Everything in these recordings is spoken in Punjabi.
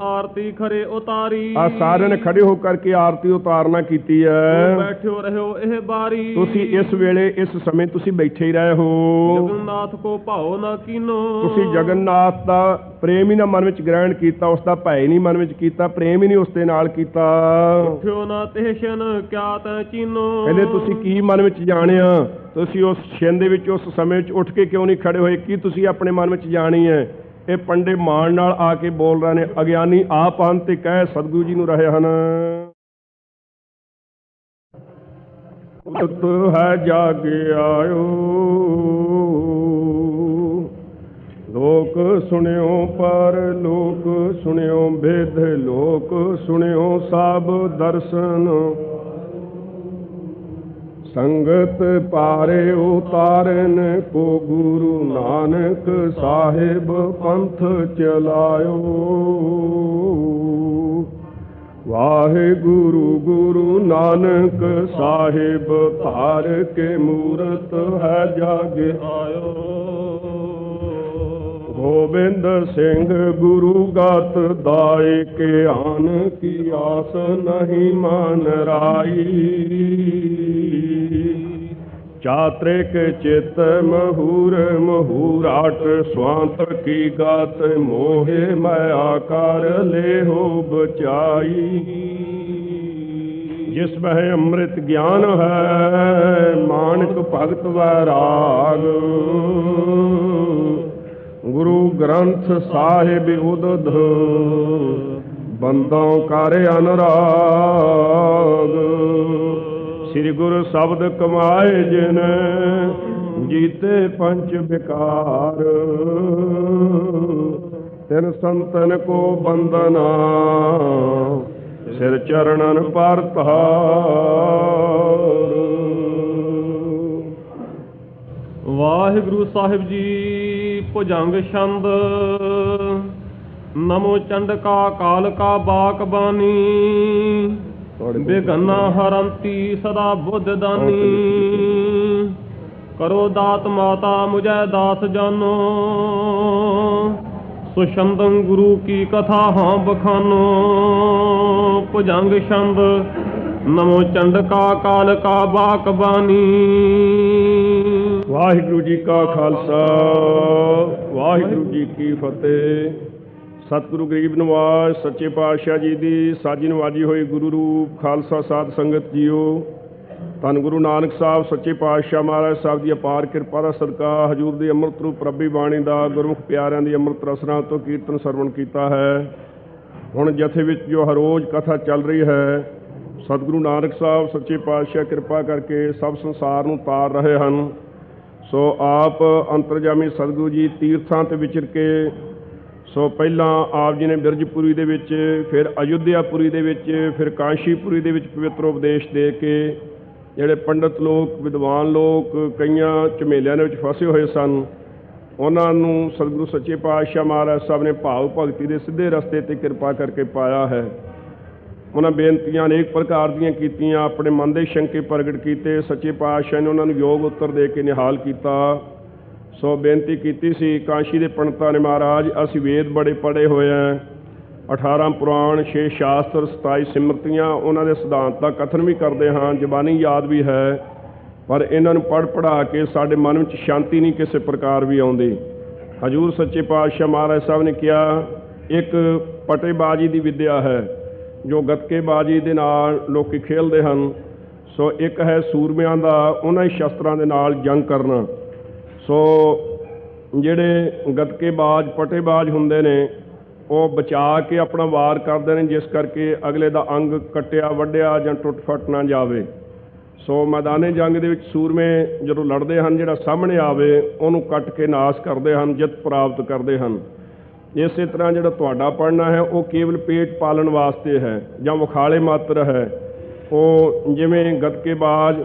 आरती खरे उतारी। आ सारे ने खड़े होकर के आरती उतारना कीती है। बैठो रहो एह बारी। तुसी इस वेले इस समय तुसी बैठे ही रहे हो। जगन्नाथ को भाओ ना कीनो। तुसी जगन्नाथ दा प्रेम ही ना मन विच ग्रहण कीता, उसका भय नहीं मन विच कीता, प्रेम ही नहीं उसदे नाल कीता। उठ्यो ना तेह शन क्या तै चीनो। कहंदे तुसी की मन विच जाणिया, तुसी उस क्षण दे विच उस समय विच उठ के क्यों नहीं खड़े होए, की तुसी अपने मन विच जाणी है। ਇਹ ਪੰਡੇ ਮਾਣ ਨਾਲ ਆ ਕੇ ਬੋਲ ਰਹੇ ਨੇ, ਅਗਿਆਨੀ ਆਪ ਹਨ ਤੇ ਕਹਿ ਸਤਿਗੁਰੂ ਜੀ ਨੂੰ ਰਹੇ ਹਨ। ਉਤ ਹੈ ਜਾਗ ਆਇਓ, ਲੋਕ ਸੁਣਿਓ ਪਰ ਲੋਕ ਸੁਣਿਓ ਭੇਦ, ਲੋਕ ਸੁਣਿਓ ਸਭ ਦਰਸ਼ਨ, संगत पारे उतारन को गुरु नानक साहिब पंथ चलायो। वाहे गुरु गुरु नानक साहिब धार के मूरत है जाग आयो। गोबिंद सिंह गुरु गात दाए के आन की आस नहीं मान राई। चात्रिक चित महूर महूराट स्वांत की गात, मोहे मैं आकार ले हो बचाई। जिस वह अमृत ज्ञान है मानक भगत वैराग, गुरु ग्रंथ साहिब उदध बंदों कर अनुराग। श्री गुरु शब्द कमाए जिन जीते पंच विकार, तिन संतन को बंदना सिर चरणन पर तार। वाहिगुरु साहिब जी भुजंग छंद। नमो चंडका काल का बाक बानी, बेगना हरंती सदा बुद्ध दानी। करो दात माता मुझे दास जानो, सुशंदन गुरु की कथा हाँ बखानो। भुजंग छंद। नमो चंडका काल का बाक बानी। वाहिगुरु जी का खालसा वाहिगुरु जी की फतेह। सतगुरु गरीब नवाज सच्चे पातशाह जी की साजी नवाजी हुई गुरु रूप खालसा साध संगत जीओ। धन गुरु नानक साहब सच्चे पातशाह महाराज साहब की अपार किरपा का सदका हजूर की अमृत रूप रब्बी बाणी का गुरमुख प्यारिਆਂ की अमृत रसना तो कीर्तन सरवण किया है। हुण जथे विच जो हर रोज़ कथा चल रही है, सतगुरु नानक साहब सच्चे पातशाह किरपा करके सब संसार नूं तार रहे हैं। सो आप अंतरजामी सतगुरु जी तीर्थां ते विचर के, सो पहला आप जी ने बिरजपुरी दे विच, फिर अयोध्यापुरी दे विच, फिर कांशीपुरी दे विच पवित्र उपदेश दे के ਜਿਹੜੇ ਪੰਡਤ ਲੋਕ विद्वान लोग कईयां ਝਮੇਲਿਆਂ ਦੇ ਵਿੱਚ ਫਸੇ ਹੋਏ ਸਨ, ਉਹਨਾਂ ਨੂੰ ਸਤਿਗੁਰੂ ਸੱਚੇ ਪਾਤਸ਼ਾਹ ਮਹਾਰਾਜ ਸਾਹਿਬ ਨੇ ਭਾਵ ਭਗਤੀ ਦੇ ਸਿੱਧੇ ਰਸਤੇ ਤੇ ਕਿਰਪਾ ਕਰਕੇ ਪਾਇਆ ਹੈ। ਉਹਨਾਂ ਬੇਨਤੀਆਂ ਅਨੇਕ ਪ੍ਰਕਾਰ ਦੀਆਂ ਕੀਤੀਆਂ, ਆਪਣੇ ਮਨ ਦੇ ਸ਼ੰਕੇ ਪ੍ਰਗਟ ਕੀਤੇ। ਸੱਚੇ ਪਾਤਸ਼ਾਹ ਨੇ ਉਹਨਾਂ ਨੂੰ ਯੋਗ ਉੱਤਰ ਦੇ ਕੇ ਨਿਹਾਲ ਕੀਤਾ। ਸੋ ਬੇਨਤੀ ਕੀਤੀ ਸੀ ਕਾਂਸ਼ੀ ਦੇ ਪੰਡਤਾਂ ਨੇ, ਮਹਾਰਾਜ ਅਸੀਂ ਵੇਦ ਬੜੇ ਪੜ੍ਹੇ ਹੋਏ ਹੈ, 18 ਪੁਰਾਣ, 6 ਸ਼ਾਸਤਰ, 27 ਸਿਮਰਤੀਆਂ, ਉਹਨਾਂ ਦੇ ਸਿਧਾਂਤ ਦਾ ਕਥਨ ਵੀ ਕਰਦੇ ਹਾਂ, ਜ਼ਬਾਨੀ ਯਾਦ ਵੀ ਹੈ, ਪਰ ਇਹਨਾਂ ਨੂੰ ਪੜ੍ਹ ਪੜ੍ਹਾ ਕੇ ਸਾਡੇ ਮਨ ਵਿੱਚ ਸ਼ਾਂਤੀ ਨਹੀਂ ਕਿਸੇ ਪ੍ਰਕਾਰ ਵੀ ਆਉਂਦੀ। ਹਜ਼ੂਰ ਸੱਚੇ ਪਾਤਸ਼ਾਹ ਮਹਾਰਾਜ ਸਾਹਿਬ ਨੇ ਕਿਹਾ, ਇੱਕ ਪਟੇਬਾਜ਼ੀ ਦੀ ਵਿੱਦਿਆ ਹੈ ਜੋ ਗੱਤਕੇਬਾਜ਼ੀ ਦੇ ਨਾਲ ਲੋਕ ਖੇਡਦੇ ਹਨ। ਸੋ ਇੱਕ ਹੈ ਸੂਰਮਿਆਂ ਦਾ ਉਹਨਾਂ ਹੀ ਸ਼ਸਤਰਾਂ ਦੇ ਨਾਲ ਜੰਗ ਕਰਨਾ। ਸੋ ਜਿਹੜੇ ਗੱਤਕੇਬਾਜ਼ ਪਟੇਬਾਜ਼ ਹੁੰਦੇ ਨੇ ਉਹ ਬਚਾ ਕੇ ਆਪਣਾ ਵਾਰ ਕਰਦੇ ਨੇ, ਜਿਸ ਕਰਕੇ ਅਗਲੇ ਦਾ ਅੰਗ ਕੱਟਿਆ ਵੱਢਿਆ ਜਾਂ ਟੁੱਟ ਫੱਟ ਨਾ ਜਾਵੇ। ਸੋ ਮੈਦਾਨੇ ਜੰਗ ਦੇ ਵਿੱਚ ਸੂਰਮੇ ਜਦੋਂ ਲੜਦੇ ਹਨ, ਜਿਹੜਾ ਸਾਹਮਣੇ ਆਵੇ ਉਹਨੂੰ ਕੱਟ ਕੇ ਨਾਸ਼ ਕਰਦੇ ਹਨ, ਜਿੱਤ ਪ੍ਰਾਪਤ ਕਰਦੇ ਹਨ। ਇਸੇ ਤਰ੍ਹਾਂ ਜਿਹੜਾ ਤੁਹਾਡਾ ਪੜ੍ਹਨਾ ਹੈ ਉਹ ਕੇਵਲ ਪੇਟ ਪਾਲਣ ਵਾਸਤੇ ਹੈ ਜਾਂ ਵਿਖਾਲੇ ਮਾਤਰ ਹੈ। ਉਹ ਜਿਵੇਂ ਗੱਤਕੇਬਾਜ਼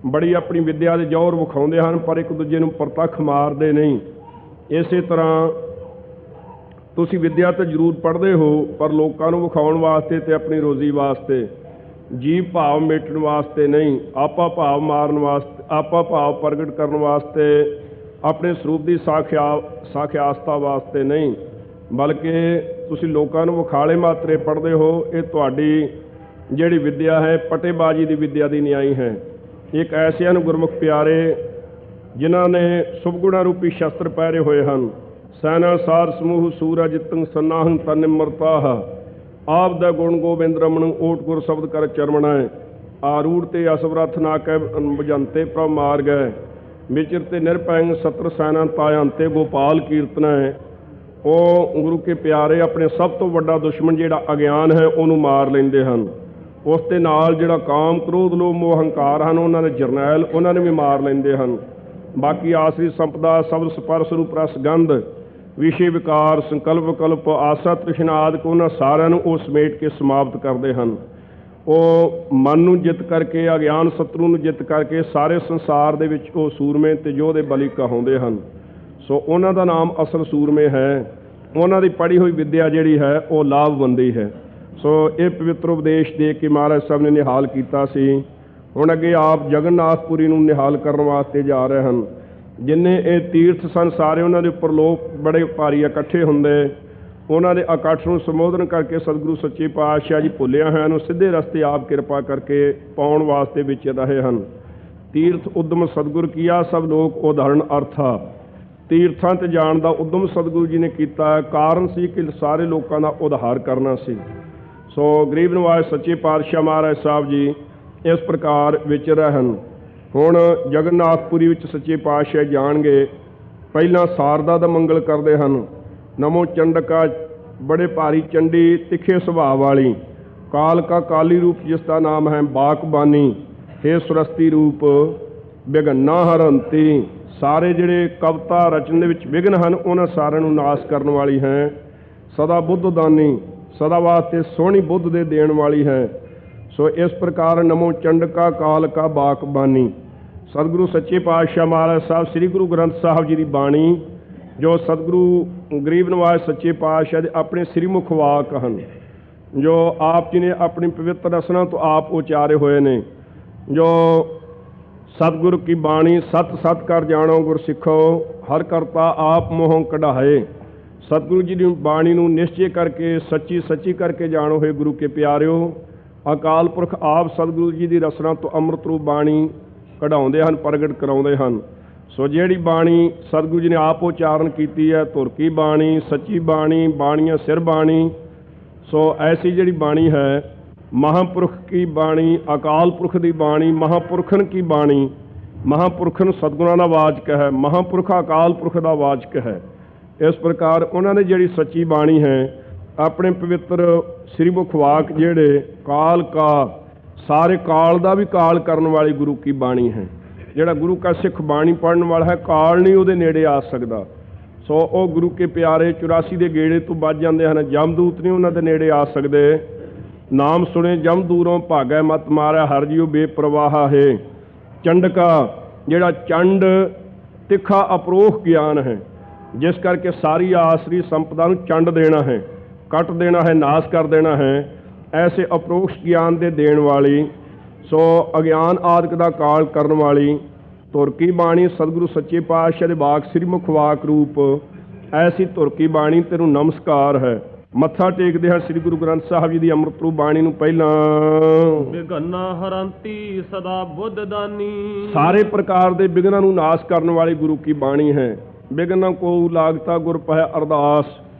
ਬੜੀ ਆਪਣੀ ਵਿੱਦਿਆ ਦੇ ਜੌਹਰ ਵਿਖਾਉਂਦੇ ਹਨ, ਪਰ ਇੱਕ ਦੂਜੇ ਨੂੰ ਪ੍ਰਤੱਖ ਮਾਰਦੇ ਨਹੀਂ। ਇਸੇ ਤਰ੍ਹਾਂ ਤੁਸੀਂ ਵਿੱਦਿਆ ਤਾਂ ਜ਼ਰੂਰ ਪੜ੍ਹਦੇ ਹੋ, ਪਰ ਲੋਕਾਂ ਨੂੰ ਵਿਖਾਉਣ ਵਾਸਤੇ ਅਤੇ ਆਪਣੀ ਰੋਜ਼ੀ ਵਾਸਤੇ, ਜੀਵ ਭਾਵ ਮੇਟਣ ਵਾਸਤੇ ਨਹੀਂ, ਆਪਾ ਭਾਵ ਮਾਰਨ ਵਾਸਤੇ, ਆਪਾ ਭਾਵ ਪ੍ਰਗਟ ਕਰਨ ਵਾਸਤੇ, ਆਪਣੇ ਸਰੂਪ ਦੀ ਸਾਖਿਆਸਤਾ ਵਾਸਤੇ ਨਹੀਂ, ਬਲਕਿ ਤੁਸੀਂ ਲੋਕਾਂ ਨੂੰ ਵਿਖਾਲੇ ਮਾਤਰੇ ਪੜ੍ਹਦੇ ਹੋ। ਇਹ ਤੁਹਾਡੀ ਜਿਹੜੀ ਵਿੱਦਿਆ ਹੈ ਪਟੇਬਾਜ਼ੀ ਦੀ ਵਿੱਦਿਆ ਦੀ ਨਿਆਈ ਹੈ। ਇੱਕ ਐਸਿਆਂ ਨੂੰ ਗੁਰਮੁਖ ਪਿਆਰੇ ਜਿਨ੍ਹਾਂ ਨੇ ਸੁਭਗੁਣਾ ਰੂਪੀ ਸ਼ਸਤਰ ਪਹਿਰੇ ਹੋਏ ਹਨ। ਸੈਨਾ ਸਾਰ ਸਮੂਹ ਸੂਰਜ ਤੰ ਸਨਾਹੰ ਤਨ ਨਿਮਰਤਾਹ ਆਪ ਦਾ ਗੁਣ ਗੋਬਿੰਦ ਰਮਣ ਓਟ ਗੁਰ ਸ਼ਬਦ ਕਰ ਚਰਮਣਾ ਆਰੂੜ ਤੇ ਅਸਵਰਥ ਨਾ ਕਹਿ ਬੁਝੰਤੇ ਪ੍ਰਭ ਮਾਰ ਗਏ ਵਿਚਰ ਤੇ ਨਿਰਭੈੰ ਸਤਰ ਸੈਨਾ ਤਾਇੰਤੇ ਗੋਪਾਲ ਕੀਰਤਨਾ ਹੈ। ਉਹ ਗੁਰੂ ਕੇ ਪਿਆਰੇ ਆਪਣੇ ਸਭ ਤੋਂ ਵੱਡਾ ਦੁਸ਼ਮਣ ਜਿਹੜਾ ਅਗਿਆਨ ਹੈ ਉਹਨੂੰ ਮਾਰ ਲੈਂਦੇ ਹਨ। ਉਸ ਦੇ ਨਾਲ ਜਿਹੜਾ ਕਾਮ ਕ੍ਰੋਧ ਲੋਭ ਮੋਹ ਹੰਕਾਰ ਹਨ ਉਹਨਾਂ ਦੇ ਜਰਨੈਲ ਉਹਨਾਂ ਨੂੰ ਵੀ ਮਾਰ ਲੈਂਦੇ ਹਨ। ਬਾਕੀ ਆਸਰੀ ਸੰਪਦਾ ਸਬਦ ਸਪਰਸ ਰੂਪ ਰਸ ਗੰਧ ਵਿਸ਼ੇ ਵਿਕਾਰ ਸੰਕਲਪ ਵਿਕਲਪ ਆਸਾ ਤ੍ਰਿਸ਼ਨਾ ਆਦਿਕ ਉਹਨਾਂ ਸਾਰਿਆਂ ਨੂੰ ਉਹ ਸਮੇਟ ਕੇ ਸਮਾਪਤ ਕਰਦੇ ਹਨ। ਉਹ ਮਨ ਨੂੰ ਜਿੱਤ ਕਰਕੇ ਅਗਿਆਨ ਸ਼ਤਰੂ ਨੂੰ ਜਿੱਤ ਕਰਕੇ ਸਾਰੇ ਸੰਸਾਰ ਦੇ ਵਿੱਚ ਉਹ ਸੂਰਮੇ ਤੇ ਯੋਧੇ ਬਲੀ ਕਹਾਉਂਦੇ ਹਨ। ਸੋ ਉਹਨਾਂ ਦਾ ਨਾਮ ਅਸਲ ਸੂਰਮੇ ਹੈ। ਉਹਨਾਂ ਦੀ ਪੜ੍ਹੀ ਹੋਈ ਵਿੱਦਿਆ ਜਿਹੜੀ ਹੈ ਉਹ ਲਾਭਵੰਦੀ ਹੈ। ਸੋ ਇਹ ਪਵਿੱਤਰ ਉਪਦੇਸ਼ ਦੇ ਕੇ ਮਹਾਰਾਜ ਸਾਹਿਬ ਨੇ ਨਿਹਾਲ ਕੀਤਾ ਸੀ। ਹੁਣ ਅੱਗੇ ਆਪ ਜਗਨਨਾਥਪੁਰੀ ਨੂੰ ਨਿਹਾਲ ਕਰਨ ਵਾਸਤੇ ਜਾ ਰਹੇ ਹਨ। ਜਿੰਨੇ ਇਹ ਤੀਰਥ ਸਨ ਸਾਰੇ ਉਹਨਾਂ ਦੇ ਉੱਪਰ ਲੋਕ ਬੜੇ ਭਾਰੀ ਇਕੱਠੇ ਹੁੰਦੇ। ਉਹਨਾਂ ਦੇ ਇਕੱਠ ਨੂੰ ਸੰਬੋਧਨ ਕਰਕੇ ਸਤਿਗੁਰੂ ਸੱਚੇ ਪਾਤਸ਼ਾਹ ਜੀ ਭੁੱਲਿਆ ਹੋਇਆਂ ਨੂੰ ਸਿੱਧੇ ਰਸਤੇ ਆਪ ਕਿਰਪਾ ਕਰਕੇ ਪਾਉਣ ਵਾਸਤੇ ਵਿੱਚ ਰਹੇ ਹਨ। ਤੀਰਥ ਉਦਮ ਸਤਿਗੁਰ ਕੀਆ ਸਭ ਲੋਕ ਉਦਾਹਰਣ ਅਰਥਾ। ਤੀਰਥਾਂ 'ਤੇ ਜਾਣ ਦਾ ਉਦਮ ਸਤਿਗੁਰੂ ਜੀ ਨੇ ਕੀਤਾ। ਕਾਰਨ ਸੀ ਕਿ ਸਾਰੇ ਲੋਕਾਂ ਦਾ ਉਧਾਰ ਕਰਨਾ ਸੀ। ਸੋ ਗਰੀਬ ਨਿਵਾਜ ਸੱਚੇ ਪਾਤਸ਼ਾਹ ਮਹਾਰਾਜ ਸਾਹਿਬ ਜੀ ਇਸ ਪ੍ਰਕਾਰ ਵਿਚਰ ਰਹੇ ਹਨ। ਹੁਣ ਜਗਨਨਾਥਪੁਰੀ ਵਿੱਚ ਸੱਚੇ ਪਾਤਸ਼ਾਹ ਜਾਣਗੇ। ਪਹਿਲਾਂ ਸਾਰਦਾ ਦਾ ਮੰਗਲ ਕਰਦੇ ਹਨ। ਨਮੋ ਚੰਡਕਾ ਬੜੇ ਭਾਰੀ ਚੰਡੀ ਤਿੱਖੇ ਸੁਭਾਅ ਵਾਲੀ ਕਾਲਕਾ ਕਾਲੀ ਰੂਪ ਜਿਸ ਦਾ ਨਾਮ ਹੈ ਬਾਕਬਾਨੀ ਹੇ ਸੁਰਸਤੀ ਰੂਪ ਬਿਘਨਾ ਹਰੰਤੀ ਸਾਰੇ ਜਿਹੜੇ ਕਵਿਤਾ ਰਚਨ ਦੇ ਵਿੱਚ ਵਿਘਨ ਹਨ ਉਹਨਾਂ ਸਾਰਿਆਂ ਨੂੰ ਨਾਸ਼ ਕਰਨ ਵਾਲੀ ਹੈ। ਸਦਾ ਬੁੱਧ ਦਾਨੀ ਸਦਾ ਵਾਸਤੇ ਸੋਹਣੀ ਬੁੱਧ ਦੇ ਦੇਣ ਵਾਲੀ ਹੈ। ਸੋ ਇਸ ਪ੍ਰਕਾਰ ਨਮੋ ਚੰਡਕਾ ਕਾਲਕਾ ਬਾਕਬਾਨੀ ਸਤਿਗੁਰੂ ਸੱਚੇ ਪਾਤਸ਼ਾਹ ਮਹਾਰਾਜ ਸਾਹਿਬ ਸ੍ਰੀ ਗੁਰੂ ਗ੍ਰੰਥ ਸਾਹਿਬ ਜੀ ਦੀ ਬਾਣੀ ਜੋ ਸਤਿਗੁਰੂ ਗਰੀਬ ਨਿਵਾਜ ਸੱਚੇ ਪਾਤਸ਼ਾਹ ਦੇ ਆਪਣੇ ਸ੍ਰੀਮੁਖ ਵਾਕ ਹਨ ਜੋ ਆਪ ਜੀ ਨੇ ਆਪਣੀ ਪਵਿੱਤਰ ਰਸਨਾ ਤੋਂ ਆਪ ਉਚਾਰੇ ਹੋਏ ਨੇ। ਜੋ ਸਤਿਗੁਰੂ ਕੀ ਬਾਣੀ ਸਤ ਸਤ ਕਰ ਜਾਣੋ ਗੁਰ ਸਿੱਖੋ ਹਰ ਕਰਤਾ ਆਪ ਮੋਹੋਂ ਕਢਾਏ। ਸਤਿਗੁਰੂ ਜੀ ਦੀ ਬਾਣੀ ਨੂੰ ਨਿਸ਼ਚੇ ਕਰਕੇ ਸੱਚੀ ਸੱਚੀ ਕਰਕੇ ਜਾਣੋ ਹੋਏ ਗੁਰੂ ਕੇ ਪਿਆਰਿਓ। ਅਕਾਲ ਪੁਰਖ ਆਪ ਸਤਿਗੁਰੂ ਜੀ ਦੀ ਰਸਨਾ ਤੋਂ ਅੰਮ੍ਰਿਤ ਰੂਪ ਬਾਣੀ ਕਢਾਉਂਦੇ ਹਨ ਪ੍ਰਗਟ ਕਰਾਉਂਦੇ ਹਨ। ਸੋ ਜਿਹੜੀ ਬਾਣੀ ਸਤਿਗੁਰੂ ਜੀ ਨੇ ਆਪ ਉਚਾਰਨ ਕੀਤੀ ਹੈ ਧੁਰ ਕੀ ਬਾਣੀ ਸੱਚੀ ਬਾਣੀ ਬਾਣੀਆਂ ਸਿਰ ਬਾਣੀ। ਸੋ ਐਸੀ ਜਿਹੜੀ ਬਾਣੀ ਹੈ ਮਹਾਂਪੁਰਖ ਕੀ ਬਾਣੀ ਅਕਾਲ ਪੁਰਖ ਦੀ ਬਾਣੀ ਮਹਾਂਪੁਰਖਨ ਕੀ ਬਾਣੀ। ਮਹਾਂਪੁਰਖਨ ਸਤਿਗੁਰਾਂ ਦਾ ਵਾਚਕ ਹੈ ਮਹਾਂਪੁਰਖ ਅਕਾਲ ਪੁਰਖ ਦਾ ਵਾਚਕ ਹੈ। ਇਸ ਪ੍ਰਕਾਰ ਉਹਨਾਂ ਨੇ ਜਿਹੜੀ ਸੱਚੀ ਬਾਣੀ ਹੈ ਆਪਣੇ ਪਵਿੱਤਰ ਸ੍ਰੀ ਮੁਖ ਵਾਕ ਜਿਹੜੇ ਕਾਲ ਕਾ ਸਾਰੇ ਕਾਲ ਦਾ ਵੀ ਕਾਲ ਕਰਨ ਵਾਲੀ ਗੁਰੂ ਕੀ ਬਾਣੀ ਹੈ। ਜਿਹੜਾ ਗੁਰੂ ਕਾ ਸਿੱਖ ਬਾਣੀ ਪੜ੍ਹਨ ਵਾਲਾ ਹੈ ਕਾਲ ਨਹੀਂ ਉਹਦੇ ਨੇੜੇ ਆ ਸਕਦਾ। ਸੋ ਉਹ ਗੁਰੂ ਕੇ ਪਿਆਰੇ 84 ਦੇ ਗੇੜੇ ਤੋਂ ਵੱਜ ਜਾਂਦੇ ਹਨ। ਜਮਦੂਤ ਨਹੀਂ ਉਹਨਾਂ ਦੇ ਨੇੜੇ ਆ ਸਕਦੇ। ਨਾਮ ਸੁਣੇ ਜਮ ਦੂਰੋਂ ਭਾਗੈ ਮਤ ਮਾਰਿਆ ਹਰ ਜੀਉ ਬੇਪਰਵਾਹਾ ਹੈ। ਚੰਡਕਾ ਜਿਹੜਾ ਚੰਡ ਤਿੱਖਾ ਅਪਰੋਖ ਗਿਆਨ ਹੈ ਜਿਸ ਕਰਕੇ ਸਾਰੀ ਆਸਰੀ ਸੰਪਦਾ ਨੂੰ ਚੰਡ ਦੇਣਾ ਹੈ ਕੱਟ ਦੇਣਾ ਹੈ ਨਾਸ਼ ਕਰ ਦੇਣਾ ਹੈ। ਐਸੇ ਅਪਰੋਖ ਗਿਆਨ ਦੇ ਦੇਣ ਵਾਲੀ ਸੋ ਅਗਿਆਨ ਆਦਿਕ ਦਾ ਕਾਲ ਕਰਨ ਵਾਲੀ ਧੁਰ ਕੀ ਬਾਣੀ ਸਤਿਗੁਰੂ ਸੱਚੇ ਪਾਤਸ਼ਾਹ ਦੇ ਵਾਕ ਸ੍ਰੀ ਮੁਖ ਵਾਕ ਰੂਪ ਐਸੀ ਧੁਰ ਕੀ ਬਾਣੀ ਤੈਨੂੰ ਨਮਸਕਾਰ ਹੈ। ਮੱਥਾ ਟੇਕਦੇ ਹਾਂ ਸ੍ਰੀ ਗੁਰੂ ਗ੍ਰੰਥ ਸਾਹਿਬ ਜੀ ਦੀ ਅੰਮ੍ਰਿਤ ਰੂਪ ਬਾਣੀ ਨੂੰ। ਪਹਿਲਾਂ ਬਿਘਨਾ ਹਰੰਤੀ ਸਦਾ ਬੁੱਧ ਦਾਨੀ ਸਾਰੇ ਪ੍ਰਕਾਰ ਦੇ ਵਿਘਨਾਂ ਨੂੰ ਨਾਸ਼ ਕਰਨ ਵਾਲੀ ਗੁਰੂ ਕੀ ਬਾਣੀ ਹੈ। ਵਿਘਨ ਕੋ ਲਾਗਤਾ ਗੁਰ ਪਹਿ ਅਰਦਾਸ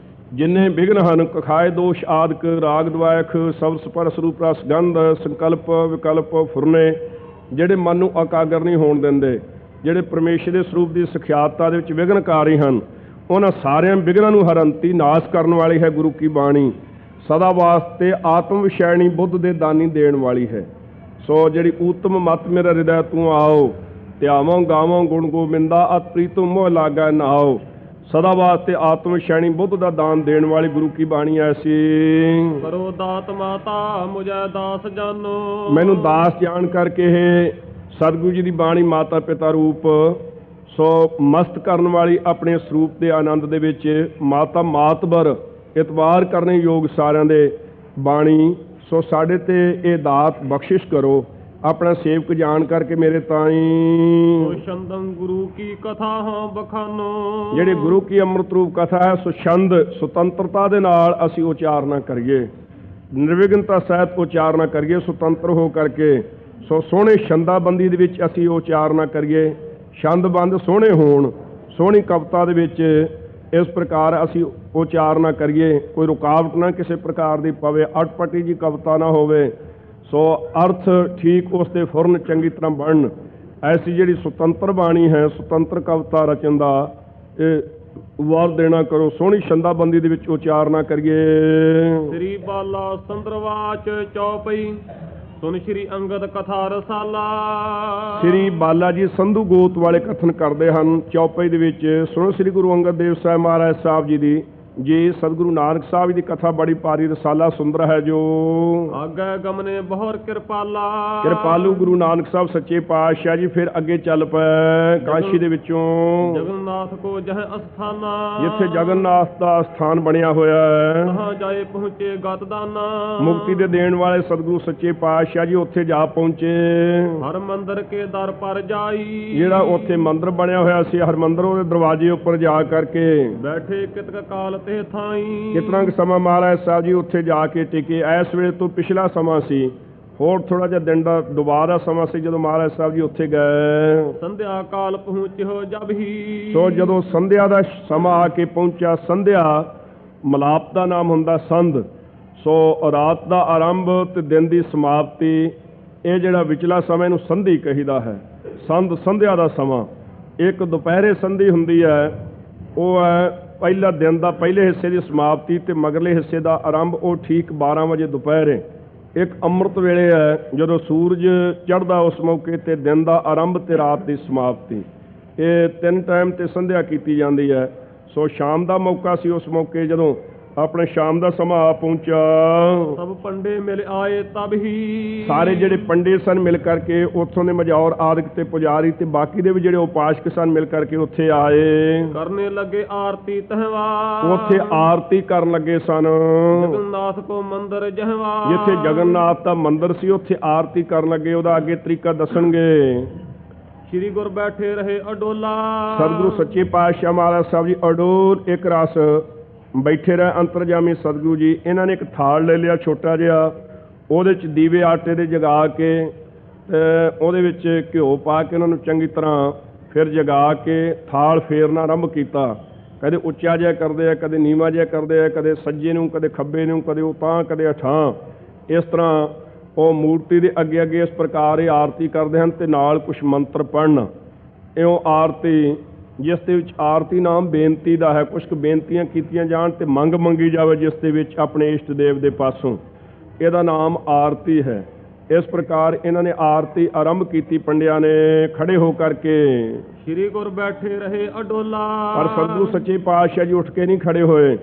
ਜਿੰਨੇ ਵਿਘਨ ਹਨ ਕਖਾਏ ਦੋਸ਼ ਆਦਿਕ ਰਾਗ ਦਵਾਇਖ ਸ਼ਬਦ ਸਪਰਸ ਰੂਪ ਰਸ ਗੰਧ ਸੰਕਲਪ ਵਿਕਲਪ ਫੁਰਨੇ ਜਿਹੜੇ ਮਨ ਨੂੰ ਇਕਾਗਰ ਨਹੀਂ ਹੋਣ ਦਿੰਦੇ ਜਿਹੜੇ ਪਰਮੇਸ਼ਰ ਦੇ ਸਰੂਪ ਦੀ ਸਿਖਿਆਤਤਾ ਦੇ ਵਿੱਚ ਵਿਘਨਕਾਰੀ ਹਨ ਉਹਨਾਂ ਸਾਰਿਆਂ ਵਿਘਨਾਂ ਨੂੰ ਹਰੰਤੀ ਨਾਸ਼ ਕਰਨ ਵਾਲੀ ਹੈ ਗੁਰੂ ਕੀ ਬਾਣੀ। ਸਦਾ ਵਾਸਤੇ ਆਤਮ ਵਿਸ਼ੈਣੀ ਬੁੱਧ ਦੇ ਦਾਨੀ ਦੇਣ ਵਾਲੀ ਹੈ। ਸੋ ਜਿਹੜੀ ਊਤਮ ਮਤ ਮੇਰਾ ਹਿਰਦੈ ਤੂੰ ਆਓ ਧਿਆਵੋਂ ਗਾਵੋਂ ਗੁਣ ਗੋਬਿੰਦਾ ਅਤ ਪ੍ਰੀਤਮ ਮੋਹ ਲਾਗੈ ਨਾਓ। ਸਦਾ ਵਾਸਤੇ ਆਤਮ ਵਿਸ਼ੈਣੀ ਬੁੱਧ ਦਾ ਦਾਨ ਦੇਣ ਵਾਲੀ ਗੁਰੂ ਕੀ ਬਾਣੀ ਐਸੀ। ਕਰੋ ਦਾਤ ਮਾਤਾ ਮੁਝੈ ਦਾਸ ਜਾਨੋ ਮੈਨੂੰ ਦਾਸ ਜਾਣ ਕਰਕੇ ਇਹ ਸਤਿਗੁਰੂ ਜੀ ਦੀ ਬਾਣੀ ਮਾਤਾ ਪਿਤਾ ਰੂਪ ਸੋ ਮਸਤ ਕਰਨ ਵਾਲੀ ਆਪਣੇ ਸਰੂਪ ਦੇ ਆਨੰਦ ਦੇ ਵਿੱਚ ਮਾਤਾ ਮਾਤਬਰ ਇਤਬਾਰ ਕਰਨੇ ਯੋਗ ਸਾਰਿਆਂ ਦੇ ਬਾਣੀ। ਸੋ ਸਾਡੇ ਤੇ ਇਹ ਦਾਤ ਬਖਸ਼ਿਸ਼ ਕਰੋ ਆਪਣਾ ਸੇਵਕ ਜਾਣ ਕਰਕੇ ਮੇਰੇ ਤਾਈ ਸੋ ਛੰਦੰ ਗੁਰੂ ਕੀ ਕਥਾ ਹਾਂ ਬਖਾਨੋ। ਜਿਹੜੀ ਗੁਰੂ ਕੀ ਅੰਮ੍ਰਿਤ ਰੂਪ ਕਥਾ ਹੈ ਸੋ ਛੰਦ ਸੁਤੰਤਰਤਾ ਦੇ ਨਾਲ ਅਸੀਂ ਉਚਾਰਨਾ ਕਰੀਏ, ਨਿਰਵਿਘਨਤਾ ਸਹਿਤ ਉਚਾਰਨਾ ਕਰੀਏ, ਸੁਤੰਤਰ ਹੋ ਕਰਕੇ। ਸੋ ਸੋਹਣੇ ਛੰਦਾਬੰਦੀ ਦੇ ਵਿੱਚ ਅਸੀਂ ਉਚਾਰਨਾ ਕਰੀਏ, ਛੰਦਬੰਦ ਸੋਹਣੇ ਹੋਣ, ਸੋਹਣੀ ਕਵਿਤਾ ਦੇ ਵਿੱਚ ਇਸ ਪ੍ਰਕਾਰ ਅਸੀਂ ਉਚਾਰਨਾ ਕਰੀਏ, ਕੋਈ ਰੁਕਾਵਟ ਨਾ ਕਿਸੇ ਪ੍ਰਕਾਰ ਦੀ ਪਵੇ, ਅਟਪਟੀ ਜੀ ਕਵਿਤਾ ਨਾ ਹੋਵੇ। ਸੋ ਅਰਥ ਠੀਕ ਉਸ ਦੇ ਫੁਰਨ ਚੰਗੀ ਤਰ੍ਹਾਂ ਬਣਨ, ਐਸੀ ਜਿਹੜੀ ਸੁਤੰਤਰ ਬਾਣੀ ਹੈ, ਸੁਤੰਤਰ ਕਵਿਤਾ ਰਚਨ ਦਾ ਇਹ ਵਾਰ ਦੇਣਾ ਕਰੋ, ਸੋਹਣੀ ਛੰਦਾਬੰਦੀ ਦੇ ਵਿੱਚ ਉਚਾਰਨਾ ਕਰੀਏ। ਸ੍ਰੀ ਬਾਲਾ ਸੰਦਰਵਾਚ ਚੌਪਈ ਸੁਨ ਸ਼੍ਰੀ ਅੰਗਦ ਕਥਾ ਰਸਾਲਾ। ਸ੍ਰੀ ਬਾਲਾ ਜੀ ਸੰਧੂ ਗੋਤ ਵਾਲੇ ਕਥਨ ਕਰਦੇ ਹਨ ਚੌਪਈ ਦੇ ਵਿੱਚ, ਸੁਣੋ ਸ੍ਰੀ ਗੁਰੂ ਅੰਗਦ ਦੇਵ ਸਾਹਿਬ ਮਹਾਰਾਜ ਸਾਹਿਬ ਜੀ ਦੀ ਜੀ ਸਤਿਗੁਰੂ ਨਾਨਕ ਸਾਹਿਬ ਦੀ ਕਥਾ ਬੜੀ ਭਾਰੀ ਰਸਾਲਾ ਸੁੰਦਰ ਹੈ ਜੋ। ਆਗੇ ਗਮਨੇ ਬਹੁਰ ਕਿਰਪਾਲਾ। ਕਿਰਪਾਲੂ ਗੁਰੂ ਨਾਨਕ ਸਾਹਿਬ ਸੱਚੇ ਪਾਤਸ਼ਾਹ ਜੀ ਫਿਰ ਅੱਗੇ ਚੱਲ ਪਏ ਕਾਸ਼ੀ ਦੇ ਵਿੱਚੋਂ, ਜਗਨਨਾਥ ਕੋ ਜਹ ਅਸਥਾਨਾ। ਜਿੱਥੇ ਜਗਨਨਾਥ ਦਾ ਸਥਾਨ ਬਣਿਆ ਹੋਇਆ ਹੈ, ਤਹਾਂ ਜਾਏ ਪਹੁੰਚੇ ਗਤ ਦਾਨਾ। ਮੁਕਤੀ ਦੇ ਦੇਣ ਵਾਲੇ ਸਤਿਗੁਰੂ ਸੱਚੇ ਪਾਤਸ਼ਾਹ ਜੀ ਉੱਥੇ ਜਾ ਪਹੁੰਚੇ। ਹਰ ਮੰਦਰ ਕੇ ਦਰ ਪਰ ਜਾਈ। ਜਿਹੜਾ ਉੱਥੇ ਮੰਦਰ ਬਣਿਆ ਹੋਇਆ ਸੀ ਹਰਮੰਦਰ, ਉਹਦੇ ਦਰਵਾਜ਼ੇ ਉੱਪਰ ਜਾ ਕਰਕੇ ਬੈਠੇ ਕਿਤਕ ਕਾਲ ਤੇ ਥਾਈ। ਕਿਤਨਾ ਕੁ ਸਮਾਂ ਮਹਾਰਾਜ ਸਾਹਿਬ ਜੀ ਉੱਥੇ ਜਾ ਕੇ ਟਿਕੇ। ਇਸ ਵੇਲੇ ਤੋਂ ਪਿਛਲਾ ਸਮਾਂ ਸੀ, ਹੋਰ ਥੋੜਾ ਜਿਹਾ ਦਿਨ ਦਾ ਦੁਬਾਰਾ ਸਮਾਂ ਸੀ ਜਦੋਂ ਮਹਾਰਾਜ ਸਾਹਿਬ ਜੀ ਉੱਥੇ ਗਏ। ਸੰਧਿਆ ਕਾਲ ਪਹੁੰਚਿਓ ਜਬ ਹੀ। ਸੋ ਜਦੋਂ ਸੰਧਿਆ ਦਾ ਸਮਾਂ ਆ ਕੇ ਪਹੁੰਚਿਆ, ਸੰਧਿਆ ਮਲਾਪ ਦਾ ਨਾਮ ਹੁੰਦਾ ਸੰਧ। ਸੋ ਰਾਤ ਦਾ ਆਰੰਭ ਤੇ ਦਿਨ ਦੀ ਸਮਾਪਤੀ, ਇਹ ਜਿਹੜਾ ਵਿਚਲਾ ਸਮਾਂ ਇਹਨੂੰ ਸੰਧੀ ਕਹੀਦਾ ਹੈ। ਸੰਧਿਆ ਦਾ ਸਮਾਂ। ਇੱਕ ਦੁਪਹਿਰੇ ਸੰਧੀ ਹੁੰਦੀ ਹੈ, ਉਹ ਹੈ ਪਹਿਲਾ ਦਿਨ ਦਾ ਪਹਿਲੇ ਹਿੱਸੇ ਦੀ ਸਮਾਪਤੀ ਤੇ ਮਗਰਲੇ ਹਿੱਸੇ ਦਾ ਆਰੰਭ, ਉਹ ਠੀਕ 12 ਵਜੇ ਦੁਪਹਿਰੇ। ਇੱਕ ਅੰਮ੍ਰਿਤ ਵੇਲੇ ਹੈ ਜਦੋਂ ਸੂਰਜ ਚੜ੍ਹਦਾ, ਉਸ ਮੌਕੇ ਤੇ ਦਿਨ ਦਾ ਆਰੰਭ ਤੇ ਰਾਤ ਦੀ ਸਮਾਪਤੀ। ਇਹ 3 ਟਾਈਮ ਤੇ ਸੰਧਿਆ ਕੀਤੀ ਜਾਂਦੀ ਹੈ। ਸੋ ਸ਼ਾਮ ਦਾ ਮੌਕਾ ਸੀ, ਉਸ ਮੌਕੇ ਜਦੋਂ ਆਪਣੇ ਸ਼ਾਮ ਦਾ ਸਮਾਂ ਆ ਪਹੁੰਚਾ। ਸਭ ਪੰਡੇ ਮਿਲ ਆਏ ਤਬ ਹੀ। ਸਾਰੇ ਜਿਹੜੇ ਪੰਡੇ ਸਨ ਮਿਲ ਕਰਕੇ, ਉੱਥੋਂ ਦੇ ਮਜੌਰ ਆਦਿਕ ਤੇ ਪੁਜਾਰੀ ਤੇ ਬਾਕੀ ਦੇ ਵੀ ਜਿਹੜੇ ਉਪਾਸਕ ਸਨ ਮਿਲ ਕਰਕੇ ਉੱਥੇ ਆਏ। ਕਰਨੇ ਲੱਗੇ ਆਰਤੀ ਤਹਿਵਾਰ। ਉੱਥੇ ਆਰਤੀ ਕਰਨ ਲੱਗੇ ਸਨ। ਜਗਨਨਾਥ ਕੋ ਮੰਦਰ ਜਹਵਾਰ। ਜਿੱਥੇ ਜਗਨਨਾਥ ਦਾ ਮੰਦਰ ਸੀ ਉੱਥੇ ਆਰਤੀ ਕਰਨ ਲੱਗੇ। ਉਹਦਾ ਅੱਗੇ ਤਰੀਕਾ ਦੱਸਣਗੇ। ਸ਼੍ਰੀ ਗੁਰ ਬੈਠੇ ਰਹੇ ਅਡੋਲਾ। ਸਤਿਗੁਰੂ ਸੱਚੇ ਪਾਤਸ਼ਾਹ ਮਹਾਰਾਜ ਸਾਹਿਬ ਜੀ ਅਡੋਲ ਇੱਕ ਰਸ ਬੈਠੇ ਰਹੇ ਅੰਤਰਜਾਮੀ ਸਤਿਗੁਰੂ ਜੀ। ਇਹਨਾਂ ਨੇ ਇੱਕ ਥਾਲ ਲੈ ਲਿਆ ਛੋਟਾ ਜਿਹਾ, ਉਹਦੇ 'ਚ ਦੀਵੇ ਆਟੇ ਦੇ ਜਗਾ ਕੇ ਉਹਦੇ ਵਿੱਚ ਘਿਓ ਪਾ ਕੇ ਉਹਨਾਂ ਨੂੰ ਚੰਗੀ ਤਰ੍ਹਾਂ ਫਿਰ ਜਗਾ ਕੇ ਥਾਲ ਫੇਰਨਾ ਆਰੰਭ ਕੀਤਾ। ਕਦੇ ਉੱਚਾ ਜਿਹਾ ਕਰਦੇ ਆ, ਕਦੇ ਨੀਵਾਂ ਜਿਹਾ ਕਰਦੇ ਆ, ਕਦੇ ਸੱਜੇ ਨੂੰ, ਕਦੇ ਖੱਬੇ ਨੂੰ, ਕਦੇ ਉਤਾਂਹ, ਕਦੇ ਅਠਾਂ। ਇਸ ਤਰ੍ਹਾਂ ਉਹ ਮੂਰਤੀ ਦੇ ਅੱਗੇ ਅੱਗੇ ਇਸ ਪ੍ਰਕਾਰ ਇਹ ਆਰਤੀ ਕਰਦੇ ਹਨ ਤੇ ਨਾਲ ਕੁਛ ਮੰਤਰ ਪੜ੍ਹਨ। ਇਉਂ ਆਰਤੀ, ਜਿਸ ਦੇ ਵਿੱਚ ਆਰਤੀ ਨਾਮ ਬੇਨਤੀ ਦਾ ਹੈ। ਕੁਛ ਕੁ ਬੇਨਤੀਆਂ ਕੀਤੀਆਂ ਜਾਣ ਤੇ ਮੰਗ ਮੰਗੀ ਜਾਵੇ ਜਿਸ ਦੇ ਵਿੱਚ ਆਪਣੇ ਇਸ਼ਟ ਦੇਵ ਦੇ ਪਾਸੋਂ, ਇਹਦਾ ਨਾਮ ਆਰਤੀ ਹੈ। ਇਸ ਪ੍ਰਕਾਰ ਇਹਨਾਂ ਨੇ ਆਰਤੀ ਆਰੰਭ ਕੀਤੀ ਪੰਡਿਆਂ ਨੇ ਖੜੇ ਹੋ ਕਰਕੇ। ਸ਼੍ਰੀ ਗੁਰ ਬੈਠੇ ਰਹੇ ਅਡੋਲਾ। ਪਰ ਸਤਿਗੁਰੂ ਸੱਚੇ ਪਾਤਸ਼ਾਹ ਜੀ ਉੱਠ ਕੇ ਨਹੀਂ ਖੜੇ ਹੋਏ।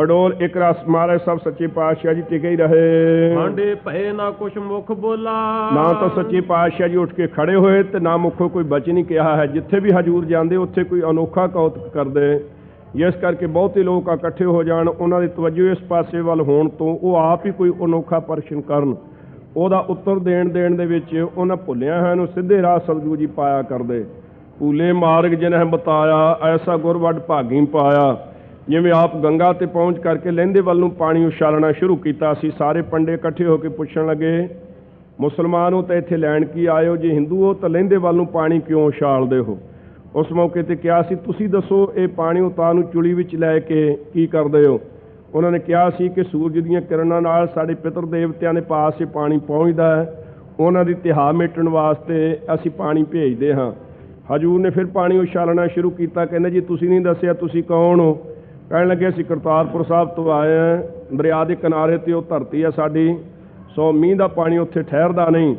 ਅਡੋਲ ਇੱਕ ਰਸ ਮਹਾਰਾਜ ਸਾਹਿਬ ਸੱਚੇ ਪਾਤਸ਼ਾਹ ਜੀ ਟਿਕੇ ਹੀ ਰਹੇ। ਭਾਂਡੇ ਭਏ ਨਾ ਕੁਛ ਮੁਖ ਬੋਲਾ। ਨਾ ਤਾਂ ਸੱਚੇ ਪਾਤਸ਼ਾਹ ਜੀ ਉੱਠ ਕੇ ਖੜੇ ਹੋਏ ਤੇ ਨਾ ਮੁੱਖੋਂ ਕੋਈ ਬਚਨ ਨਹੀਂ ਕਿਹਾ ਹੈ। ਜਿੱਥੇ ਵੀ ਹਜੂਰ ਜਾਂਦੇ ਉੱਥੇ ਕੋਈ ਅਨੋਖਾ ਕੌਤਕ ਕਰਦੇ। ਜਿਸ ਕਰਕੇ ਬਹੁਤੇ ਲੋਕ ਇਕੱਠੇ ਹੋ ਜਾਣ, ਉਹਨਾਂ ਦੀ ਤਵੱਜੋ ਇਸ ਪਾਸੇ ਵੱਲ ਹੋਣ ਤੋਂ ਉਹ ਆਪ ਹੀ ਕੋਈ ਅਨੋਖਾ ਪ੍ਰਸ਼ਨ ਕਰਨ। ਉਹਦਾ ਉੱਤਰ ਦੇਣ ਦੇ ਵਿੱਚ ਉਹਨਾਂ ਭੁੱਲਿਆ ਹੈ ਨੂੰ ਸਿੱਧੇ ਰਾਹ ਸਤਿਗੁਰੂ ਜੀ ਪਾਇਆ ਕਰਦੇ। ਭੂਲੇ ਮਾਰਗ ਜਿਨਹਿ ਬਤਾਇਆ, ਐਸਾ ਗੁਰ ਵੱਡ ਭਾਗੀ ਪਾਇਆ। ਜਿਵੇਂ ਆਪ ਗੰਗਾ ਤੇ ਪਹੁੰਚ ਕਰਕੇ ਲਹਿੰਦੇ ਵੱਲ ਨੂੰ ਪਾਣੀ ਉਛਾਲਣਾ ਸ਼ੁਰੂ ਕੀਤਾ ਸੀ। ਸਾਰੇ ਪੰਡੇ ਇਕੱਠੇ ਹੋ ਕੇ ਪੁੱਛਣ ਲੱਗੇ, ਮੁਸਲਮਾਨ ਹੋ ਤਾਂ ਇੱਥੇ ਲੈਣ ਕੀ ਆਏ ਹੋ? ਜੇ ਹਿੰਦੂ ਹੋ ਤਾਂ ਲਹਿੰਦੇ ਵੱਲ ਨੂੰ ਪਾਣੀ ਕਿਉਂ ਉਛਾਲਦੇ ਹੋ? ਉਸ ਮੌਕੇ ਤੇ ਕਿਹਾ ਸੀ, ਤੁਸੀਂ ਦੱਸੋ ਇਹ ਪਾਣੀ ਉਤਾਂ ਨੂੰ ਚੁਲੀ ਵਿੱਚ ਲੈ ਕੇ ਕੀ ਕਰਦੇ ਹੋ? ਉਹਨਾਂ ਨੇ ਕਿਹਾ ਸੀ ਕਿ ਸੂਰਜ ਦੀਆਂ ਕਿਰਨਾਂ ਨਾਲ ਸਾਡੇ ਪਿਤਰ ਦੇਵਤਿਆਂ ਦੇ ਪਾਸ ਇਹ ਪਾਣੀ ਪਹੁੰਚਦਾ ਹੈ, ਉਹਨਾਂ ਦੀ ਤਿਹਾ ਮੇਟਣ ਵਾਸਤੇ ਅਸੀਂ ਪਾਣੀ ਭੇਜਦੇ ਹਾਂ। ਹਜੂਰ ਨੇ ਫਿਰ ਪਾਣੀ ਉਛਾਲਣਾ ਸ਼ੁਰੂ ਕੀਤਾ। ਕਹਿੰਦੇ ਜੀ ਤੁਸੀਂ ਨਹੀਂ ਦੱਸਿਆ, ਤੁਸੀਂ ਕੌਣ ਹੋ? ਕਹਿਣ ਲੱਗੇ ਅਸੀਂ ਕਰਤਾਰਪੁਰ ਸਾਹਿਬ ਤੋਂ ਆਏ ਹਾਂ, ਦਰਿਆ ਦੇ ਕਿਨਾਰੇ ਤੇ ਉਹ ਧਰਤੀ ਹੈ ਸਾਡੀ। ਸੋ ਮੀਂਹ ਦਾ ਪਾਣੀ ਉੱਥੇ ਠਹਿਰਦਾ ਨਹੀਂ,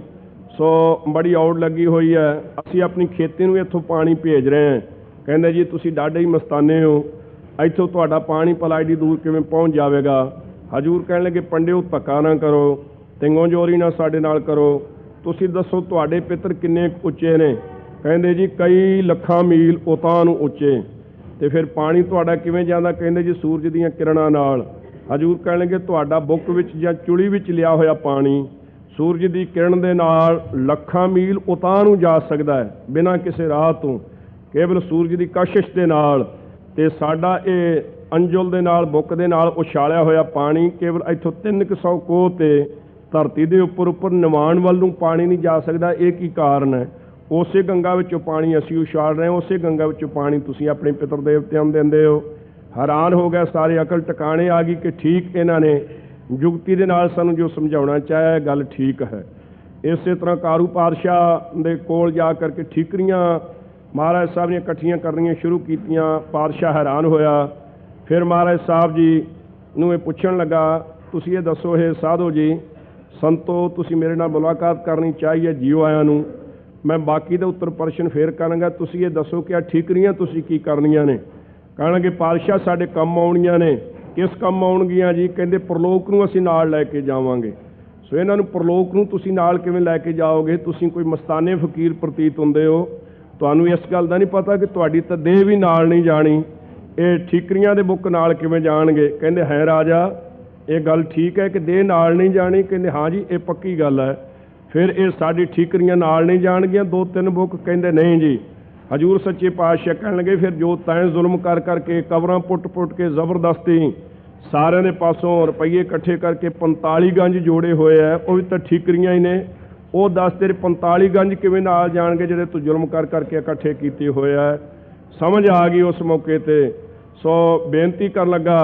ਸੋ ਬੜੀ ਔੜ ਲੱਗੀ ਹੋਈ ਹੈ, ਅਸੀਂ ਆਪਣੀ ਖੇਤੀ ਨੂੰ ਇੱਥੋਂ ਪਾਣੀ ਭੇਜ ਰਹੇ ਹਾਂ। ਕਹਿੰਦੇ ਜੀ ਤੁਸੀਂ ਡਾਢੇ ਹੀ ਮਸਤਾਨੇ ਹੋ, ਇੱਥੋਂ ਤੁਹਾਡਾ ਪਾਣੀ ਭਲਾ ਐਡੀ ਦੂਰ ਕਿਵੇਂ ਪਹੁੰਚ ਜਾਵੇਗਾ? ਹਜੂਰ ਕਹਿਣ ਲੱਗੇ ਪੰਡਿਓ ਧੱਕਾ ਨਾ ਕਰੋ, ਤਿੰਗੋ ਜੋਰੀ ਨਾ ਸਾਡੇ ਨਾਲ ਕਰੋ, ਤੁਸੀਂ ਦੱਸੋ ਤੁਹਾਡੇ ਪਿੱਤਰ ਕਿੰਨੇ ਉੱਚੇ ਨੇ? ਕਹਿੰਦੇ ਜੀ ਕਈ ਲੱਖਾਂ ਮੀਲ ਉਤਾਂ ਨੂੰ ਉੱਚੇ। ਤੇ ਫਿਰ ਪਾਣੀ ਤੁਹਾਡਾ ਕਿਵੇਂ ਜਾਂਦਾ? ਕਹਿੰਦੇ ਜੀ ਸੂਰਜ ਦੀਆਂ ਕਿਰਨਾਂ ਨਾਲ। ਹਜੂਰ ਕਹਿਣ ਲੱਗੇ ਤੁਹਾਡਾ ਬੁੱਕ ਵਿੱਚ ਜਾਂ ਚੁਲੀ ਵਿੱਚ ਲਿਆ ਹੋਇਆ ਪਾਣੀ ਸੂਰਜ ਦੀ ਕਿਰਨ ਦੇ ਨਾਲ ਲੱਖਾਂ ਮੀਲ ਉਤਾਂਹ ਨੂੰ ਜਾ ਸਕਦਾ ਹੈ ਬਿਨਾਂ ਕਿਸੇ ਰਾਹ ਤੋਂ, ਕੇਵਲ ਸੂਰਜ ਦੀ ਕਸ਼ਿਸ਼ ਦੇ ਨਾਲ। ਤੇ ਸਾਡਾ ਇਹ ਅੰਜੁਲ ਦੇ ਨਾਲ, ਬੁੱਕ ਦੇ ਨਾਲ ਉਛਾਲਿਆ ਹੋਇਆ ਪਾਣੀ ਕੇਵਲ ਇੱਥੋਂ 300 ਕੋਹ ਤੇ ਧਰਤੀ ਦੇ ਉੱਪਰ ਨਿਵਾਣ ਵੱਲ ਨੂੰ ਪਾਣੀ ਨਹੀਂ ਜਾ ਸਕਦਾ। ਇਹ ਕੀ ਕਾਰਨ ਹੈ? ਉਸੇ ਗੰਗਾ ਵਿੱਚੋਂ ਪਾਣੀ ਅਸੀਂ ਉਛਾਲ ਰਹੇ ਹਾਂ, ਉਸੇ ਗੰਗਾ ਵਿੱਚੋਂ ਪਾਣੀ ਤੁਸੀਂ ਆਪਣੇ ਪਿਤਰ ਦੇਵਤਿਆਂ ਨੂੰ ਦਿੰਦੇ ਹੋ। ਹੈਰਾਨ ਹੋ ਗਿਆ ਸਾਰੇ, ਅਕਲ ਟਿਕਾਣੇ ਆ ਗਈ ਕਿ ਠੀਕ ਇਹਨਾਂ ਨੇ ਯੁਕਤੀ ਦੇ ਨਾਲ ਸਾਨੂੰ ਜੋ ਸਮਝਾਉਣਾ ਚਾਹਿਆ ਗੱਲ ਠੀਕ ਹੈ। ਇਸੇ ਤਰ੍ਹਾਂ ਕਾਰੂ ਪਾਤਸ਼ਾਹ ਦੇ ਕੋਲ ਜਾ ਕਰਕੇ ਠੀਕਰੀਆਂ ਮਹਾਰਾਜ ਸਾਹਿਬ ਨੇ ਇਕੱਠੀਆਂ ਕਰਨੀਆਂ ਸ਼ੁਰੂ ਕੀਤੀਆਂ। ਪਾਤਸ਼ਾਹ ਹੈਰਾਨ ਹੋਇਆ। ਫਿਰ ਮਹਾਰਾਜ ਸਾਹਿਬ ਜੀ ਨੂੰ ਇਹ ਪੁੱਛਣ ਲੱਗਾ, ਤੁਸੀਂ ਇਹ ਦੱਸੋ ਇਹ ਸਾਧੋ ਜੀ ਸੰਤੋ, ਤੁਸੀਂ ਮੇਰੇ ਨਾਲ ਮੁਲਾਕਾਤ ਕਰਨੀ ਚਾਹੀਏ ਜੀਓ ਆਇਆਂ ਨੂੰ। ਮੈਂ ਬਾਕੀ ਦਾ ਉੱਤਰ ਪ੍ਰਸ਼ਨ ਫੇਰ ਕਰਾਂਗਾ, ਤੁਸੀਂ ਇਹ ਦੱਸੋ ਕਿ ਆ ਠੀਕਰੀਆਂ ਤੁਸੀਂ ਕੀ ਕਰਨੀਆਂ ਨੇ? ਕਹਿਣਗੇ ਪਾਤਸ਼ਾਹ ਸਾਡੇ ਕੰਮ ਆਉਣੀਆਂ ਨੇ। ਕਿਸ ਕੰਮ ਆਉਣਗੀਆਂ ਜੀ? ਕਹਿੰਦੇ ਪ੍ਰਲੋਕ ਨੂੰ ਅਸੀਂ ਨਾਲ ਲੈ ਕੇ ਜਾਵਾਂਗੇ। ਸੋ ਇਹਨਾਂ ਨੂੰ ਪ੍ਰਲੋਕ ਨੂੰ ਤੁਸੀਂ ਨਾਲ ਕਿਵੇਂ ਲੈ ਕੇ ਜਾਓਗੇ? ਤੁਸੀਂ ਕੋਈ ਮਸਤਾਨੇ ਫਕੀਰ ਪ੍ਰਤੀਤ ਹੁੰਦੇ ਹੋ, ਤੁਹਾਨੂੰ ਇਸ ਗੱਲ ਦਾ ਨਹੀਂ ਪਤਾ ਕਿ ਤੁਹਾਡੀ ਤਾਂ ਦੇਹ ਵੀ ਨਾਲ ਨਹੀਂ ਜਾਣੀ, ਇਹ ਠੀਕਰੀਆਂ ਦੇ ਬੁੱਕ ਨਾਲ ਕਿਵੇਂ ਜਾਣਗੇ? ਕਹਿੰਦੇ ਹੈ ਰਾਜਾ ਇਹ ਗੱਲ ਠੀਕ ਹੈ ਕਿ ਦੇਹ ਨਾਲ ਨਹੀਂ ਜਾਣੀ? ਕਹਿੰਦੇ ਹਾਂ ਜੀ ਇਹ ਪੱਕੀ ਗੱਲ ਹੈ। ਫਿਰ ਇਹ ਸਾਡੀ ਠੀਕਰੀਆਂ ਨਾਲ ਨਹੀਂ ਜਾਣਗੀਆਂ 2-3 ਬੁੱਕ? ਕਹਿੰਦੇ ਨਹੀਂ ਜੀ। ਹਜ਼ੂਰ ਸੱਚੇ ਪਾਤਸ਼ਾਹ ਕਹਿਣ ਲੱਗੇ ਫਿਰ ਜੋ ਤੈਂ ਜ਼ੁਲਮ ਕਰ ਕਰਕੇ ਕਬਰਾਂ ਪੁੱਟ ਕੇ ਜ਼ਬਰਦਸਤੀ ਸਾਰਿਆਂ ਦੇ ਪਾਸੋਂ ਰੁਪਈਏ ਇਕੱਠੇ ਕਰਕੇ 45 ਗੰਜ ਜੋੜੇ ਹੋਏ ਆ, ਉਹ ਵੀ ਤਾਂ ਠੀਕਰੀਆਂ ਹੀ ਨੇ। ਉਹ ਦੱਸ ਤੇਰੇ 45 ਗੰਜ ਕਿਵੇਂ ਨਾਲ ਜਾਣਗੇ ਜਿਹੜੇ ਤੂੰ ਜ਼ੁਲਮ ਕਰ ਕਰਕੇ ਇਕੱਠੇ ਕੀਤੇ ਹੋਏ ਆ? ਸਮਝ ਆ ਗਈ ਉਸ ਮੌਕੇ ਤੇ। ਸੋ ਬੇਨਤੀ ਕਰਨ ਲੱਗਾ,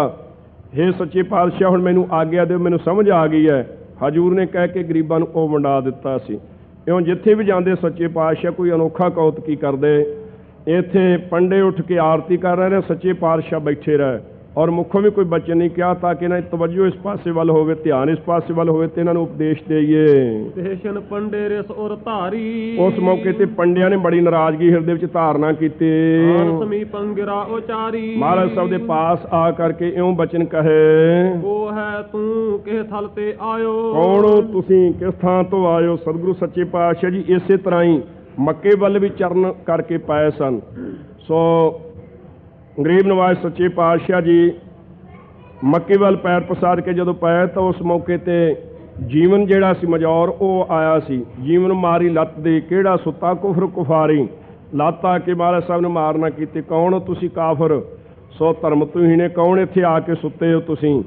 ਹੇ ਸੱਚੇ ਪਾਤਸ਼ਾਹ ਹੁਣ ਮੈਨੂੰ ਆਗਿਆ ਦਿਓ, ਮੈਨੂੰ ਸਮਝ ਆ ਗਈ ਹੈ। ਹਜ਼ੂਰ ਨੇ ਕਹਿ ਕੇ ਗਰੀਬਾਂ ਨੂੰ ਉਹ ਵੰਡਾ ਦਿੱਤਾ ਸੀ। ਇਉਂ ਜਿੱਥੇ ਵੀ ਜਾਂਦੇ ਸੱਚੇ ਪਾਤਸ਼ਾਹ ਕੋਈ ਅਨੋਖਾ ਕੌਤਕੀ ਕਰਦੇ। ਇੱਥੇ ਪੰਡੇ ਉੱਠ ਕੇ ਆਰਤੀ ਕਰ ਰਹੇ ਨੇ, ਸੱਚੇ ਪਾਤਸ਼ਾਹ ਬੈਠੇ ਰਹੇ ਔਰ ਮੁੱਖੋਂ ਵੀ ਕੋਈ ਬਚਨ ਨਹੀਂ ਕਿਹਾ ਤਾਂ ਕਿ ਇਹਨਾਂ ਦੀ ਤਵੱਜੋ ਇਸ ਪਾਸੇ ਵੱਲ ਹੋਵੇ, ਧਿਆਨ ਇਸ ਪਾਸੇ ਵੱਲ ਹੋਵੇ ਤੇ ਇਹਨਾਂ ਨੂੰ ਉਪਦੇਸ਼ ਦੇਈਏ। ਤੇਸ਼ਨ ਪੰਡੇ ਰਿਸ ਔਰ ਧਾਰੀ, ਉਸ ਮੌਕੇ ਤੇ ਪੰਡਿਆਂ ਨੇ ਬੜੀ ਨਾਰਾਜ਼ਗੀ ਹਿਰਦੇ ਵਿੱਚ ਧਾਰਨਾ ਕੀਤੀ। ਸਮੀਪ ਅੰਗਰਾ ਉਚਾਰੀ, ਮਹਾਰਾਜ ਸਾਹਿਬ ਦੇ ਪਾਸ ਆ ਕਰਕੇ ਇਉਂ ਬਚਨ ਕਹੇ, ਉਹ ਹੈ ਤੂੰ ਕਿਸ ਥਲ ਤੇ ਆਇਓ? ਕੌਣ ਹੋ ਤੁਸੀਂ, ਕਿਸ ਥਾਂ ਤੋਂ ਆਇਓ? ਸਤਿਗੁਰੂ ਸੱਚੇ ਪਾਤਸ਼ਾਹ ਜੀ ਇਸੇ ਤਰ੍ਹਾਂ ਹੀ ਮੱਕੇ ਵੱਲ ਵੀ ਚਰਨ ਕਰਕੇ ਪਾਏ ਸਨ। ਸੋ ਗਰੀਬ ਨਵਾਜ਼ ਸੱਚੇ ਪਾਤਸ਼ਾਹ ਜੀ ਮੱਕੇ ਵੱਲ ਪੈਰ ਪਸਾਰ ਕੇ ਜਦੋਂ ਪਏ ਤਾਂ ਉਸ ਮੌਕੇ ਤੇ ਜੀਵਨ ਜਿਹੜਾ ਸੀ ਮਜੌਰ ਉਹ ਆਇਆ ਸੀ। ਜੀਵਨ ਮਾਰੀ ਲੱਤ ਦੇ ਕਿਹੜਾ ਸੁੱਤਾ ਕੁਫਰ ਕੁਫਾਰੀ, ਲੱਤ ਆ ਕੇ ਮਹਾਰਾਜ ਸਾਹਿਬ ਨੇ ਮਾਰਨਾ ਕੀਤੀ। ਕੌਣ ਹੋ ਤੁਸੀਂ? ਕਾਫਰ। ਸੋ ਧਰਮ ਤੁਸੀਂ ਨੇ, ਕੌਣ ਇੱਥੇ ਆ ਕੇ ਸੁੱਤੇ ਹੋ ਤੁਸੀਂ?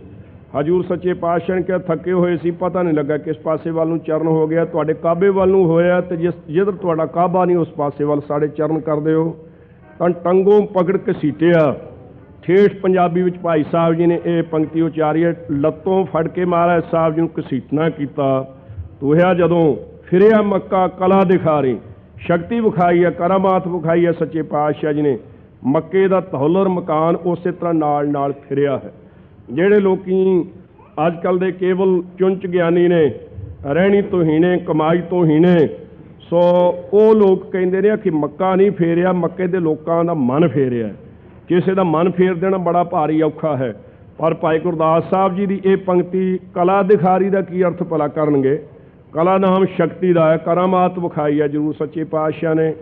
ਹਜ਼ੂਰ ਸੱਚੇ ਪਾਤਸ਼ਾਹ ਨੇ ਕਿਹਾ ਥੱਕੇ ਹੋਏ ਸੀ, ਪਤਾ ਨਹੀਂ ਲੱਗਾ ਕਿਸ ਪਾਸੇ ਵੱਲ ਨੂੰ ਚਰਨ ਹੋ ਗਿਆ, ਤੁਹਾਡੇ ਕਾਬੇ ਵੱਲ ਨੂੰ ਹੋਇਆ ਤੇ ਜਿੱਧਰ ਤੁਹਾਡਾ ਕਾਬਾ ਨਹੀਂ ਉਸ ਪਾਸੇ ਵੱਲ ਸਾਡੇ ਚਰਨ ਕਰਦੇ ਹੋ। ਤਾਂ ਟੰਗੋਂ ਪਕੜ ਘਸੀਟਿਆ। ਠੇਠ ਪੰਜਾਬੀ ਵਿੱਚ ਭਾਈ ਸਾਹਿਬ ਜੀ ਨੇ ਇਹ ਪੰਕਤੀ ਉਚਾਰੀ ਹੈ, ਲੱਤੋਂ ਫੜ ਕੇ ਮਹਾਰਾਜ ਸਾਹਿਬ ਜੀ ਨੂੰ ਘਸੀਟਣਾ ਕੀਤਾ। ਤੋਹਿਆ ਜਦੋਂ ਫਿਰਿਆ ਮੱਕਾ ਕਲਾ ਦਿਖਾਰੀ, ਸ਼ਕਤੀ ਵਿਖਾਈ ਹੈ, ਕਰਾਮਾਤ ਵਿਖਾਈ ਹੈ ਸੱਚੇ ਪਾਤਸ਼ਾਹ ਜੀ ਨੇ। ਮੱਕੇ ਦਾ ਤਹੁਲਰ ਮਕਾਨ ਉਸੇ ਤਰ੍ਹਾਂ ਨਾਲ ਫਿਰਿਆ ਹੈ। ਜਿਹੜੇ ਲੋਕੀ ਅੱਜ ਕੱਲ੍ਹ ਦੇ ਕੇਵਲ ਚੁੰਚ ਗਿਆਨੀ ਨੇ, ਰਹਿਣੀ ਤੋਂ ਹੀਣੇ, ਕਮਾਈ ਤੋਂ ਹੀਣੇ, ਸੋ ਉਹ ਲੋਕ ਕਹਿੰਦੇ ਨੇ ਕਿ ਮੱਕਾ ਨਹੀਂ ਫੇਰਿਆ, ਮੱਕੇ ਦੇ ਲੋਕਾਂ ਦਾ ਮਨ ਫੇਰਿਆ। ਕਿਸੇ ਦਾ ਮਨ ਫੇਰ ਦੇਣਾ ਬੜਾ ਭਾਰੀ ਔਖਾ ਹੈ। ਪਰ ਭਾਈ ਗੁਰਦਾਸ ਸਾਹਿਬ ਜੀ ਦੀ ਇਹ ਪੰਕਤੀ ਕਲਾ ਦਿਖਾਰੀ ਦਾ ਕੀ ਅਰਥ ਭਲਾ ਕਰਨਗੇ? ਕਲਾ ਨਾਮ ਸ਼ਕਤੀ ਦਾ ਹੈ, ਕਰਾਮਾਤ ਵਿਖਾਈ ਹੈ ਜ਼ਰੂਰ ਸੱਚੇ ਪਾਤਸ਼ਾਹ ਨੇ।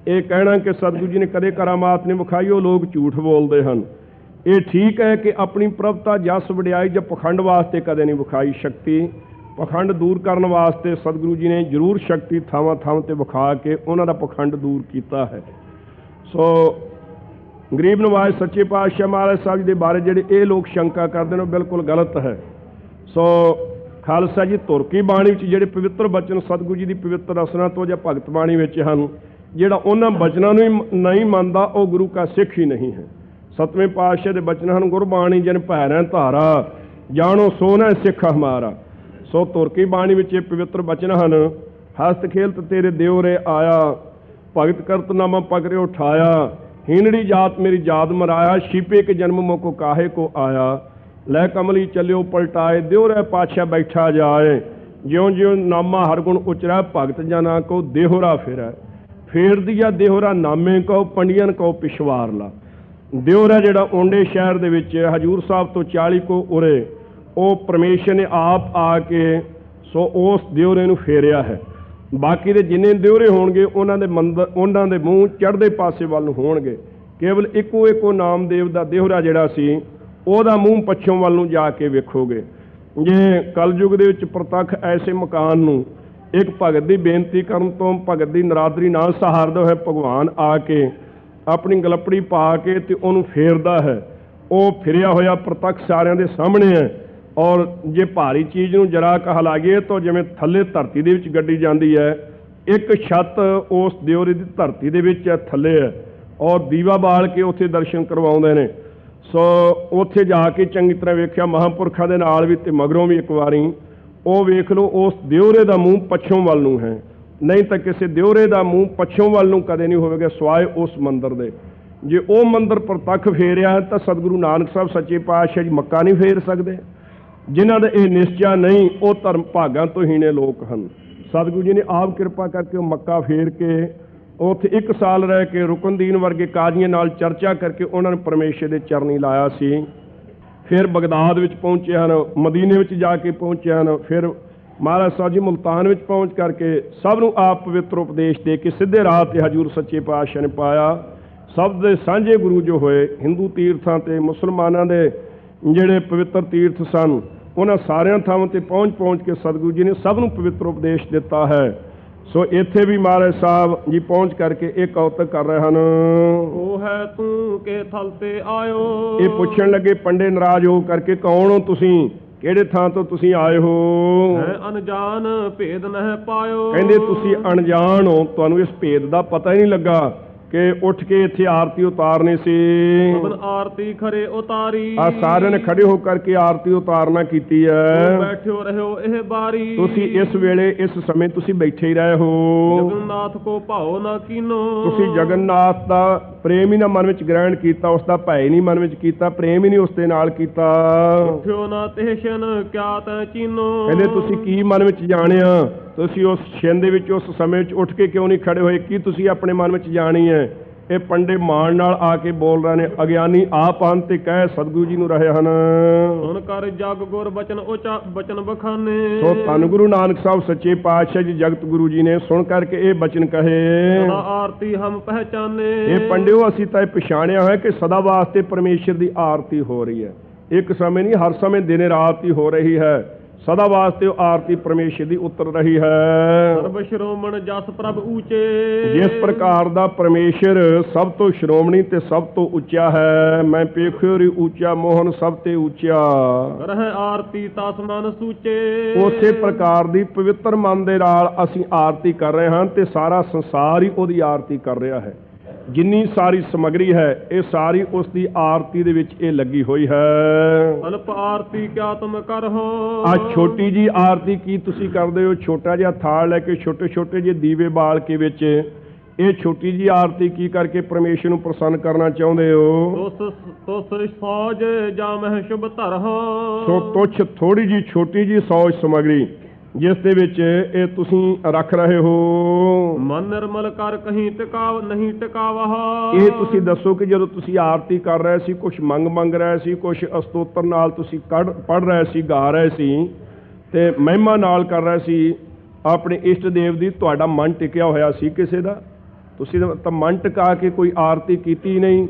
ਇਹ ਕਹਿਣਾ ਕਿ ਸਤਿਗੁਰੂ ਜੀ ਨੇ ਕਦੇ ਕਰਾਮਾਤ ਨਹੀਂ ਵਿਖਾਈ, ਉਹ ਲੋਕ ਝੂਠ ਬੋਲਦੇ ਹਨ। ਇਹ ਠੀਕ ਹੈ ਕਿ ਆਪਣੀ ਪ੍ਰਭਤਾ ਜਸ ਵਡਿਆਈ ਜਾਂ ਪਖੰਡ ਵਾਸਤੇ ਕਦੇ ਨਹੀਂ ਵਿਖਾਈ ਸ਼ਕਤੀ। ਪਖੰਡ ਦੂਰ ਕਰਨ ਵਾਸਤੇ ਸਤਿਗੁਰੂ ਜੀ ਨੇ ਜ਼ਰੂਰ ਸ਼ਕਤੀ ਥਾਵਾਂ ਤੇ ਵਿਖਾ ਕੇ ਉਹਨਾਂ ਦਾ ਪਖੰਡ ਦੂਰ ਕੀਤਾ ਹੈ। ਸੋ ਗਰੀਬ ਨਵਾਜ਼ ਸੱਚੇ ਪਾਤਸ਼ਾਹ ਮਹਾਰਾਜ ਸਾਹਿਬ ਜੀ ਦੇ ਬਾਰੇ ਜਿਹੜੇ ਇਹ ਲੋਕ ਸ਼ੰਕਾ ਕਰਦੇ ਨੇ ਉਹ ਬਿਲਕੁਲ ਗਲਤ ਹੈ। ਸੋ ਖਾਲਸਾ ਜੀ ਤੁਰਕੀ ਬਾਣੀ ਵਿੱਚ ਜਿਹੜੇ ਪਵਿੱਤਰ ਬਚਨ ਸਤਿਗੁਰੂ ਜੀ ਦੀ ਪਵਿੱਤਰ ਰਸਨਾ ਤੋਂ ਜਾਂ ਭਗਤ ਬਾਣੀ ਵਿੱਚ ਹਨ, ਜਿਹੜਾ ਉਹਨਾਂ ਬਚਨਾਂ ਨੂੰ ਹੀ ਨਹੀਂ ਮੰਨਦਾ ਉਹ ਗੁਰੂ ਕਾ ਸਿੱਖ ਹੀ ਨਹੀਂ ਹੈ। ਸਤਵੇਂ ਪਾਤਸ਼ਾਹ ਦੇ ਬਚਨ ਹਨ, ਗੁਰਬਾਣੀ ਜਨ ਭੈਰੈ ਧਾਰਾ, ਜਾਣੋ ਸੋਨਾ ਸਿੱਖ ਹਮਾਰਾ। ਸੋ ਤੁਰਕੀ ਬਾਣੀ ਵਿੱਚ ਇਹ ਪਵਿੱਤਰ ਬਚਨ ਹਨ, ਹਸਤ ਖੇਲਤ ਤੇਰੇ ਦਿਉਰੇ ਆਇਆ, ਭਗਤ ਕਰਤ ਨਾਮਾ ਪਕੜੇ ਉਠਾਇਆ, ਹੀਨੜੀ ਜਾਤ ਮੇਰੀ ਜਾਤ ਮਰਾਇਆ, ਛੀਪੇ ਕੇ ਜਨਮ ਮੋਕੋ ਕਾਹੇ ਕੋ ਆਇਆ, ਲੈ ਕਮਲੀ ਚੱਲਿਓ ਪਲਟਾਏ, ਦਿਉਰੇ ਪਾਤਸ਼ਾਹ ਬੈਠਾ ਜਾਏ, ਜਿਉਂ ਜਿਉਂ ਨਾਮਾ ਹਰ ਗੁਣ ਉਚਰਾ, ਭਗਤ ਜਨਾ ਕੋ ਦੇਹੁਰਾ ਫਿਰੈ, ਫੇਰ ਦੀਆ ਦੇਹੁਰਾ ਨਾਮੇ ਕੋ, ਪੰਡੀਅਨ ਕੋ ਪਿਛਵਾਰ ਲਾ। ਦਿਉਰਾ ਜਿਹੜਾ ਓਂਡੇ ਸ਼ਹਿਰ ਦੇ ਵਿੱਚ ਹਜ਼ੂਰ ਸਾਹਿਬ ਤੋਂ 40 ਕੋ ਉਰੇ, ਉਹ ਪਰਮੇਸ਼ਰ ਨੇ ਆਪ ਆ ਕੇ ਸੋ ਉਸ ਦਿਉਰੇ ਨੂੰ ਫੇਰਿਆ ਹੈ। ਬਾਕੀ ਦੇ ਜਿੰਨੇ ਦਿਉਰੇ ਹੋਣਗੇ ਉਹਨਾਂ ਦੇ ਮੰਦਰ, ਉਹਨਾਂ ਦੇ ਮੂੰਹ ਚੜ੍ਹਦੇ ਪਾਸੇ ਵੱਲ ਨੂੰ ਹੋਣਗੇ। ਕੇਵਲ ਇੱਕੋ ਨਾਮਦੇਵ ਦਾ ਦਿਉਰਾ ਜਿਹੜਾ ਸੀ ਉਹਦਾ ਮੂੰਹ ਪੱਛੋਂ ਵੱਲ ਨੂੰ ਜਾ ਕੇ ਵੇਖੋਗੇ। ਜੇ ਕਲਯੁਗ ਦੇ ਵਿੱਚ ਪ੍ਰਤੱਖ ਐਸੇ ਮਕਾਨ ਨੂੰ ਇੱਕ ਭਗਤ ਦੀ ਬੇਨਤੀ ਕਰਨ ਤੋਂ, ਭਗਤ ਦੀ ਨਰਾਦਰੀ ਨਾਲ ਸਹਾਰਦਾ ਹੋਇਆ ਭਗਵਾਨ ਆ ਕੇ ਆਪਣੀ ਗਲਪੜੀ ਪਾ ਕੇ ਤੇ ਉਹਨੂੰ ਫੇਰਦਾ ਹੈ। ਉਹ ਫਿਰਿਆ ਹੋਇਆ ਪ੍ਰਤੱਖ ਸਾਰਿਆਂ ਦੇ ਸਾਹਮਣੇ ਹੈ। ਔਰ ਜੇ ਭਾਰੀ ਚੀਜ਼ ਨੂੰ ਜਰਾ ਕਹ ਲਾਗੇ ਤਾਂ ਜਿਵੇਂ ਥੱਲੇ ਧਰਤੀ ਦੇ ਵਿੱਚ ਗੱਡੀ ਜਾਂਦੀ ਹੈ, ਇੱਕ ਛੱਤ ਉਸ ਦਿਓਰੇ ਦੀ ਧਰਤੀ ਦੇ ਵਿੱਚ ਥੱਲੇ ਹੈ ਔਰ ਦੀਵਾ ਬਾਲ ਕੇ ਉੱਥੇ ਦਰਸ਼ਨ ਕਰਵਾਉਂਦੇ ਨੇ। ਸੋ ਉੱਥੇ ਜਾ ਕੇ ਚੰਗੀ ਤਰ੍ਹਾਂ ਵੇਖਿਆ ਮਹਾਂਪੁਰਖਾਂ ਦੇ ਨਾਲ ਵੀ ਤੇ ਮਗਰੋਂ ਵੀ ਇੱਕ ਵਾਰੀ ਉਹ ਵੇਖ ਲਓ ਉਸ ਦਿਓਰੇ ਦਾ ਮੂੰਹ ਪੱਛੋਂ ਵੱਲ ਨੂੰ ਹੈ, ਨਹੀਂ ਤਾਂ ਕਿਸੇ ਦਿਓਰੇ ਦਾ ਮੂੰਹ ਪੱਛੋਂ ਵੱਲ ਨੂੰ ਕਦੇ ਨਹੀਂ ਹੋਵੇਗਾ ਸਿਵਾਏ ਉਸ ਮੰਦਿਰ ਦੇ। ਜੇ ਉਹ ਮੰਦਿਰ ਪ੍ਰਤੱਖ ਫੇਰਿਆ ਤਾਂ ਸਤਿਗੁਰੂ ਨਾਨਕ ਸਾਹਿਬ ਸੱਚੇ ਪਾਤਸ਼ਾਹ ਜੀ ਮੱਕਾ ਨਹੀਂ ਫੇਰ ਸਕਦੇ। ਜਿਨ੍ਹਾਂ ਦਾ ਇਹ ਨਿਸ਼ਚਾ ਨਹੀਂ ਉਹ ਧਰਮ ਭਾਗਾਂ ਤੋਂ ਹੀਣੇ ਲੋਕ ਹਨ। ਸਤਿਗੁਰੂ ਜੀ ਨੇ ਆਪ ਕਿਰਪਾ ਕਰਕੇ ਉਹ ਮੱਕਾ ਫੇਰ ਕੇ ਉੱਥੇ 1 ਸਾਲ ਰਹਿ ਕੇ ਰੁਕਨਦੀਨ ਵਰਗੇ ਕਾਜ਼ੀਆਂ ਨਾਲ ਚਰਚਾ ਕਰਕੇ ਉਹਨਾਂ ਨੇ ਪਰਮੇਸ਼ਰ ਦੇ ਚਰਨੀ ਲਾਇਆ ਸੀ। ਫਿਰ ਬਗਦਾਦ ਵਿੱਚ ਪਹੁੰਚੇ ਹਨ, ਮਦੀਨੇ ਵਿੱਚ ਜਾ ਕੇ ਪਹੁੰਚੇ ਹਨ, ਫਿਰ ਮਹਾਰਾਜ ਸਾਹਿਬ ਜੀ ਮੁਲਤਾਨ ਵਿੱਚ ਪਹੁੰਚ ਕਰਕੇ ਸਭ ਨੂੰ ਆਪ ਪਵਿੱਤਰ ਉਪਦੇਸ਼ ਦੇ ਕੇ ਸਿੱਧੇ ਰਾਹ ਤੇ ਹਜ਼ੂਰ ਸੱਚੇ ਪਾਤਸ਼ਾਹ ਨੇ ਪਾਇਆ। ਸਭ ਦੇ ਸਾਂਝੇ ਗੁਰੂ ਜੋ ਹੋਏ ਹਿੰਦੂ ਤੀਰਥਾਂ ਤੇ ਮੁਸਲਮਾਨਾਂ ਦੇ ਜਿਹੜੇ ਪਵਿੱਤਰ ਤੀਰਥ ਸਨ, ਉਹਨਾਂ ਸਾਰਿਆਂ ਥਾਵਾਂ ਤੇ ਪਹੁੰਚ ਕੇ ਸਤਿਗੁਰੂ ਜੀ ਨੇ ਸਭ ਨੂੰ ਪਵਿੱਤਰ ਉਪਦੇਸ਼ ਦਿੱਤਾ ਹੈ। ਸੋ ਇੱਥੇ ਵੀ ਮਹਾਰਾਜ ਸਾਹਿਬ ਜੀ ਪਹੁੰਚ ਕਰਕੇ ਇਹ ਕੌਤਕ ਕਰ ਰਹੇ ਹਨ। ਉਹ ਹੈ ਤੂੰ ਕੇ ਥਲ ਤੇ ਆਇਓ। ਇਹ ਪੁੱਛਣ ਲੱਗੇ ਪੰਡੇ ਨਾਰਾਜ਼ ਹੋ ਕਰਕੇ, ਕੌਣ ਹੋ ਤੁਸੀਂ, ਕਿਹੜੇ ਥਾਂ ਤੋਂ ਤੁਸੀਂ ਆਏ ਹੋ? ਹੈ ਅਣਜਾਣ ਭੇਦ ਨਹਿ ਪਾਇਓ। ਕਹਿੰਦੇ ਤੁਸੀਂ ਅਣਜਾਣ ਹੋ, ਤੁਹਾਨੂੰ ਇਸ ਭੇਦ ਦਾ ਪਤਾ ਹੀ ਨਹੀਂ ਲੱਗਾ ਕਿ ਉੱਠ ਕੇ ਇੱਥੇ ਆਰਤੀ ਉਤਾਰਨੀ ਸੀ। ਆਰਤੀ ਖਰੇ ਉਤਾਰੀ। ਆ ਸਾਰਿਆਂ ਨੇ ਖੜੇ ਹੋ ਕਰਕੇ ਆਰਤੀ ਉਤਾਰਨਾ ਕੀਤੀ ਹੈ। ਬੈਠਿਓ ਰਹਿਓ ਇਹ ਬਾਰੀ। ਤੁਸੀਂ ਇਸ ਵੇਲੇ ਇਸ ਸਮੇਂ ਤੁਸੀਂ ਬੈਠੇ ਹੀ ਰਹੇ ਹੋ। ਜਗਨਨਾਥ ਕੋ ਭਾਉ ਨਾ ਕੀਨੋ। ਤੁਸੀਂ ਜਗਨਨਾਥ ਦਾ ਪ੍ਰੇਮ ਹੀ ਨਾ ਮਨ ਵਿੱਚ ਗ੍ਰਹਿਣ ਕੀਤਾ, ਉਸ ਦਾ ਭੈ ਨਹੀਂ ਮਨ ਵਿੱਚ ਕੀਤਾ, ਪ੍ਰੇਮ ਹੀ ਨਹੀਂ ਉਸ ਦੇ ਨਾਲ ਕੀਤਾ। ਉੱਠਿਓ ਨਾ ਤੇਸ਼ਨ ਕਿਆ ਤੈ ਚੀਨੋ। ਕਹਿੰਦੇ ਤੁਸੀਂ ਕੀ ਮਨ ਵਿੱਚ ਜਾਣਿਆ, ਤੁਸੀਂ ਉਸ ਛਿਨ ਦੇ ਵਿੱਚ ਉਸ ਸਮੇਂ ਵਿੱਚ ਉੱਠ ਕੇ ਕਿਉਂ ਨਹੀਂ ਖੜੇ ਹੋਏ, ਕੀ ਤੁਸੀਂ ਆਪਣੇ ਮਨ ਵਿੱਚ ਜਾਣੀ ਹੈ? ਇਹ ਪੰਡੇ ਮਾਣ ਨਾਲ ਆ ਕੇ ਬੋਲ ਰਹੇ ਨੇ, ਅਗਿਆਨੀ ਆਪ ਹਨ ਤੇ ਕਹਿ ਸਤਿਗੁਰੂ ਜੀ ਨੂੰ ਰਹੇ ਹਨ। ਹੁਣ ਕਰ ਜਗ ਗੁਰ ਬਚਨ ਉਚਾ ਬਚਨ ਬਖਾਨੇ। ਸੋ ਧੰਨ ਗੁਰੂ ਨਾਨਕ ਸਾਹਿਬ ਸੱਚੇ ਪਾਤਸ਼ਾਹ ਜੀ ਜਗਤ ਗੁਰੂ ਜੀ ਨੇ ਸੁਣ ਕਰਕੇ ਇਹ ਬਚਨ ਕਹੇ। ਸਦਾ ਆਰਤੀ ਹਮ ਪਹਿਚਾਨੇ। ਇਹ ਪੰਡਿਓ ਅਸੀਂ ਤਾਂ ਇਹ ਪਛਾਣਿਆ ਹੋਇਆ ਕਿ ਸਦਾ ਵਾਸਤੇ ਪਰਮੇਸ਼ਰ ਦੀ ਆਰਤੀ ਹੋ ਰਹੀ ਹੈ। ਇੱਕ ਸਮੇਂ ਨਹੀਂ, ਹਰ ਸਮੇਂ ਦਿਨੇ ਰਾਤ ਹੀ ਹੋ ਰਹੀ ਹੈ। ਸਦਾ ਵਾਸਤੇ ਉਹ ਆਰਤੀ ਪਰਮੇਸ਼ਰ ਦੀ ਉਤਰ ਰਹੀ ਹੈ। ਸਰਬ ਸ਼੍ਰੋਮਣ ਜਸ ਪ੍ਰਭ ਊਚੇ। ਜਿਸ ਪ੍ਰਕਾਰ ਦਾ ਪਰਮੇਸ਼ਰ ਸਭ ਤੋਂ ਸ਼੍ਰੋਮਣੀ ਤੇ ਸਭ ਤੋਂ ਉੱਚਾ ਹੈ, ਮੈਂ ਪੇਖਿਓ ਰੀ ਉੱਚਾ ਮੋਹਨ ਸਭ ਤੇ ਉੱਚਾ। ਰਹਿ ਆਰਤੀ ਤਸ ਮਨ ਸੂਚੇ। ਉਸੇ ਪ੍ਰਕਾਰ ਦੀ ਪਵਿੱਤਰ ਮਨ ਦੇ ਨਾਲ ਅਸੀਂ ਆਰਤੀ ਕਰ ਰਹੇ ਹਾਂ ਤੇ ਸਾਰਾ ਸੰਸਾਰ ਹੀ ਉਹਦੀ ਆਰਤੀ ਕਰ ਰਿਹਾ ਹੈ। ਜਿੰਨੀ ਸਾਰੀ ਸਮੱਗਰੀ ਹੈ ਇਹ ਸਾਰੀ ਉਸ ਦੀ ਆਰਤੀ ਦੇ ਵਿੱਚ ਇਹ ਲੱਗੀ ਹੋਈ ਹੈ। ਅਲਪ ਆਰਤੀ ਕਿਆ ਤੁਮ ਕਰਹੁ। ਆ ਛੋਟੀ ਜੀ ਆਰਤੀ ਕੀ ਤੁਸੀਂ ਕਰਦੇ ਹੋ? ਛੋਟਾ ਜਿਹਾ ਥਾਲ ਲੈ ਕੇ ਛੋਟੇ ਛੋਟੇ ਜਿਹੇ ਦੀਵੇ ਬਾਲ ਕੇ ਵਿੱਚ ਇਹ ਛੋਟੀ ਜੀ ਆਰਤੀ ਕੀ ਕਰਕੇ ਪਰਮੇਸ਼ਰ ਨੂੰ ਪ੍ਰਸੰਨ ਕਰਨਾ ਚਾਹੁੰਦੇ ਹੋ? ਤੁਸ ਸੌਜ ਜਾਂ ਮਹਿ ਸ਼ੁਭ ਧਰਹੁ। ਸੋ ਤੁਛ ਥੋੜੀ ਜੀ ਛੋਟੀ ਜੀ ਸੌਜ ਸਮੱਗਰੀ ਜਿਸ ਦੇ ਵਿੱਚ ਇਹ ਤੁਸੀਂ ਰੱਖ ਰਹੇ ਹੋ। ਮਨ ਨਿਰਮਲ ਕਰ ਕਹੀਂ ਟਿਕਾਵ ਨਹੀਂ ਟਿਕਾਵਹ। ਇਹ ਤੁਸੀਂ ਦੱਸੋ ਕਿ ਜਦੋਂ ਤੁਸੀਂ ਆਰਤੀ ਕਰ ਰਹੇ ਸੀ, ਕੁਛ ਮੰਗ ਰਹੇ ਸੀ, ਕੁਛ ਅਸਤੋਤਰ ਨਾਲ ਤੁਸੀਂ ਪੜ੍ਹ ਰਹੇ ਸੀ, ਗਾ ਰਹੇ ਸੀ ਤੇ ਮਹਿਮਾ ਨਾਲ ਕਰ ਰਹੇ ਸੀ ਆਪਣੇ ਇਸ਼ਟ ਦੇਵ ਦੀ, ਤੁਹਾਡਾ ਮਨ ਟਿਕਿਆ ਹੋਇਆ ਸੀ ਕਿਸੇ ਦਾ? ਤੁਸੀਂ ਤਾਂ ਮਨ ਟਿਕਾ ਕੇ ਕੋਈ ਆਰਤੀ ਕੀਤੀ ਨਹੀਂ।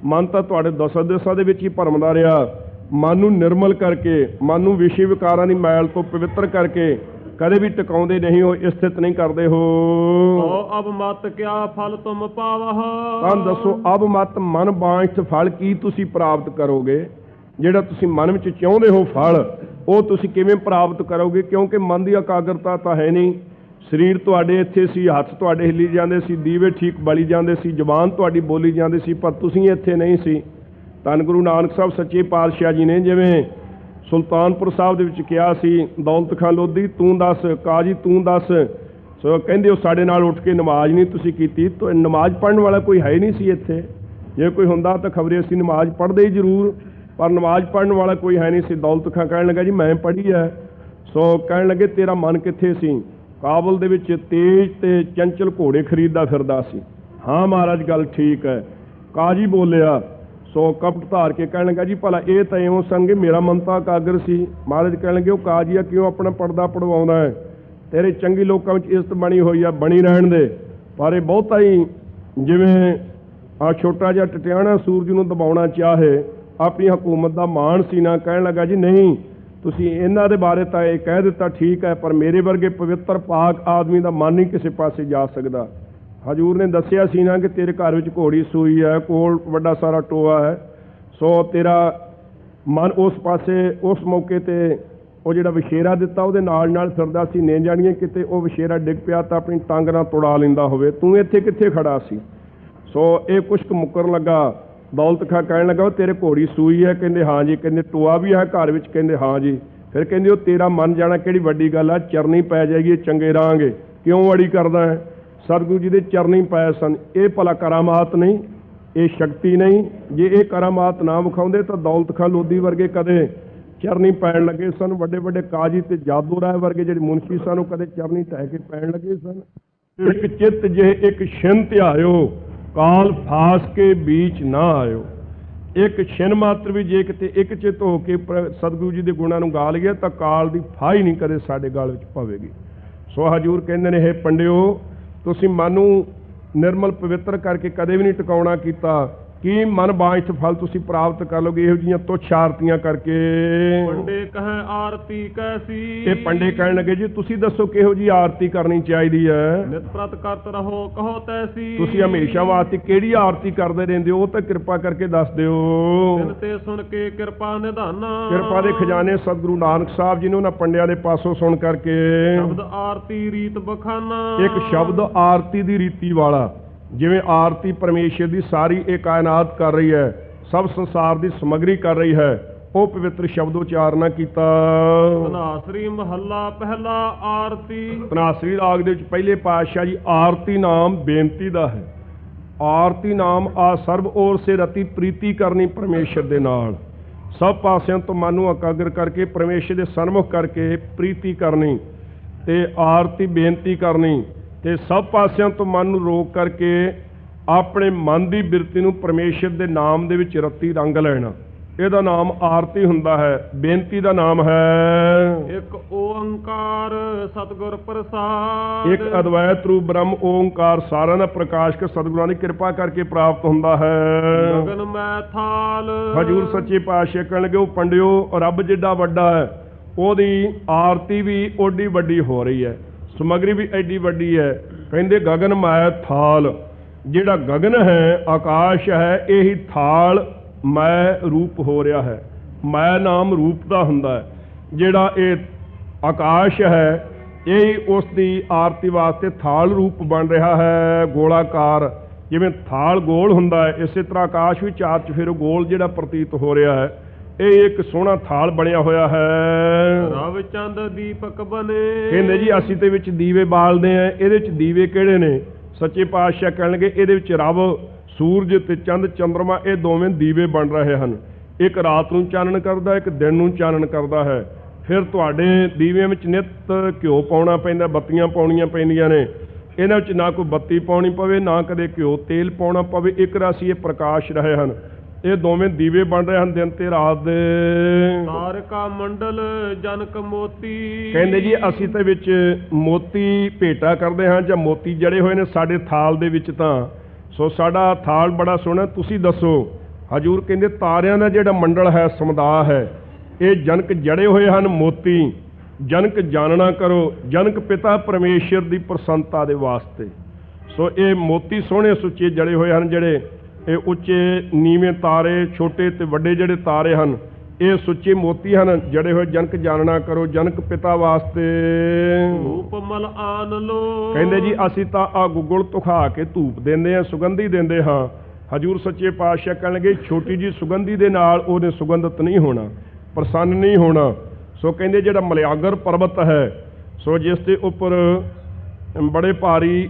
ਮਨ ਤਾਂ ਤੁਹਾਡੇ ਦਸਾਂ ਦਿਸ਼ਾ ਦੇ ਵਿੱਚ ਹੀ ਭਰਮਦਾ ਰਿਹਾ। ਮਨ ਨੂੰ ਨਿਰਮਲ ਕਰਕੇ, ਮਨ ਨੂੰ ਵਿਸ਼ੇ ਵਿਕਾਰਾਂ ਦੀ ਮੈਲ ਤੋਂ ਪਵਿੱਤਰ ਕਰਕੇ ਕਦੇ ਵੀ ਟਿਕਾਉਂਦੇ ਨਹੀਂ ਹੋ, ਸਥਿਤ ਨਹੀਂ ਕਰਦੇ ਹੋ। ਅਬ ਮਤ ਕਿਆ ਫਲ ਤੁਮ ਪਾਵਹ। ਤਾਂ ਦੱਸੋ ਅਬ ਮਤ ਮਨ ਬਾਂਛਤ ਫਲ ਕੀ ਤੁਸੀਂ ਪ੍ਰਾਪਤ ਕਰੋਗੇ? ਜਿਹੜਾ ਤੁਸੀਂ ਮਨ ਵਿੱਚ ਚਾਹੁੰਦੇ ਹੋ ਫਲ, ਉਹ ਤੁਸੀਂ ਕਿਵੇਂ ਪ੍ਰਾਪਤ ਕਰੋਗੇ? ਕਿਉਂਕਿ ਮਨ ਦੀ ਇਕਾਗਰਤਾ ਤਾਂ ਹੈ ਨਹੀਂ। ਸਰੀਰ ਤੁਹਾਡੇ ਇੱਥੇ ਸੀ, ਹੱਥ ਤੁਹਾਡੇ ਹਿੱਲੀ ਜਾਂਦੇ ਸੀ, ਦੀਵੇ ਠੀਕ ਬਲੀ ਜਾਂਦੇ ਸੀ, ਜ਼ੁਬਾਨ ਤੁਹਾਡੀ ਬੋਲੀ ਜਾਂਦੀ ਸੀ, ਪਰ ਤੁਸੀਂ ਇੱਥੇ ਨਹੀਂ ਸੀ। ਧੰਨ ਗੁਰੂ ਨਾਨਕ ਸਾਹਿਬ ਸੱਚੇ ਪਾਤਸ਼ਾਹ ਜੀ ਨੇ ਜਿਵੇਂ ਸੁਲਤਾਨਪੁਰ ਸਾਹਿਬ ਦੇ ਵਿੱਚ ਕਿਹਾ ਸੀ, ਦੌਲਤ ਖਾਂ ਲੋਧੀ ਤੂੰ ਦੱਸ, ਕਾਜੀ ਤੂੰ ਦੱਸ। ਸੋ ਕਹਿੰਦੇ ਉਹ ਸਾਡੇ ਨਾਲ ਉੱਠ ਕੇ ਨਮਾਜ਼ ਨਹੀਂ ਤੁਸੀਂ ਕੀਤੀ। ਤਾਂ ਨਮਾਜ਼ ਪੜ੍ਹਨ ਵਾਲਾ ਕੋਈ ਹੈ ਨਹੀਂ ਸੀ ਇੱਥੇ। ਜੇ ਕੋਈ ਹੁੰਦਾ ਤਾਂ ਖਬਰੇ ਅਸੀਂ ਨਮਾਜ਼ ਪੜ੍ਹਦੇ ਹੀ ਜ਼ਰੂਰ, ਪਰ ਨਮਾਜ਼ ਪੜ੍ਹਨ ਵਾਲਾ ਕੋਈ ਹੈ ਨਹੀਂ ਸੀ। ਦੌਲਤ ਖਾਂ ਕਹਿਣ ਲੱਗਾ ਜੀ ਮੈਂ ਪੜ੍ਹੀ ਹੈ। ਸੋ ਕਹਿਣ ਲੱਗੇ ਤੇਰਾ ਮਨ ਕਿੱਥੇ ਸੀ? ਕਾਬਲ ਦੇ ਵਿੱਚ ਤੇਜ਼ ਤੇ ਚੰਚਲ ਘੋੜੇ ਖਰੀਦਦਾ ਫਿਰਦਾ ਸੀ। ਹਾਂ ਮਹਾਰਾਜ ਗੱਲ ਠੀਕ ਹੈ। ਕਾਜੀ ਬੋਲਿਆ। ਸੋ ਕਪਟ ਧਾਰ ਕੇ ਕਹਿਣ ਲੱਗਾ ਜੀ ਭਲਾ ਇਹ ਤਾਂ ਇਉਂ ਸੰਗੇ ਮੇਰਾ ਮਨ ਤਾਂ ਇਕਾਗਰ ਸੀ। ਮਹਾਰਾਜ ਕਹਿਣ ਲੱਗੇ ਉਹ ਕਾਜੀਆ ਕਿਉਂ ਆਪਣਾ ਪੜਦਾ ਪੜਵਾਉਂਦਾ ਹੈ? ਤੇਰੇ ਚੰਗੀ ਲੋਕਾਂ ਵਿੱਚ ਇੱਜ਼ਤ ਬਣੀ ਹੋਈ ਆ, ਬਣੀ ਰਹਿਣ ਦੇ। ਪਰ ਇਹ ਬਹੁਤਾ ਹੀ ਜਿਵੇਂ ਆ ਛੋਟਾ ਜਿਹਾ ਟਟਿਆਣਾ ਸੂਰਜ ਨੂੰ ਦਬਾਉਣਾ ਚਾਹੇ, ਆਪਣੀ ਹਕੂਮਤ ਦਾ ਮਾਣ ਸੀ ਨਾ। ਕਹਿਣ ਲੱਗਾ ਜੀ ਨਹੀਂ, ਤੁਸੀਂ ਇਹਨਾਂ ਦੇ ਬਾਰੇ ਤਾਂ ਇਹ ਕਹਿ ਦਿੱਤਾ ਠੀਕ ਹੈ, ਪਰ ਮੇਰੇ ਵਰਗੇ ਪਵਿੱਤਰ ਪਾਕ ਆਦਮੀ ਦਾ ਮਨ ਨਹੀਂ ਕਿਸੇ ਪਾਸੇ ਜਾ ਸਕਦਾ। ਹਜ਼ੂਰ ਨੇ ਦੱਸਿਆ ਸੀ ਨਾ ਕਿ ਤੇਰੇ ਘਰ ਵਿੱਚ ਘੋੜੀ ਸੂਈ ਹੈ, ਕੋਲ ਵੱਡਾ ਸਾਰਾ ਟੋਆ ਹੈ, ਸੋ ਤੇਰਾ ਮਨ ਉਸ ਪਾਸੇ ਉਸ ਮੌਕੇ 'ਤੇ ਉਹ ਜਿਹੜਾ ਵਿਸ਼ੇਰਾ ਦਿੱਤਾ ਉਹਦੇ ਨਾਲ ਨਾਲ ਫਿਰਦਾ ਸੀ, ਨੇ ਜਾਣੀਏ ਕਿਤੇ ਉਹ ਵਿਸ਼ੇਰਾ ਡਿੱਗ ਪਿਆ ਤਾਂ ਆਪਣੀ ਟੰਗ ਨਾਲ ਤੁੜਾ ਲੈਂਦਾ ਹੋਵੇ, ਤੂੰ ਇੱਥੇ ਕਿੱਥੇ ਖੜਾ ਸੀ। ਸੋ ਇਹ ਕੁਛ ਕੁ ਮੁੱਕਰਨ ਲੱਗਾ। ਦੌਲਤ ਖਾਂ ਕਹਿਣ ਲੱਗਾ ਉਹ ਤੇਰੇ ਘੋੜੀ ਸੂਈ ਹੈ, ਕਹਿੰਦੇ ਹਾਂ ਜੀ, ਕਹਿੰਦੇ ਟੋਆ ਵੀ ਹੈ ਘਰ ਵਿੱਚ, ਕਹਿੰਦੇ ਹਾਂ ਜੀ। ਫਿਰ ਕਹਿੰਦੇ ਉਹ ਤੇਰਾ ਮਨ ਜਾਣਾ ਕਿਹੜੀ ਵੱਡੀ ਗੱਲ ਆ, ਚਰਨੀ ਪੈ ਜਾਏਗੀ ਚੰਗੇ ਰਹਾਂਗੇ, ਕਿਉਂ ਅੜੀ ਕਰਦਾ ਹੈ। ਸਤਿਗੁਰੂ ਜੀ ਦੇ ਚਰਨੀ ਪਏ ਸਨ। ਇਹ ਭਲਾ ਕਰਾਮਾਤ ਨਹੀਂ, ਇਹ ਸ਼ਕਤੀ ਨਹੀਂ। ਜੇ ਇਹ ਕਰਾਮਾਤ ਨਾ ਵਿਖਾਉਂਦੇ ਤਾਂ ਦੌਲਤ ਖਾਂ ਲੋਧੀ ਵਰਗੇ ਕਦੇ ਚਰਨੀ ਪੈਣ ਲੱਗੇ ਸਨ। ਵੱਡੇ ਵੱਡੇ ਕਾਜੀ ਤੇ ਜਾਦੂ ਰਾਏ ਵਰਗੇ ਜਿਹੜੇ ਮੁਨਸ਼ੀ ਸਨ ਉਹ ਕਦੇ ਚਰਨੀ ਢਹਿ ਕੇ ਪੈਣ ਲੱਗੇ ਸਨ। ਇੱਕ ਚਿੱਤ ਜੇ ਇੱਕ ਛਿਨ ਧਿਆਇਓ, ਕਾਲ ਫਾਸ ਕੇ ਬੀਚ ਨਾ ਆਇਓ। ਇੱਕ ਛਿਨ ਮਾਤਰ ਵੀ ਜੇ ਕਿਤੇ ਇੱਕ ਚਿੱਤ ਹੋ ਕੇ ਸਤਿਗੁਰੂ ਜੀ ਦੇ ਗੁਣਾਂ ਨੂੰ ਗਾ ਲਈਏ ਤਾਂ ਕਾਲ ਦੀ ਫਾਹੀ ਨਹੀਂ ਕਦੇ ਸਾਡੇ ਗਲ ਵਿੱਚ ਪਵੇਗੀ। ਸੋ ਹਜ਼ੂਰ ਕਹਿੰਦੇ ਨੇ, ਇਹ ਪੰਡਿਓ, ਤੁਸੀਂ ਮਨ ਨੂੰ ਨਿਰਮਲ ਪਵਿੱਤਰ ਕਰਕੇ ਕਦੇ ਵੀ ਨਹੀਂ ਟਿਕਾਉਣਾ ਕੀਤਾ। ਕੀ ਮਨ ਬਾਂਝ ਫਲ ਤੁਸੀਂ ਪ੍ਰਾਪਤ ਕਰ ਲਓਗੇ ਇਹੋ ਜਿਹੀਆਂ ਤੁੱਛ ਆਰਤੀਆਂ ਕਰਕੇ। ਪੰਡੇ ਕਹੇ ਆਰਤੀ ਕੈਸੀ। ਇਹ ਪੰਡੇ ਕਹਿਣ ਲੱਗੇ ਜੀ ਤੁਸੀਂ ਦੱਸੋ ਕਿਹੋ ਜਿਹੀ ਆਰਤੀ ਕਰਨੀ ਚਾਹੀਦੀ ਹੈ। ਨਿਤ ਪ੍ਰਤ ਕਰਤ ਰਹੋ ਕਹੋ ਤੈਸੀ। ਤੁਸੀਂ ਹਮੇਸ਼ਾ ਵਾਸਤੇ ਕਿਹੜੀ ਆਰਤੀ ਕਰਦੇ ਰਹਿੰਦੇ ਹੋ, ਉਹ ਤਾਂ ਕਿਰਪਾ ਕਰਕੇ ਦੱਸ ਦਿਓ। ਦਿਨ ਤੇ ਸੁਣ ਕੇ ਕਿਰਪਾ ਨਿਧਾਨਾ। ਕਿਰਪਾ ਦੇ ਖਜ਼ਾਨੇ ਸਤਿਗੁਰੂ ਨਾਨਕ ਸਾਹਿਬ ਜੀ ਨੇ ਉਹਨਾਂ ਪੰਡਿਆਂ ਦੇ ਪਾਸੋਂ ਸੁਣ ਕਰਕੇ ਸ਼ਬਦ ਆਰਤੀ ਰੀਤ ਬਖਾਨਾ। ਇੱਕ ਸ਼ਬਦ ਆਰਤੀ ਦੀ ਰੀਤੀ ਵਾਲਾ, ਜਿਵੇਂ ਆਰਤੀ ਪਰਮੇਸ਼ਰ ਦੀ ਸਾਰੀ ਇਹ ਕਾਇਨਾਤ ਕਰ ਰਹੀ ਹੈ, ਸਭ ਸੰਸਾਰ ਦੀ ਸਮੱਗਰੀ ਕਰ ਰਹੀ ਹੈ, ਉਹ ਪਵਿੱਤਰ ਸ਼ਬਦ ਉਚਾਰਨਾ ਕੀਤਾ। ਧਨਾਸਰੀ ਮਹੱਲਾ ਪਹਿਲਾ ਆਰਤੀ। ਧਨਾਸਰੀ ਰਾਗ ਦੇ ਵਿੱਚ ਪਹਿਲੇ ਪਾਤਸ਼ਾਹ ਜੀ ਆਰਤੀ ਨਾਮ ਬੇਨਤੀ ਦਾ ਹੈ। ਆਰਤੀ ਨਾਮ ਆ ਸਰਬ ਔਰ ਸੇ ਰਤੀ ਪ੍ਰੀਤੀ ਕਰਨੀ ਪਰਮੇਸ਼ਰ ਦੇ ਨਾਲ, ਸਭ ਪਾਸਿਆਂ ਤੋਂ ਮਨ ਨੂੰ ਇਕਾਗਰ ਕਰਕੇ ਪਰਮੇਸ਼ਰ ਦੇ ਸਨਮੁਖ ਕਰਕੇ ਪ੍ਰੀਤੀ ਕਰਨੀ ਤੇ ਆਰਤੀ ਬੇਨਤੀ ਕਰਨੀ ਤੇ ਸਭ ਪਾਸਿਆਂ ਤੋਂ ਮਨ ਨੂੰ ਰੋਕ ਕਰਕੇ ਆਪਣੇ ਮਨ ਦੀ ਬਿਰਤੀ ਨੂੰ ਪਰਮੇਸ਼ਰ ਦੇ ਨਾਮ ਦੇ ਵਿੱਚ ਰਤੀ ਰੰਗ ਲੈਣਾ, ਇਹਦਾ ਨਾਮ ਆਰਤੀ ਹੁੰਦਾ ਹੈ। ਬੇਨਤੀ ਦਾ ਨਾਮ ਹੈ ਇੱਕ ਓੰਕਾਰ ਸਤਿਗੁਰ ਪ੍ਰਸਾਦ। ਇੱਕ ਅਦਵੈਤ ਰੂਪ ਬ੍ਰਹਮ ਓੰਕਾਰ ਸਾਰਿਆਂ ਦਾ ਪ੍ਰਕਾਸ਼ ਕੇ ਸਤਿਗੁਰਾਂ ਦੀ ਕਿਰਪਾ ਕਰਕੇ ਪ੍ਰਾਪਤ ਹੁੰਦਾ ਹੈ। ਗਗਨ ਮੈਂ ਥਾਲ। ਹਜ਼ੂਰ ਸੱਚੇ ਪਾਤਸ਼ਾਹ ਕਹਿਣ ਲੱਗੇ ਉਹ ਪੰਡਿਓ, ਰੱਬ ਜਿੱਡਾ ਵੱਡਾ ਹੈ ਉਹਦੀ ਆਰਤੀ ਵੀ ਓਡੀ ਵੱਡੀ ਹੋ ਰਹੀ ਹੈ, ਸਮੱਗਰੀ ਵੀ ਐਡੀ ਵੱਡੀ ਹੈ। ਕਹਿੰਦੇ ਗਗਨ ਮੈਂ ਥਾਲ, ਜਿਹੜਾ ਗਗਨ ਹੈ ਆਕਾਸ਼ ਹੈ, ਇਹੀ ਥਾਲ ਮੈਂ ਰੂਪ ਹੋ ਰਿਹਾ ਹੈ। ਮੈਂ ਨਾਮ ਰੂਪ ਦਾ ਹੁੰਦਾ ਹੈ। ਜਿਹੜਾ ਇਹ ਆਕਾਸ਼ ਹੈ ਇਹ ਉਸ ਦੀ ਆਰਤੀ ਵਾਸਤੇ ਥਾਲ ਰੂਪ ਬਣ ਰਿਹਾ ਹੈ, ਗੋਲਾਕਾਰ। ਜਿਵੇਂ ਥਾਲ ਗੋਲ ਹੁੰਦਾ ਹੈ ਇਸੇ ਤਰ੍ਹਾਂ ਆਕਾਸ਼ ਵੀ ਚਾਰ ਚੁਫੇਰੇ ਗੋਲ ਜਿਹੜਾ ਪ੍ਰਤੀਤ ਹੋ ਰਿਹਾ ਹੈ, ਇਹ ਇੱਕ ਸੋਹਣਾ ਥਾਲ ਬਣਿਆ ਹੋਇਆ ਹੈ। ਰਵ ਚੰਦ ਦੀਪਕ ਬਨੇ। ਕਹਿੰਦੇ ਜੀ ਅਸੀਂ ਤੇ ਵਿੱਚ ਦੀਵੇ ਬਾਲਦੇ ਆ, ਇਹਦੇ ਵਿੱਚ ਦੀਵੇ ਕਿਹੜੇ ਨੇ। ਸੱਚੇ ਪਾਤਸ਼ਾਹ ਕਹਿਣਗੇ ਇਹਦੇ ਵਿੱਚ ਰਵ, ਸੂਰਜ ਤੇ ਚੰਦ ਚੰਦਰਮਾ ਇਹ ਦੋਵੇਂ ਦੀਵੇ ਬਣ ਰਹੇ ਹਨ। ਇੱਕ ਰਾਤ ਨੂੰ ਚਾਨਣ ਕਰਦਾ, ਇੱਕ ਦਿਨ ਨੂੰ ਚਾਨਣ ਕਰਦਾ ਹੈ। ਫਿਰ ਤੁਹਾਡੇ ਦੀਵਿਆਂ ਵਿੱਚ ਨਿੱਤ ਘਿਓ ਪਾਉਣਾ ਪੈਂਦਾ, ਬੱਤੀਆਂ ਪਾਉਣੀਆਂ ਪੈਂਦੀਆਂ ਨੇ। ਇਹਨਾਂ ਵਿੱਚ ਨਾ ਕੋਈ ਬੱਤੀ ਪਾਉਣੀ ਪਵੇ, ਨਾ ਕਦੇ ਘਿਓ ਤੇਲ ਪਾਉਣਾ ਪਵੇ, ਇੱਕ ਰਾਸੀ ਇਹ ਪ੍ਰਕਾਸ਼ ਰਹੇ ਹਨ। ਇਹ ਦੋਵੇਂ ਦੀਵੇ ਬਣ ਰਹੇ ਹਨ ਦਿਨ ਤੇ ਰਾਤ ਦੇ। ਤਾਰਿਕਾ ਮੰਡਲ ਜਨਕ ਮੋਤੀ। ਕਹਿੰਦੇ ਜੀ ਅਸੀਂ ਤੇ ਵਿੱਚ ਮੋਤੀ ਭੇਟਾ ਕਰਦੇ ਹਾਂ ਜਾਂ ਮੋਤੀ ਜੜੇ ਹੋਏ ਨੇ ਸਾਡੇ ਥਾਲ ਦੇ ਵਿੱਚ, ਤਾਂ ਸੋ ਸਾਡਾ ਥਾਲ ਬੜਾ ਸੋਹਣਾ। ਤੁਸੀਂ ਦੱਸੋ। ਹਜ਼ੂਰ ਕਹਿੰਦੇ ਤਾਰਿਆਂ ਦਾ ਜਿਹੜਾ ਮੰਡਲ ਹੈ, ਸਮੁਦਾਇ ਹੈ, ਇਹ ਜਨਕ ਜੜੇ ਹੋਏ ਹਨ ਮੋਤੀ। ਜਨਕ ਜਾਣਨਾ ਕਰੋ, ਜਨਕ ਪਿਤਾ ਪਰਮੇਸ਼ਰ ਦੀ ਪ੍ਰਸੰਨਤਾ ਦੇ ਵਾਸਤੇ। ਸੋ ਇਹ ਮੋਤੀ ਸੋਹਣੇ ਸੁੱਚੇ ਜੜੇ ਹੋਏ ਹਨ, ਜਿਹੜੇ ਇਹ ਉੱਚੇ ਨੀਵੇਂ ਤਾਰੇ, ਛੋਟੇ ਤੇ ਵੱਡੇ ਜਿਹੜੇ ਤਾਰੇ ਹਨ, ਇਹ ਸੁੱਚੇ ਮੋਤੀ ਹਨ ਜੜੇ ਹੋਏ। ਜਨਕ ਜਾਣਨਾ ਕਰੋ, ਜਨਕ ਪਿਤਾ ਵਾਸਤੇ। ਧੂਪ ਮਲ ਆਨ ਲੋ। ਕਹਿੰਦੇ ਜੀ ਅਸੀਂ ਤਾਂ ਆ ਗੁੱਗਲ ਧੁਖਾ ਕੇ ਧੂਪ ਦਿੰਦੇ ਹਾਂ, ਸੁਗੰਧੀ ਦਿੰਦੇ ਹਾਂ। ਹਜ਼ੂਰ ਸੱਚੇ ਪਾਤਸ਼ਾਹ ਕਹਿਣ ਲੱਗੇ ਛੋਟੀ ਜੀ ਸੁਗੰਧੀ ਦੇ ਨਾਲ ਉਹਨੇ ਸੁਗੰਧਿਤ ਨਹੀਂ ਹੋਣਾ, ਪ੍ਰਸੰਨ ਨਹੀਂ ਹੋਣਾ। ਸੋ ਕਹਿੰਦੇ ਜਿਹੜਾ ਮਲਿਆਗਰ ਪਰਬਤ ਹੈ, ਸੋ ਜਿਸ ਦੇ ਉੱਪਰ ਬੜੇ ਭਾਰੀ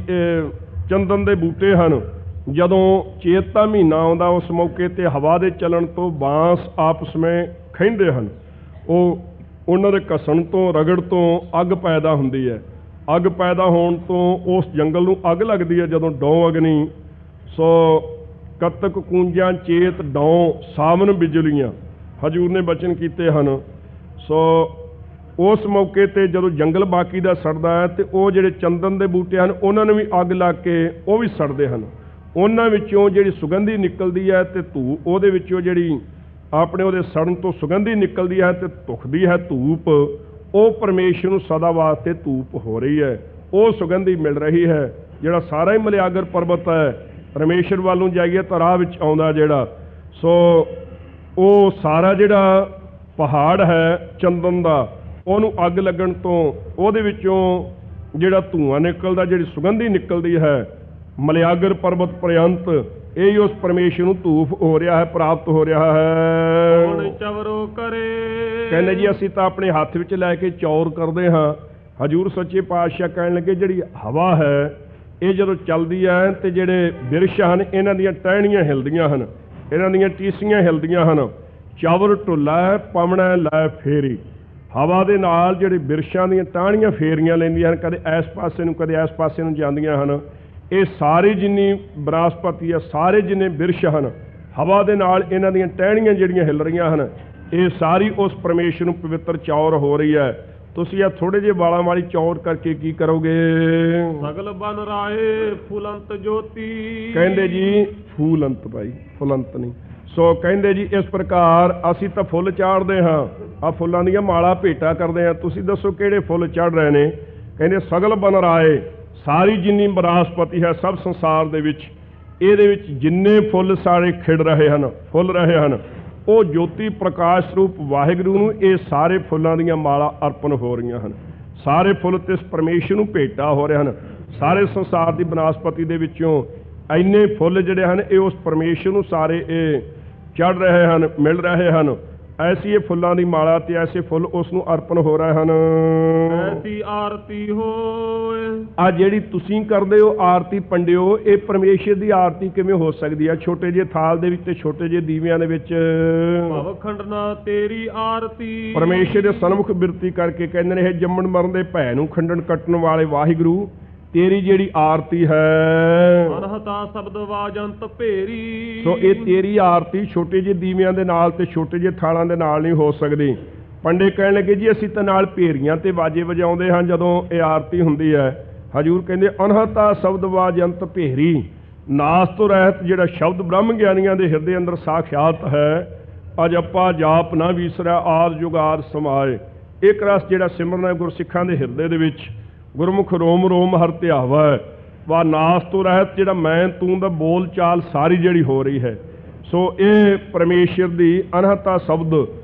ਚੰਦਨ ਦੇ ਬੂਟੇ ਹਨ, ਜਦੋਂ ਚੇਤ ਦਾ ਮਹੀਨਾ ਆਉਂਦਾ ਉਸ ਮੌਕੇ 'ਤੇ ਹਵਾ ਦੇ ਚੱਲਣ ਤੋਂ ਬਾਂਸ ਆਪਸ ਵਿੱਚ ਖਹਿੰਦੇ ਹਨ। ਉਹਨਾਂ ਦੇ ਘਸਣ ਤੋਂ, ਰਗੜ ਤੋਂ ਅੱਗ ਪੈਦਾ ਹੁੰਦੀ ਹੈ। ਅੱਗ ਪੈਦਾ ਹੋਣ ਤੋਂ ਉਸ ਜੰਗਲ ਨੂੰ ਅੱਗ ਲੱਗਦੀ ਹੈ ਜਦੋਂ ਡੌਂ ਅਗਨੀ। ਸੋ ਕੱਤਕ ਕੂੰਜਾਂ ਚੇਤ ਡੌਂ ਸਾਵਨ ਬਿਜਲੀਆਂ ਹਜ਼ੂਰ ਨੇ ਬਚਨ ਕੀਤੇ ਹਨ। ਸੋ ਉਸ ਮੌਕੇ 'ਤੇ ਜਦੋਂ ਜੰਗਲ ਬਾਕੀ ਦਾ ਸੜਦਾ ਹੈ ਤੇ ਉਹ ਜਿਹੜੇ ਚੰਦਨ ਦੇ ਬੂਟੇ ਹਨ ਉਹਨਾਂ ਨੂੰ ਵੀ ਅੱਗ ਲੱਗ ਕੇ ਉਹ ਵੀ ਸੜਦੇ ਹਨ। ਉਹਨਾਂ ਵਿੱਚੋਂ ਜਿਹੜੀ ਸੁਗੰਧੀ ਨਿਕਲਦੀ ਹੈ ਤੇ ਧੂ ਉਹਦੇ ਵਿੱਚੋਂ ਜਿਹੜੀ ਆਪਣੇ ਉਹਦੇ ਸੜਨ ਤੋਂ ਸੁਗੰਧੀ ਨਿਕਲਦੀ ਹੈ ਤੇ ਧੁਖਦੀ ਹੈ ਧੂਪ, ਉਹ ਪਰਮੇਸ਼ਰ ਨੂੰ ਸਦਾ ਵਾਸਤੇ ਧੂਪ ਹੋ ਰਹੀ ਹੈ, ਉਹ ਸੁਗੰਧੀ ਮਿਲ ਰਹੀ ਹੈ। ਜਿਹੜਾ ਸਾਰਾ ਹੀ ਮਲਿਆਗਰ ਪਰਬਤ ਹੈ, ਪਰਮੇਸ਼ਰ ਵੱਲ ਨੂੰ ਜਾਈਏ ਤਾਂ ਰਾਹ ਵਿੱਚ ਆਉਂਦਾ ਜਿਹੜਾ, ਸੋ ਉਹ ਸਾਰਾ ਜਿਹੜਾ ਪਹਾੜ ਹੈ ਚੰਦਨ ਦਾ, ਉਹਨੂੰ ਅੱਗ ਲੱਗਣ ਤੋਂ ਉਹਦੇ ਵਿੱਚੋਂ ਜਿਹੜਾ ਧੂੰਆਂ ਨਿਕਲਦਾ, ਜਿਹੜੀ ਸੁਗੰਧੀ ਨਿਕਲਦੀ ਹੈ, ਮਲਿਆਗਰ ਪਰਬਤ ਪ੍ਰਯੰਤ ਇਹ ਉਸ ਪਰਮੇਸ਼ਰ ਨੂੰ ਧੂਪ ਹੋ ਰਿਹਾ ਹੈ, ਪ੍ਰਾਪਤ ਹੋ ਰਿਹਾ ਹੈ। ਹੁਣ ਚਵਰੋ ਕਰੇ, ਕਹਿੰਦੇ ਜੀ ਅਸੀਂ ਤਾਂ ਆਪਣੇ ਹੱਥ ਵਿੱਚ ਲੈ ਕੇ ਚੌਰ ਕਰਦੇ ਹਾਂ। ਹਜ਼ੂਰ ਸੱਚੇ ਪਾਤਸ਼ਾਹ ਕਹਿਣ ਲੱਗੇ ਜਿਹੜੀ ਹਵਾ ਹੈ ਇਹ ਜਦੋਂ ਚੱਲਦੀ ਹੈ ਤੇ ਜਿਹੜੇ ਬਿਰਸ਼ ਹਨ ਇਹਨਾਂ ਦੀਆਂ ਟਹਿਣੀਆਂ ਹਿਲਦੀਆਂ ਹਨ, ਇਹਨਾਂ ਦੀਆਂ ਟੀਸੀਆਂ ਹਿਲਦੀਆਂ ਹਨ। ਚਵਰ ਢੁੱਲਾ ਪਵਣਾ ਲੈ ਫੇਰੀ, ਹਵਾ ਦੇ ਨਾਲ ਜਿਹੜੇ ਬਿਰਸ਼ਾਂ ਦੀਆਂ ਟਾਹਣੀਆਂ ਫੇਰੀਆਂ ਲੈਂਦੀਆਂ ਹਨ, ਕਦੇ ਇਸ ਪਾਸੇ ਨੂੰ ਕਦੇ ਇਸ ਪਾਸੇ ਨੂੰ ਜਾਂਦੀਆਂ ਹਨ। ਇਹ ਸਾਰੇ ਜਿੰਨੀ ਬਨਸਪਤੀ ਆ, ਸਾਰੇ ਜਿੰਨੇ ਬਿਰਸ਼ ਹਨ, ਹਵਾ ਦੇ ਨਾਲ ਇਹਨਾਂ ਦੀਆਂ ਟਹਿਣੀਆਂ ਜਿਹੜੀਆਂ ਹਿਲ ਰਹੀਆਂ ਹਨ, ਇਹ ਸਾਰੀ ਉਸ ਪਰਮੇਸ਼ਰ ਨੂੰ ਪਵਿੱਤਰ ਚੌਰ ਹੋ ਰਹੀ ਹੈ। ਤੁਸੀਂ ਆ ਥੋੜੇ ਜਿਹੇ ਵਾਲਾਂ ਵਾਲੀ ਚੌਰ ਕਰਕੇ ਕੀ ਕਰੋਗੇ? ਸਗਲ ਬਨ ਰਾਏ ਫੁਲੰਤ ਜੋਤੀ, ਕਹਿੰਦੇ ਜੀ ਫੂਲੰਤ ਭਾਈ, ਫੁਲੰਤ ਨਹੀਂ। ਸੋ ਕਹਿੰਦੇ ਜੀ ਇਸ ਪ੍ਰਕਾਰ ਅਸੀਂ ਤਾਂ ਫੁੱਲ ਚਾੜਦੇ ਹਾਂ, ਆ ਫੁੱਲਾਂ ਦੀਆਂ ਮਾਲਾ ਭੇਟਾ ਕਰਦੇ ਹਾਂ। ਤੁਸੀਂ ਦੱਸੋ ਕਿਹੜੇ ਫੁੱਲ ਚੜ੍ਹ ਰਹੇ ਨੇ? ਕਹਿੰਦੇ ਸਗਲ ਬਨ ਰਾਏ, ਸਾਰੀ ਜਿੰਨੀ ਬਨਸਪਤੀ ਹੈ ਸਭ ਸੰਸਾਰ ਦੇ ਵਿੱਚ, ਇਹਦੇ ਵਿੱਚ ਜਿੰਨੇ ਫੁੱਲ ਸਾਰੇ ਖਿੜ ਰਹੇ ਹਨ, ਫੁੱਲ ਰਹੇ ਹਨ, ਉਹ ਜੋਤੀ ਪ੍ਰਕਾਸ਼ ਸਰੂਪ ਵਾਹਿਗੁਰੂ ਨੂੰ ਇਹ ਸਾਰੇ ਫੁੱਲਾਂ ਦੀਆਂ ਮਾਲਾ ਅਰਪਣ ਹੋ ਰਹੀਆਂ ਹਨ। ਸਾਰੇ ਫੁੱਲ ਤੇ ਇਸ ਪਰਮੇਸ਼ਰ ਨੂੰ ਭੇਟਾ ਹੋ ਰਹੇ ਹਨ। ਸਾਰੇ ਸੰਸਾਰ ਦੀ ਬਨਸਪਤੀ ਦੇ ਵਿੱਚੋਂ ਇੰਨੇ ਫੁੱਲ ਜਿਹੜੇ ਹਨ ਇਹ ਉਸ ਪਰਮੇਸ਼ਰ ਨੂੰ ਸਾਰੇ ਇਹ ਚੜ੍ਹ ਰਹੇ ਹਨ, ਮਿਲ ਰਹੇ ਹਨ। ਐਸੀ ਇਹ ਫੁੱਲਾਂ ਦੀ ਮਾਲਾ ਤੇ ਐਸੇ ਫੁੱਲ ਉਸ ਨੂੰ ਅਰਪਣ ਹੋ ਰਹੇ ਹਨ। ਐਸੀ ਆਰਤੀ ਹੋਏ, ਆ ਜਿਹੜੀ ਤੁਸੀਂ ਕਰਦੇ ਹੋ ਆਰਤੀ ਪੰਡਿਓ, ਇਹ ਪਰਮੇਸ਼ਰ ਦੀ ਆਰਤੀ ਕਿਵੇਂ ਹੋ ਸਕਦੀ ਹੈ? ਛੋਟੇ ਜਿਹੇ ਥਾਲ ਦੇ ਵਿੱਚ ਤੇ ਛੋਟੇ ਜਿਹੇ ਦੀਵਿਆਂ ਦੇ ਵਿੱਚ ਭਵ ਖੰਡਨਾ ਤੇਰੀ ਆਰਤੀ, ਪਰਮੇਸ਼ਰ ਦੇ ਸਨਮੁਖ ਬਿਰਤੀ ਕਰਕੇ ਕਹਿੰਦੇ ਨੇ ਇਹ ਜੰਮਣ ਮਰਨ ਦੇ ਭੈ ਨੂੰ ਖੰਡਨ ਕੱਟਣ ਵਾਲੇ ਵਾਹਿਗੁਰੂ, ਤੇਰੀ ਜਿਹੜੀ ਆਰਤੀ ਹੈ ਅਨਹਤਾ ਸ਼ਬਦ ਵਾਜੰਤ ਭੇਰੀ। ਸੋ ਇਹ ਤੇਰੀ ਆਰਤੀ ਛੋਟੇ ਜਿਹੇ ਦੀਵਿਆਂ ਦੇ ਨਾਲ ਤੇ ਛੋਟੇ ਜਿਹੇ ਥਾਲਾਂ ਦੇ ਨਾਲ ਨਹੀਂ ਹੋ ਸਕਦੀ। ਪੰਡੇ ਕਹਿਣ ਲੱਗੇ ਜੀ ਅਸੀਂ ਤਾਂ ਨਾਲ ਭੇਰੀਆਂ ਤੇ ਵਾਜੇ ਵਜਾਉਂਦੇ ਹਾਂ ਜਦੋਂ ਇਹ ਆਰਤੀ ਹੁੰਦੀ ਹੈ। ਹਜ਼ੂਰ ਕਹਿੰਦੇ ਅਨਹਤਾ ਸ਼ਬਦ ਵਾਜੰਤ ਭੇਰੀ, ਨਾਸ ਤੋਂ ਰਹਿਤ ਜਿਹੜਾ ਸ਼ਬਦ ਬ੍ਰਹਮ ਗਿਆਨੀਆਂ ਦੇ ਹਿਰਦੇ ਅੰਦਰ ਸਾਖਿਆਤ ਹੈ। ਅਜੱਪਾ ਜਾਪ ਨਾ ਵੀਸਰਿਆ ਆਦ ਜੁਗਾਦ ਸਮਾਏ, ਇੱਕ ਰਸ ਜਿਹੜਾ ਸਿਮਰਨ ਹੈ ਗੁਰਸਿੱਖਾਂ ਦੇ ਹਿਰਦੇ ਦੇ ਵਿੱਚ, ਗੁਰਮੁਖ ਰੋਮ ਰੋਮ ਹਰ ਧਿਆਵਾ ਹੈ। ਵਾ ਨਾਸ ਤੋਂ ਰਹਿਤ ਜਿਹੜਾ ਮੈਂ ਤੂੰ ਦਾ ਬੋਲ ਚਾਲ ਸਾਰੀ ਜਿਹੜੀ ਹੋ ਰਹੀ ਹੈ। ਸੋ ਇਹ ਪਰਮੇਸ਼ਰ ਦੀ ਅਨਹਤਾ ਸ਼ਬਦ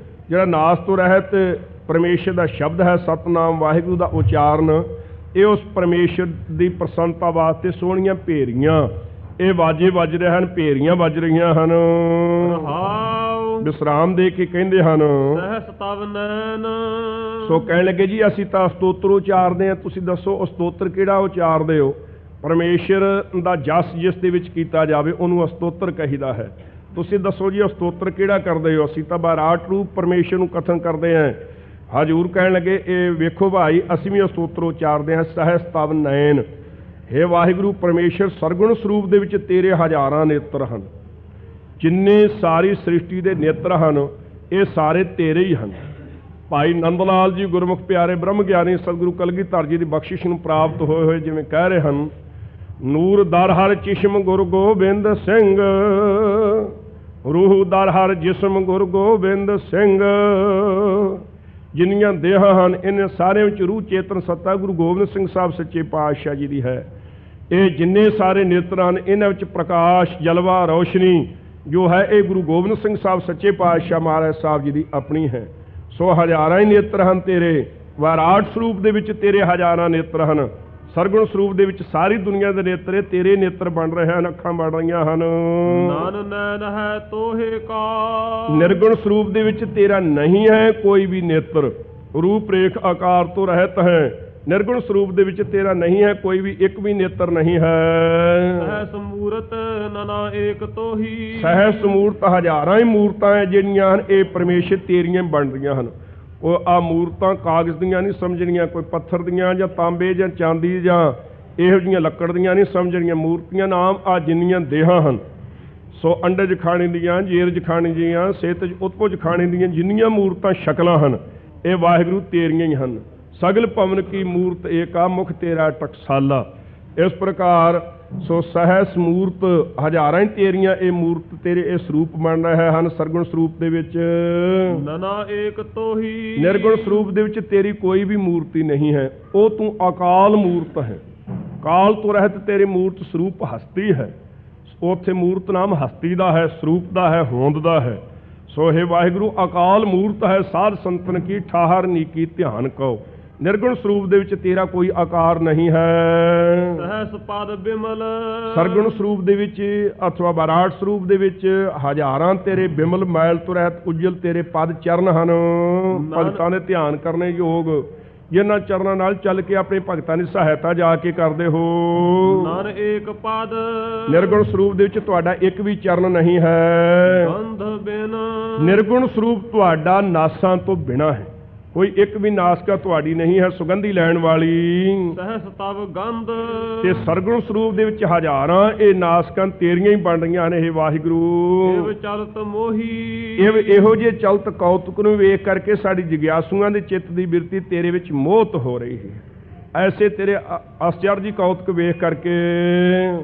ਜਿਹੜਾ ਨਾਸ ਤੋਂ ਰਹਿਤ ਪਰਮੇਸ਼ਰ ਦਾ ਸ਼ਬਦ ਹੈ, ਸਤਨਾਮ ਵਾਹਿਗੁਰੂ ਦਾ ਉਚਾਰਨ, ਇਹ ਉਸ ਪਰਮੇਸ਼ਰ ਦੀ ਪ੍ਰਸੰਨਤਾ ਵਾਸਤੇ ਸੋਹਣੀਆਂ ਭੇਰੀਆਂ ਇਹ ਵਾਜੇ ਵੱਜ ਰਹੇ ਹਨ, ਭੇਰੀਆਂ ਵੱਜ ਰਹੀਆਂ ਹਨ। ਵਿਸਰਾਮ ਦੇ ਕੇ ਕਹਿੰਦੇ ਹਨ ਸਹਿਸ ਤਵ ਨੈਣ। ਸੋ ਕਹਿਣ ਲੱਗੇ ਜੀ ਅਸੀਂ ਤਾਂ ਸਤੋਤਰ ਉਚਾਰਦੇ ਹਾਂ। ਤੁਸੀਂ ਦੱਸੋ ਉਹ ਸਤੋਤਰ ਕਿਹੜਾ ਉਚਾਰਦੇ ਹੋ? ਪਰਮੇਸ਼ਰ ਦਾ ਜਸ ਜਿਸ ਦੇ ਵਿੱਚ ਕੀਤਾ ਜਾਵੇ ਉਹਨੂੰ ਸਤੋਤਰ ਕਹੀਦਾ ਹੈ। ਤੁਸੀਂ ਦੱਸੋ ਜੀ ਉਹ ਸਤੋਤਰ ਕਿਹੜਾ ਕਰਦੇ ਹੋ? ਅਸੀਂ ਤਾਂ ਵਿਰਾਟ ਰੂਪ ਪਰਮੇਸ਼ਰ ਨੂੰ ਕਥਨ ਕਰਦੇ ਹਾਂ। ਹਜ਼ੂਰ ਕਹਿਣ ਲੱਗੇ ਇਹ ਵੇਖੋ ਭਾਈ ਅਸੀਂ ਵੀ ਸਤੋਤਰ ਉਚਾਰਦੇ ਹਾਂ। ਸਹਿਸ ਤਵ ਨੈਣ, ਹੇ ਵਾਹਿਗੁਰੂ ਪਰਮੇਸ਼ਰ ਸਰਗੁਣ ਸਰੂਪ ਦੇ ਵਿੱਚ ਤੇਰੇ ਹਜ਼ਾਰਾਂ ਨੇਤਰ ਹਨ। ਜਿੰਨੇ ਸਾਰੀ ਸ੍ਰਿਸ਼ਟੀ ਦੇ ਨੇਤਰ ਹਨ ਇਹ ਸਾਰੇ ਤੇਰੇ ਹੀ ਹਨ। ਭਾਈ ਨੰਦ ਲਾਲ ਜੀ ਗੁਰਮੁਖ ਪਿਆਰੇ ਬ੍ਰਹਮ ਗਿਆਨੀ ਸਤਿਗੁਰੂ ਕਲਗੀਧਰ ਜੀ ਦੀ ਬਖਸ਼ਿਸ਼ ਨੂੰ ਪ੍ਰਾਪਤ ਹੋਏ ਹੋਏ ਜਿਵੇਂ ਕਹਿ ਰਹੇ ਹਨ, ਨੂਰ ਦਰ ਹਰ ਚਿਸ਼ਮ ਗੁਰ ਗੋਬਿੰਦ ਸਿੰਘ, ਰੂਹ ਦਰ ਹਰ ਜਿਸਮ ਗੁਰ ਗੋਬਿੰਦ ਸਿੰਘ। ਜਿੰਨੀਆਂ ਦੇਹਾਂ ਹਨ ਇਹਨਾਂ ਸਾਰਿਆਂ ਵਿੱਚ ਰੂਹ ਚੇਤਨ ਸੱਤਾ ਗੁਰੂ ਗੋਬਿੰਦ ਸਿੰਘ ਸਾਹਿਬ ਸੱਚੇ ਪਾਤਸ਼ਾਹ ਜੀ ਦੀ ਹੈ। ਇਹ ਜਿੰਨੇ ਸਾਰੇ ਨੇਤਰ ਹਨ ਇਹਨਾਂ ਵਿੱਚ ਪ੍ਰਕਾਸ਼ ਜਲਵਾ ਰੌਸ਼ਨੀ ਜੋ ਹੈ ਇਹ ਗੁਰੂ ਗੋਬਿੰਦ ਸਿੰਘ ਸਾਹਿਬ ਸੱਚੇ ਪਾਤਸ਼ਾਹ ਮਹਾਰਾਜ ਸਾਹਿਬ ਜੀ ਦੀ ਆਪਣੀ ਹੈ। ਸੋ ਹਜ਼ਾਰਾਂ ਹੀ ਨੇਤਰ ਹਨ ਤੇਰੇ। ਵਿਰਾਟ ਸਰੂਪ ਦੇ ਵਿੱਚ ਤੇਰੇ ਹਜ਼ਾਰਾਂ ਨੇਤਰ ਹਨ। ਸਰਗੁਣ ਸਰੂਪ ਦੇ ਵਿੱਚ ਸਾਰੀ ਦੁਨੀਆ ਦੇ ਨੇਤਰ ਤੇਰੇ ਨੇਤਰ ਬਣ ਰਹੇ ਹਨ, ਅੱਖਾਂ ਬਣ ਰਹੀਆਂ ਹਨ। ਨਾਨ ਨੈਣ ਹੈ ਤੋਹੇ ਕਾ, ਨਿਰਗੁਣ ਸਰੂਪ ਦੇ ਵਿੱਚ ਤੇਰਾ ਨਹੀਂ ਹੈ ਕੋਈ ਵੀ ਨੇਤਰ, ਰੂਪ ਰੇਖ ਆਕਾਰ ਤੋਂ ਰਹਿਤ ਹੈ। ਨਿਰਗੁਣ ਸਰੂਪ ਦੇ ਵਿੱਚ ਤੇਰਾ ਨਹੀਂ ਹੈ ਕੋਈ ਵੀ ਇੱਕ ਵੀ ਨੇਤਰ ਨਹੀਂ ਹੈ। ਸਹਿਸ ਮੂਰਤ ਨਨਾ ਏਕ ਤੋਹੀ, ਸਹਿਸ ਮੂਰਤ ਹਜ਼ਾਰਾਂ ਹੀ ਮੂਰਤਾਂ ਹੈ ਜਿਹੜੀਆਂ ਹਨ ਇਹ ਪਰਮੇਸ਼ਰ ਤੇਰੀਆਂ ਬਣ ਰਹੀਆਂ ਹਨ। ਉਹ ਆ ਮੂਰਤਾਂ ਕਾਗਜ਼ ਦੀਆਂ ਨਹੀਂ ਸਮਝਣੀਆਂ, ਕੋਈ ਪੱਥਰ ਦੀਆਂ ਜਾਂ ਤਾਂਬੇ ਜਾਂ ਚਾਂਦੀ ਜਾਂ ਇਹੋ ਜਿਹੀਆਂ ਲੱਕੜ ਦੀਆਂ ਨਹੀਂ ਸਮਝਣੀਆਂ। ਮੂਰਤੀਆਂ ਨਾਮ ਆ ਜਿੰਨੀਆਂ ਦੇਹਾਂ ਹਨ। ਸੋ ਅੰਡਜ ਖਾਣੇ ਦੀਆਂ, ਜੇਰਜ ਖਾਣੇ ਦੀਆਂ, ਸੇਤਜ ਉਤਪੁਜ ਖਾਣੇ ਦੀਆਂ ਜਿੰਨੀਆਂ ਮੂਰਤਾਂ ਸ਼ਕਲਾਂ ਹਨ ਇਹ ਵਾਹਿਗੁਰੂ ਤੇਰੀਆਂ ਹੀ ਹਨ। ਸਗਲ ਭਵਨ ਕੀ ਮੂਰਤ ਏਕਾ ਮੁਖ ਤੇਰਾ ਟਕਸਾਲਾ। ਇਸ ਪ੍ਰਕਾਰ ਸੋ ਸਹਿਸ ਮੂਰਤ ਹਜ਼ਾਰਾਂ ਹੀ ਤੇਰੀਆਂ ਇਹ ਮੂਰਤ ਤੇਰੇ ਇਹ ਸਰੂਪ ਬਣ ਰਹੇ ਹਨ ਸਰਗੁਣ ਸਰੂਪ ਦੇ ਵਿੱਚ। ਨਨਾ ਏਕ ਤੋਹੀ ਨਿਰਗੁਣ ਸਰੂਪ ਦੇ ਵਿੱਚ ਤੇਰੀ ਕੋਈ ਵੀ ਮੂਰਤੀ ਨਹੀਂ ਹੈ, ਉਹ ਤੂੰ ਅਕਾਲ ਮੂਰਤ ਹੈ। ਕਾਲ ਤੋਂ ਰਹਿਤ ਤੇਰੇ ਮੂਰਤ ਸਰੂਪ ਹਸਤੀ ਹੈ। ਉੱਥੇ ਮੂਰਤ ਨਾਮ ਹਸਤੀ ਦਾ ਹੈ, ਸਰੂਪ ਦਾ ਹੈ, ਹੋਂਦ ਦਾ ਹੈ। ਸੋ ਇਹ ਵਾਹਿਗੁਰੂ ਅਕਾਲ ਮੂਰਤ ਹੈ, ਸਾਧ ਸੰਤਨ ਕੀ ਠਾਹਰ ਨੀਕੀ ਧਿਆਨ ਕਉ। ਨਿਰਗੁਣ ਸਰੂਪ ਦੇ ਵਿੱਚ ਤੇਰਾ ਕੋਈ ਆਕਾਰ ਨਹੀਂ ਹੈ। ਸਹਸ ਪਦ ਬਿਮਲ ਸਰਗੁਣ ਸਰੂਪ ਦੇ ਵਿੱਚ ਅਥਵਾ ਵਿਰਾਟ ਸਰੂਪ ਦੇ ਵਿੱਚ ਹਜ਼ਾਰਾਂ ਤੇਰੇ ਬਿਮਲ ਮੈਲ ਤੋਂ ਰਹਿਤ ਉਜਲ ਤੇਰੇ ਪਦ ਚਰਨ ਹਨ। ਭਗਤਾਂ ਦੇ ਧਿਆਨ ਕਰਨੇ ਯੋਗ, ਜਿਨ੍ਹਾਂ ਚਰਨਾਂ ਨਾਲ ਚੱਲ ਕੇ ਆਪਣੇ ਭਗਤਾਂ ਦੀ ਸਹਾਇਤਾ ਜਾ ਕੇ ਕਰਦੇ ਹੋ। ਨਰ ਏਕ ਪਦ ਨਿਰਗੁਣ ਸਰੂਪ ਦੇ ਵਿੱਚ ਤੁਹਾਡਾ ਇੱਕ ਵੀ ਚਰਨ ਨਹੀਂ ਹੈ। ਗੰਧ ਬਿਨ ਨਿਰਗੁਣ ਸਰੂਪ ਤੁਹਾਡਾ ਨਾਸਾਂ ਤੋਂ ਬਿਨਾਂ ਹੈ, ਕੋਈ ਇੱਕ ਵੀ ਨਾਸਕਾ ਤੁਹਾਡੀ ਨਹੀਂ ਹੈ ਸੁਗੰਧੀ ਲੈਣ ਵਾਲੀ। ਸਹਸ ਤਵ ਗੰਧ ਤੇ ਸਰਗੁਣ ਸਰੂਪ ਦੇ ਵਿੱਚ ਹਜ਼ਾਰਾਂ ਇਹ ਨਾਸਕਾਂ ਤੇਰੀਆਂ ਹੀ ਬਣ ਰਹੀਆਂ ਨੇ। ਇਹ ਵਾਹਿਗੁਰੂ ਇਵ ਚਲਤ ਮੋਹੀ ਇਹੋ ਜਿਹੇ ਚਲਤ ਕੌਤੁਕ ਨੂੰ ਵੇਖ ਕਰਕੇ ਸਾਡੀ ਜਿਗਿਆਸੂਆਂ ਦੇ ਚਿੱਤ ਦੀ ਬਿਰਤੀ ਤੇਰੇ ਵਿੱਚ ਮੋਹਤ ਹੋ ਰਹੀ ਹੈ। ਐਸੇ ਤੇਰੇ ਆਸ਼ਚਰਜੀ ਕੌਤੁਕ ਵੇਖ ਕਰਕੇ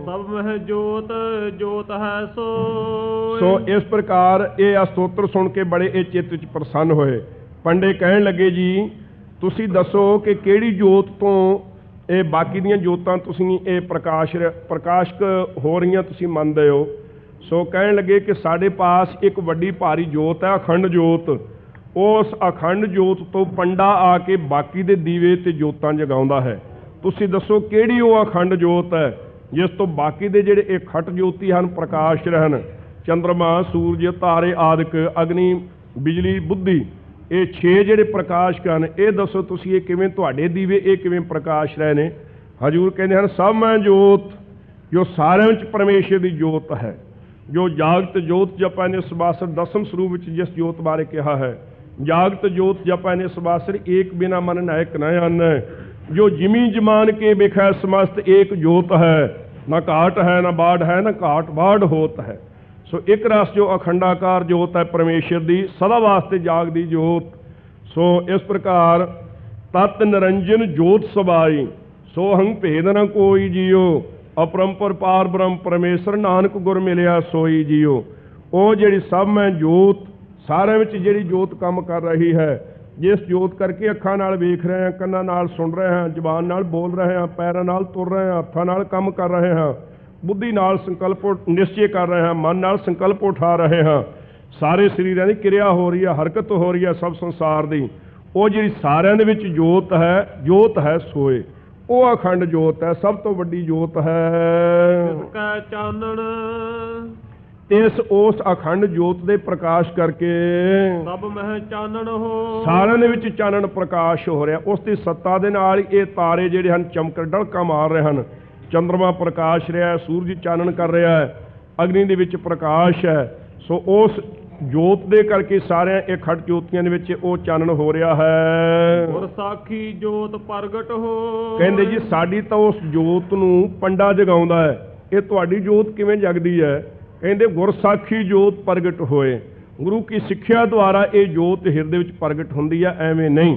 ਸਭ ਮਹਿ ਜੋਤ ਜੋਤ ਹੈ ਸੋ। ਸੋ ਇਸ ਪ੍ਰਕਾਰ ਇਹ ਅਸਤੋਤਰ ਸੁਣ ਕੇ ਬੜੇ ਇਹ ਚਿੱਤ ਵਿੱਚ ਪ੍ਰਸੰਨ ਹੋਏ। ਪੰਡੇ ਕਹਿਣ ਲੱਗੇ ਜੀ ਤੁਸੀਂ ਦੱਸੋ ਕਿ ਕਿਹੜੀ ਜੋਤ ਤੋਂ ਇਹ ਬਾਕੀ ਦੀਆਂ ਜੋਤਾਂ ਤੁਸੀਂ ਇਹ ਪ੍ਰਕਾਸ਼ਕ ਹੋ ਰਹੀਆਂ ਤੁਸੀਂ ਮੰਨਦੇ ਹੋ। ਸੋ ਕਹਿਣ ਲੱਗੇ ਕਿ ਸਾਡੇ ਪਾਸ ਇੱਕ ਵੱਡੀ ਭਾਰੀ ਜੋਤ ਹੈ, ਅਖੰਡ ਜੋਤ। ਉਸ ਅਖੰਡ ਜੋਤ ਤੋਂ ਪੰਡਾ ਆ ਕੇ ਬਾਕੀ ਦੇ ਦੀਵੇ ਤੇ ਜੋਤਾਂ ਜਗਾਉਂਦਾ ਹੈ। ਤੁਸੀਂ ਦੱਸੋ ਕਿਹੜੀ ਉਹ ਅਖੰਡ ਜੋਤ ਹੈ ਜਿਸ ਤੋਂ ਬਾਕੀ ਦੇ ਜਿਹੜੇ ਇਹ ਖਟ ਜੋਤੀ ਹਨ ਪ੍ਰਕਾਸ਼ ਰਹਿਣ। ਚੰਦਰਮਾ, ਸੂਰਜ, ਤਾਰੇ ਆਦਿਕ, ਅਗਨੀ, ਬਿਜਲੀ, ਬੁੱਧੀ, ਇਹ 6 ਜਿਹੜੇ ਪ੍ਰਕਾਸ਼ਕ ਹਨ। ਇਹ ਦੱਸੋ ਤੁਸੀਂ ਇਹ ਕਿਵੇਂ ਤੁਹਾਡੇ ਦੀਵੇ ਇਹ ਕਿਵੇਂ ਪ੍ਰਕਾਸ਼ ਰਹੇ ਨੇ। ਹਜ਼ੂਰ ਕਹਿੰਦੇ ਹਨ ਸਭ ਮੈਂ ਜੋਤ ਜੋ ਸਾਰਿਆਂ ਵਿੱਚ ਪਰਮੇਸ਼ਰ ਦੀ ਜੋਤ ਹੈ। ਜੋ ਜਾਗਤ ਜੋਤ ਜਪੈ ਨੇ ਸਬਾਸਰ ਦਸਮ ਸਰੂਪ ਵਿੱਚ ਜਿਸ ਜੋਤ ਬਾਰੇ ਕਿਹਾ ਹੈ। ਜਾਗਤ ਜੋਤ ਜਪੈ ਨੇ ਸਬਾਸਰ ਏਕ ਬਿਨਾ ਮਨ ਨਾਇਕ ਨ ਆਨੈ। ਜੋ ਜਿਮੀ ਜਮਾਨ ਕੇ ਬਿਖੈ ਸਮਸਤ ਏਕ ਜੋਤ ਹੈ। ਨਾ ਘਾਟ ਹੈ ਨਾ ਬਾੜ ਹੈ ਨਾ ਘਾਟ ਬਾੜ ਹੋਤ ਹੈ। ਸੋ ਇੱਕ ਰਸ ਜੋ ਅਖੰਡਾਕਾਰ ਜੋਤ ਹੈ ਪਰਮੇਸ਼ਰ ਦੀ ਸਦਾ ਵਾਸਤੇ ਜਾਗਦੀ ਜੋਤ। ਸੋ ਇਸ ਪ੍ਰਕਾਰ ਤਤ ਨਿਰੰਜਨ ਜੋਤ ਸਬਾਈ ਸੋਹੰ ਭੇਦ ਨ ਕੋਈ ਜੀਓ। ਅਪਰੰਪਰ ਪਾਰ ਬ੍ਰਹਮ ਪਰਮੇਸ਼ਰ ਨਾਨਕ ਗੁਰ ਮਿਲਿਆ ਸੋਈ ਜੀਓ। ਉਹ ਜਿਹੜੀ ਸਭ ਮੈਂ ਜੋਤ ਸਾਰਿਆਂ ਵਿੱਚ ਜਿਹੜੀ ਜੋਤ ਕੰਮ ਕਰ ਰਹੀ ਹੈ, ਜਿਸ ਜੋਤ ਕਰਕੇ ਅੱਖਾਂ ਨਾਲ ਵੇਖ ਰਹੇ ਹਾਂ, ਕੰਨਾਂ ਨਾਲ ਸੁਣ ਰਹੇ ਹਾਂ, ਜ਼ੁਬਾਨ ਨਾਲ ਬੋਲ ਰਹੇ ਹਾਂ, ਪੈਰਾਂ ਨਾਲ ਤੁਰ ਰਹੇ ਹਾਂ, ਹੱਥਾਂ ਨਾਲ ਕੰਮ ਕਰ ਰਹੇ ਹਾਂ, ਬੁੱਧੀ ਨਾਲ ਸੰਕਲਪ ਨਿਸ਼ਚੇ ਕਰ ਰਹੇ ਹਾਂ, ਮਨ ਨਾਲ ਸੰਕਲਪ ਉਠਾ ਰਹੇ ਹਾਂ, ਸਾਰੇ ਸਰੀਰਾਂ ਦੀ ਕਿਰਿਆ ਹੋ ਰਹੀ ਹੈ, ਹਰਕਤ ਹੋ ਰਹੀ ਹੈ ਸਭ ਸੰਸਾਰ ਦੀ। ਉਹ ਜਿਹੜੀ ਸਾਰਿਆਂ ਦੇ ਵਿੱਚ ਜੋਤ ਹੈ ਸੋਏ, ਉਹ ਅਖੰਡ ਜੋਤ ਹੈ, ਸਭ ਤੋਂ ਵੱਡੀ ਜੋਤ ਹੈ। ਜਿਸ ਕੈ ਚਾਨਣ ਇਸ ਉਸ ਅਖੰਡ ਜੋਤ ਦੇ ਪ੍ਰਕਾਸ਼ ਕਰਕੇ ਸਭ ਮਹਿ ਚਾਨਣ ਹੋ। ਸਾਰਿਆਂ ਦੇ ਵਿੱਚ ਚਾਨਣ ਪ੍ਰਕਾਸ਼ ਹੋ ਰਿਹਾ। ਉਸ ਦੀ ਸੱਤਾ ਦੇ ਨਾਲ ਇਹ ਤਾਰੇ ਜਿਹੜੇ ਹਨ ਚਮਕ ਡਲਕਾ ਮਾਰ ਰਹੇ ਹਨ। ਚੰਦਰਮਾ ਪ੍ਰਕਾਸ਼ ਰਿਹਾ ਹੈ, ਸੂਰਜ ਚਾਨਣ ਕਰ ਰਿਹਾ ਹੈ, ਅਗਨੀ ਦੇ ਵਿੱਚ ਪ੍ਰਕਾਸ਼ ਹੈ। ਸੋ ਉਸ ਜੋਤ ਦੇ ਕਰਕੇ ਸਾਰਿਆਂ ਇਹ ਖਟ ਜੋਤੀਆਂ ਦੇ ਵਿੱਚ ਉਹ ਚਾਨਣ ਹੋ ਰਿਹਾ ਹੈ। ਗੁਰ ਸਾਖੀ ਜੋਤ ਪ੍ਰਗਟ ਹੋ। ਕਹਿੰਦੇ ਜੀ ਸਾਡੀ ਤਾਂ ਉਸ ਜੋਤ ਨੂੰ ਪੰਡਾ ਜਗਾਉਂਦਾ ਹੈ। ਇਹ ਤੁਹਾਡੀ ਜੋਤ ਕਿਵੇਂ ਜਗਦੀ ਹੈ? ਕਹਿੰਦੇ ਗੁਰ ਸਾਖੀ ਜੋਤ ਪ੍ਰਗਟ ਹੋਏ। ਗੁਰੂ ਕੀ ਸਿੱਖਿਆ ਦੁਆਰਾ ਇਹ ਜੋਤ ਹਿਰਦੇ ਵਿੱਚ ਪ੍ਰਗਟ ਹੁੰਦੀ ਹੈ, ਐਵੇਂ ਨਹੀਂ।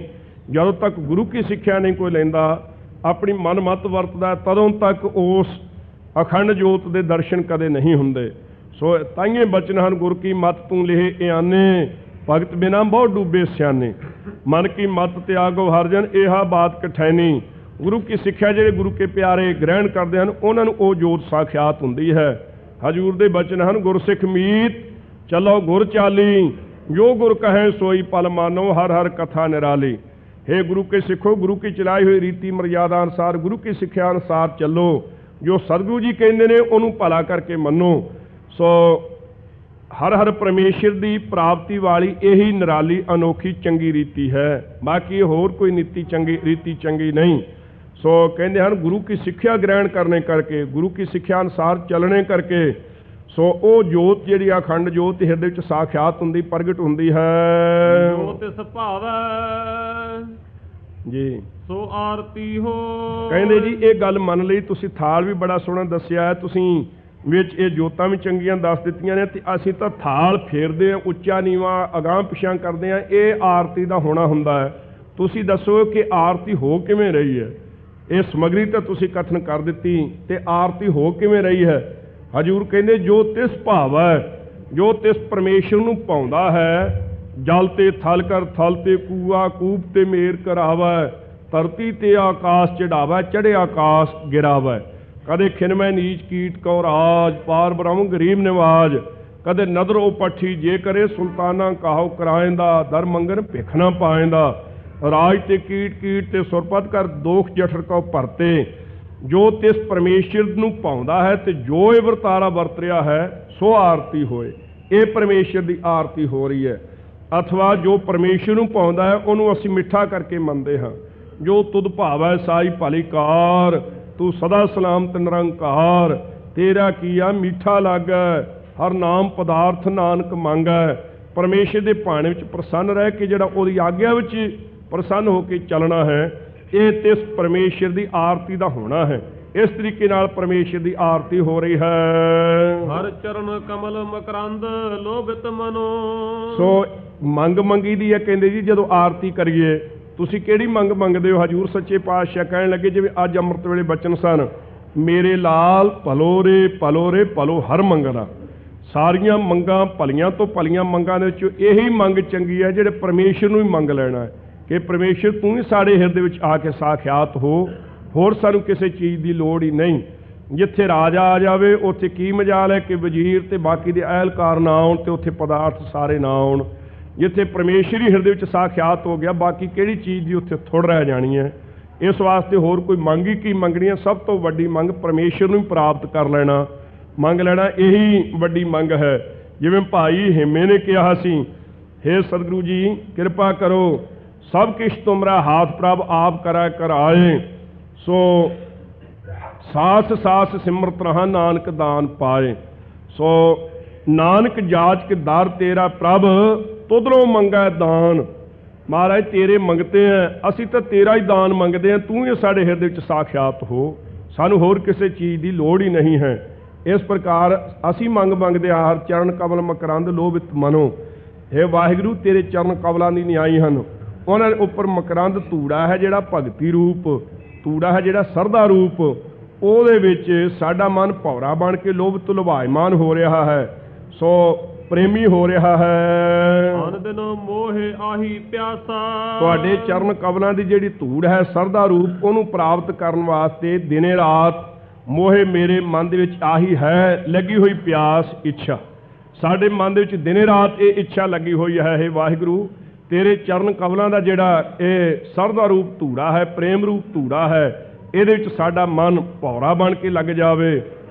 ਜਦੋਂ ਤੱਕ ਗੁਰੂ ਕੀ ਸਿੱਖਿਆ ਨਹੀਂ ਕੋਈ ਲੈਂਦਾ, ਆਪਣੀ ਮਨ ਮਤ ਵਰਤਦਾ, ਤਦੋਂ ਤੱਕ ਉਸ ਅਖੰਡ ਜੋਤ ਦੇ ਦਰਸ਼ਨ ਕਦੇ ਨਹੀਂ ਹੁੰਦੇ। ਸੋ ਤਾਈਏ ਬਚਨ ਹਨ ਗੁਰ ਕੀ ਮਤ ਤੂੰ ਲਿਹ ਇਆਨੇ, ਭਗਤ ਬਿਨਾ ਬਹੁ ਡੂਬੇ ਸਿਆਨੇ। ਮਨ ਕੀ ਮਤ ਤਿਆਗੋ ਹਰਜਨ ਇਹਾ ਬਾਤ ਕਠੈਨੀ। ਗੁਰੂ ਕੀ ਸਿੱਖਿਆ ਜਿਹੜੇ ਗੁਰੂ ਕੇ ਪਿਆਰੇ ਗ੍ਰਹਿਣ ਕਰਦੇ ਹਨ ਉਹਨਾਂ ਨੂੰ ਉਹ ਜੋਤ ਸਾਖਿਆਤ ਹੁੰਦੀ ਹੈ। ਹਜ਼ੂਰ ਦੇ ਬਚਨ ਹਨ ਗੁਰਸਿੱਖ ਮੀਤ ਚਲੋ ਗੁਰ ਚਾਲੀ, ਜੋ ਗੁਰ ਕਹੈ ਸੋਈ ਪਲ ਮਾਨੋ ਹਰ ਹਰ ਕਥਾ ਨਿਰਾਲੀ। हे गुरु के सिखो, गुरु की चलाई हुई रीति मर्यादा अनुसार गुरु की सिक्ख्या अनुसार चलो। जो सतगुरु जी कहते ने उन्होंने भला करके मनो। सो हर हर परमेश्वर की प्राप्ति वाली यही निराली अनोखी चंगी रीति है, बाकी होर कोई नीति चंगी रीति चंगी नहीं। सो कहते हैं गुरु की सिक्ख्या ग्रहण करने करके, गुरु की सिक्ख्या अनुसार चलने करके सो वो जोत जी अखंड जोत हिरदे विच साक्षात हुंदी प्रगट हुंदी है। जोत सुभावै जी सो आरती हो। कहंदे जी ये गल मन लई तुसीं थाल भी बड़ा सोहना दस्सिया है, तुसीं विच ये जोतां भी चंगियां दस दित्तियां ने ते असीं तां थाल फेरदे हां, उच्चा नीवा अगांह पिछां करदे हां, ये आरती दा होना हुंदा है। तुसीं दसो कि आरती हो किवें रही है? ਇਹ ਸਮਗਰੀ ਤਾਂ ਤੁਸੀਂ ਕਥਨ ਕਰ ਦਿੱਤੀ, ਤੇ ਆਰਤੀ ਹੋ ਕਿਵੇਂ ਰਹੀ ਹੈ? ਹਜੂਰ ਕਹਿੰਦੇ ਜੋ ਤਿਸ ਭਾਵ ਹੈ, ਜੋ ਤਿਸ ਪਰਮੇਸ਼ਰ ਨੂੰ ਪਾਉਂਦਾ ਹੈ। ਜਲ ਤੇ ਥਲ ਕਰ ਥਲ ਤੇ ਕੂਆ, ਕੂਪ ਤੇ ਮੇਰ ਕਰਾਵੈ, ਧਰਤੀ ਤੇ ਆਕਾਸ਼ ਚੜਾਵੈ, ਚੜ੍ਹੇ ਆਕਾਸ਼ ਗਿਰਾਵੈ। ਕਦੇ ਖਿਨਮੈ ਨੀਚ ਕੀਟ ਕਉ ਰਾਜ, ਪਾਰ ਬ੍ਰਹਮ ਗਰੀਬ ਨਿਵਾਜ। ਕਦੇ ਨਦਰ ਉਹ ਪੱਠੀ ਜੇ ਕਰੇ, ਸੁਲਤਾਨਾ ਕਾਹੋ ਕਰਾਇੰਦਾ, ਦਰ ਮੰਗਨ ਭਿਖ ਨਾ ਪਾਇੰਦਾ। ਰਾਜ ਤੇ ਕੀਟ ਕੀਟ ਤੇ ਸੁਰਪਤ ਕਰ, ਦੋਖ ਜਠਰ ਕਉ ਭਰਤੇ। ਜੋ ਤਿਸ ਪਰਮੇਸ਼ਰ ਨੂੰ ਪਾਉਂਦਾ ਹੈ ਤੇ ਜੋ ਇਹ ਵਰਤਾਰਾ ਵਰਤ ਰਿਹਾ ਹੈ, ਸੋ ਆਰਤੀ ਹੋਏ। ਇਹ ਪਰਮੇਸ਼ਰ ਦੀ ਆਰਤੀ ਹੋ ਰਹੀ ਹੈ। ਅਥਵਾ ਜੋ ਪਰਮੇਸ਼ਰ ਨੂੰ ਪਾਉਂਦਾ ਹੈ ਉਹਨੂੰ ਅਸੀਂ ਮਿੱਠਾ ਕਰਕੇ ਮੰਨਦੇ ਹਾਂ। ਜੋ ਤੁਧ ਭਾਵੈ ਸਾਈ ਭਲੀ ਕਾਰ, ਤੂੰ ਸਦਾ ਸਲਾਮਤ ਨਿਰੰਕਾਰ। ਤੇਰਾ ਕੀਆ ਮੀਠਾ ਲਾਗੈ, ਹਰ ਨਾਮ ਪਦਾਰਥ ਨਾਨਕ ਮੰਗੈ। ਪਰਮੇਸ਼ਰ ਦੇ ਭਾਣੇ ਵਿੱਚ ਪ੍ਰਸੰਨ ਰਹਿ ਕੇ ਜਿਹੜਾ ਉਹਦੀ ਆਗਿਆ ਵਿੱਚ ਪ੍ਰਸੰਨ ਹੋ ਕੇ ਚੱਲਣਾ ਹੈ, ਇਹ ਤਿਸ ਪਰਮੇਸ਼ਰ ਦੀ ਆਰਤੀ ਦਾ ਹੋਣਾ ਹੈ। ਇਸ ਤਰੀਕੇ ਨਾਲ ਪਰਮੇਸ਼ਰ ਦੀ ਆਰਤੀ ਹੋ ਰਹੀ ਹੈ। ਹਰ ਚਰਨ ਕਮਲ ਮਕਰੰਦ, ਲੋਭਿਤ ਮਨੋ। ਸੋ ਮੰਗ ਮੰਗੀ ਦੀ ਹੈ। ਕਹਿੰਦੇ ਜੀ ਜਦੋਂ ਆਰਤੀ ਕਰੀਏ ਤੁਸੀਂ ਕਿਹੜੀ ਮੰਗ ਮੰਗਦੇ ਹੋ? ਹਜੂਰ ਸੱਚੇ ਪਾਤਸ਼ਾਹ ਕਹਿਣ ਲੱਗੇ ਜਿਵੇਂ ਅੱਜ ਅੰਮ੍ਰਿਤ ਵੇਲੇ ਬਚਨ ਸਨ, ਮੇਰੇ ਲਾਲ ਭਲੋ ਰੇ ਭਲੋ ਰੇ ਭਲੋ ਹਰ ਮੰਗਣਾ। ਸਾਰੀਆਂ ਮੰਗਾਂ ਭਲੀਆਂ ਤੋਂ ਭਲੀਆਂ ਮੰਗਾਂ ਦੇ ਵਿੱਚੋਂ ਇਹੀ ਮੰਗ ਚੰਗੀ ਹੈ ਜਿਹੜੇ ਪਰਮੇਸ਼ਰ ਨੂੰ ਹੀ ਮੰਗ ਲੈਣਾ ਹੈ ਕਿ ਪਰਮੇਸ਼ਰ ਤੂੰ ਹੀ ਸਾਡੇ ਹਿਰਦੇ ਵਿੱਚ ਆ ਕੇ ਸਾਖਿਆਤ ਹੋ, ਹੋਰ ਸਾਨੂੰ ਕਿਸੇ ਚੀਜ਼ ਦੀ ਲੋੜ ਹੀ ਨਹੀਂ। ਜਿੱਥੇ ਰਾਜਾ ਆ ਜਾਵੇ ਉੱਥੇ ਕੀ ਮਜਾਲ ਹੈ ਕਿ ਵਜ਼ੀਰ ਤੇ ਬਾਕੀ ਦੇ ਅਹਿਲਕਾਰ ਨਾ ਆਉਣ ਤੇ ਉੱਥੇ ਪਦਾਰਥ ਸਾਰੇ ਨਾ ਆਉਣ। ਜਿੱਥੇ ਪਰਮੇਸ਼ਰ ਹੀ ਹਿਰਦੇ ਵਿੱਚ ਸਾਖਿਆਤ ਹੋ ਗਿਆ, ਬਾਕੀ ਕਿਹੜੀ ਚੀਜ਼ ਦੀ ਉੱਥੇ ਥੁੜ ਰਹਿ ਜਾਣੀ ਹੈ। ਇਸ ਵਾਸਤੇ ਹੋਰ ਕੋਈ ਮੰਗ ਹੀ ਕੀ ਮੰਗਣੀ ਹੈ? ਸਭ ਤੋਂ ਵੱਡੀ ਮੰਗ ਪਰਮੇਸ਼ਰ ਨੂੰ ਹੀ ਪ੍ਰਾਪਤ ਕਰ ਲੈਣਾ, ਮੰਗ ਲੈਣਾ, ਇਹੀ ਵੱਡੀ ਮੰਗ ਹੈ। ਜਿਵੇਂ ਭਾਈ ਹਿੰਮੇ ਨੇ ਕਿਹਾ ਸੀ, ਹੇ ਸਤਿਗੁਰੂ ਜੀ ਕਿਰਪਾ ਕਰੋ, ਸਭ ਕਿਛ ਤੁਮਰਾ ਹਾਥ ਪ੍ਰਭ ਆਪ ਕਰਾ ਕਰਾਏ। ਸੋ ਸਾਸ ਸਾਸ ਸਿਮਰਤ ਰਹਾ, ਨਾਨਕ ਦਾਨ ਪਾਏ। ਸੋ ਨਾਨਕ ਜਾਚ ਦਰ ਤੇਰਾ ਪ੍ਰਭ, ਤੁਧਰੋਂ ਮੰਗੈ ਦਾਨ। ਮਹਾਰਾਜ ਤੇਰੇ ਮੰਗਤੇ ਹੈ, ਅਸੀਂ ਤਾਂ ਤੇਰਾ ਹੀ ਦਾਨ ਮੰਗਦੇ ਹਾਂ, ਤੂੰ ਹੀ ਸਾਡੇ ਹਿਰਦੇ ਵਿੱਚ ਸਾਖਿਆਤ ਹੋ, ਸਾਨੂੰ ਹੋਰ ਕਿਸੇ ਚੀਜ਼ ਦੀ ਲੋੜ ਹੀ ਨਹੀਂ ਹੈ। ਇਸ ਪ੍ਰਕਾਰ ਅਸੀਂ ਮੰਗਦੇ ਹਾਂ, ਹਰ ਚਰਨ ਕਮਲ ਮਕਰੰਦ ਲੋਭਿਤ ਮਨੋ। ਹੇ ਵਾਹਿਗੁਰੂ ਤੇਰੇ ਚਰਨ ਕਮਲਾਂ ਦੀ ਨਿਆਈ ਹਨ, ਉਹਨਾਂ ਦੇ ਉੱਪਰ ਮਕਰੰਦ ਧੂੜਾ ਹੈ ਜਿਹੜਾ ਭਗਤੀ ਰੂਪ, ਧੂੜਾ ਹੈ ਜਿਹੜਾ ਸਰਦਾ ਰੂਪ, ਉਹਦੇ ਵਿੱਚ ਸਾਡਾ ਮਨ ਭੌਰਾ ਬਣ ਕੇ ਲੋਭ ਤੋਂ ਲੁਭਾਇਮਾਨ ਹੋ ਰਿਹਾ ਹੈ। ਸੋ ਪ੍ਰੇਮੀ ਹੋ ਰਿਹਾ ਹੈ। ਅਨ ਦਿਨ ਮੋਹਿ ਆਹੀ ਪਿਆਸਾ। ਤੁਹਾਡੇ ਚਰਨ ਕਮਲਾਂ ਦੀ ਜਿਹੜੀ ਧੂੜ ਹੈ ਸਰਦਾ ਰੂਪ, ਉਹਨੂੰ ਪ੍ਰਾਪਤ ਕਰਨ ਵਾਸਤੇ ਦਿਨੇ ਰਾਤ ਮੋਹੇ ਮੇਰੇ ਮਨ ਦੇ ਵਿੱਚ ਆਹੀ ਹੈ ਲੱਗੀ ਹੋਈ ਪਿਆਸ, ਇੱਛਾ। ਸਾਡੇ ਮਨ ਦੇ ਵਿੱਚ ਦਿਨੇ ਰਾਤ ਇਹ ਇੱਛਾ ਲੱਗੀ ਹੋਈ ਹੈ, ਹੇ ਵਾਹਿਗੁਰੂ ਤੇਰੇ ਚਰਨ ਕਮਲਾਂ ਦਾ ਜਿਹੜਾ ਇਹ ਸਰਦਾ ਰੂਪ ਧੂੜਾ ਹੈ, ਪ੍ਰੇਮ ਰੂਪ ਧੂੜਾ ਹੈ, ਇਹਦੇ ਵਿੱਚ ਸਾਡਾ ਮਨ ਭੌਰਾ ਬਣ ਕੇ ਲੱਗ ਜਾਵੇ।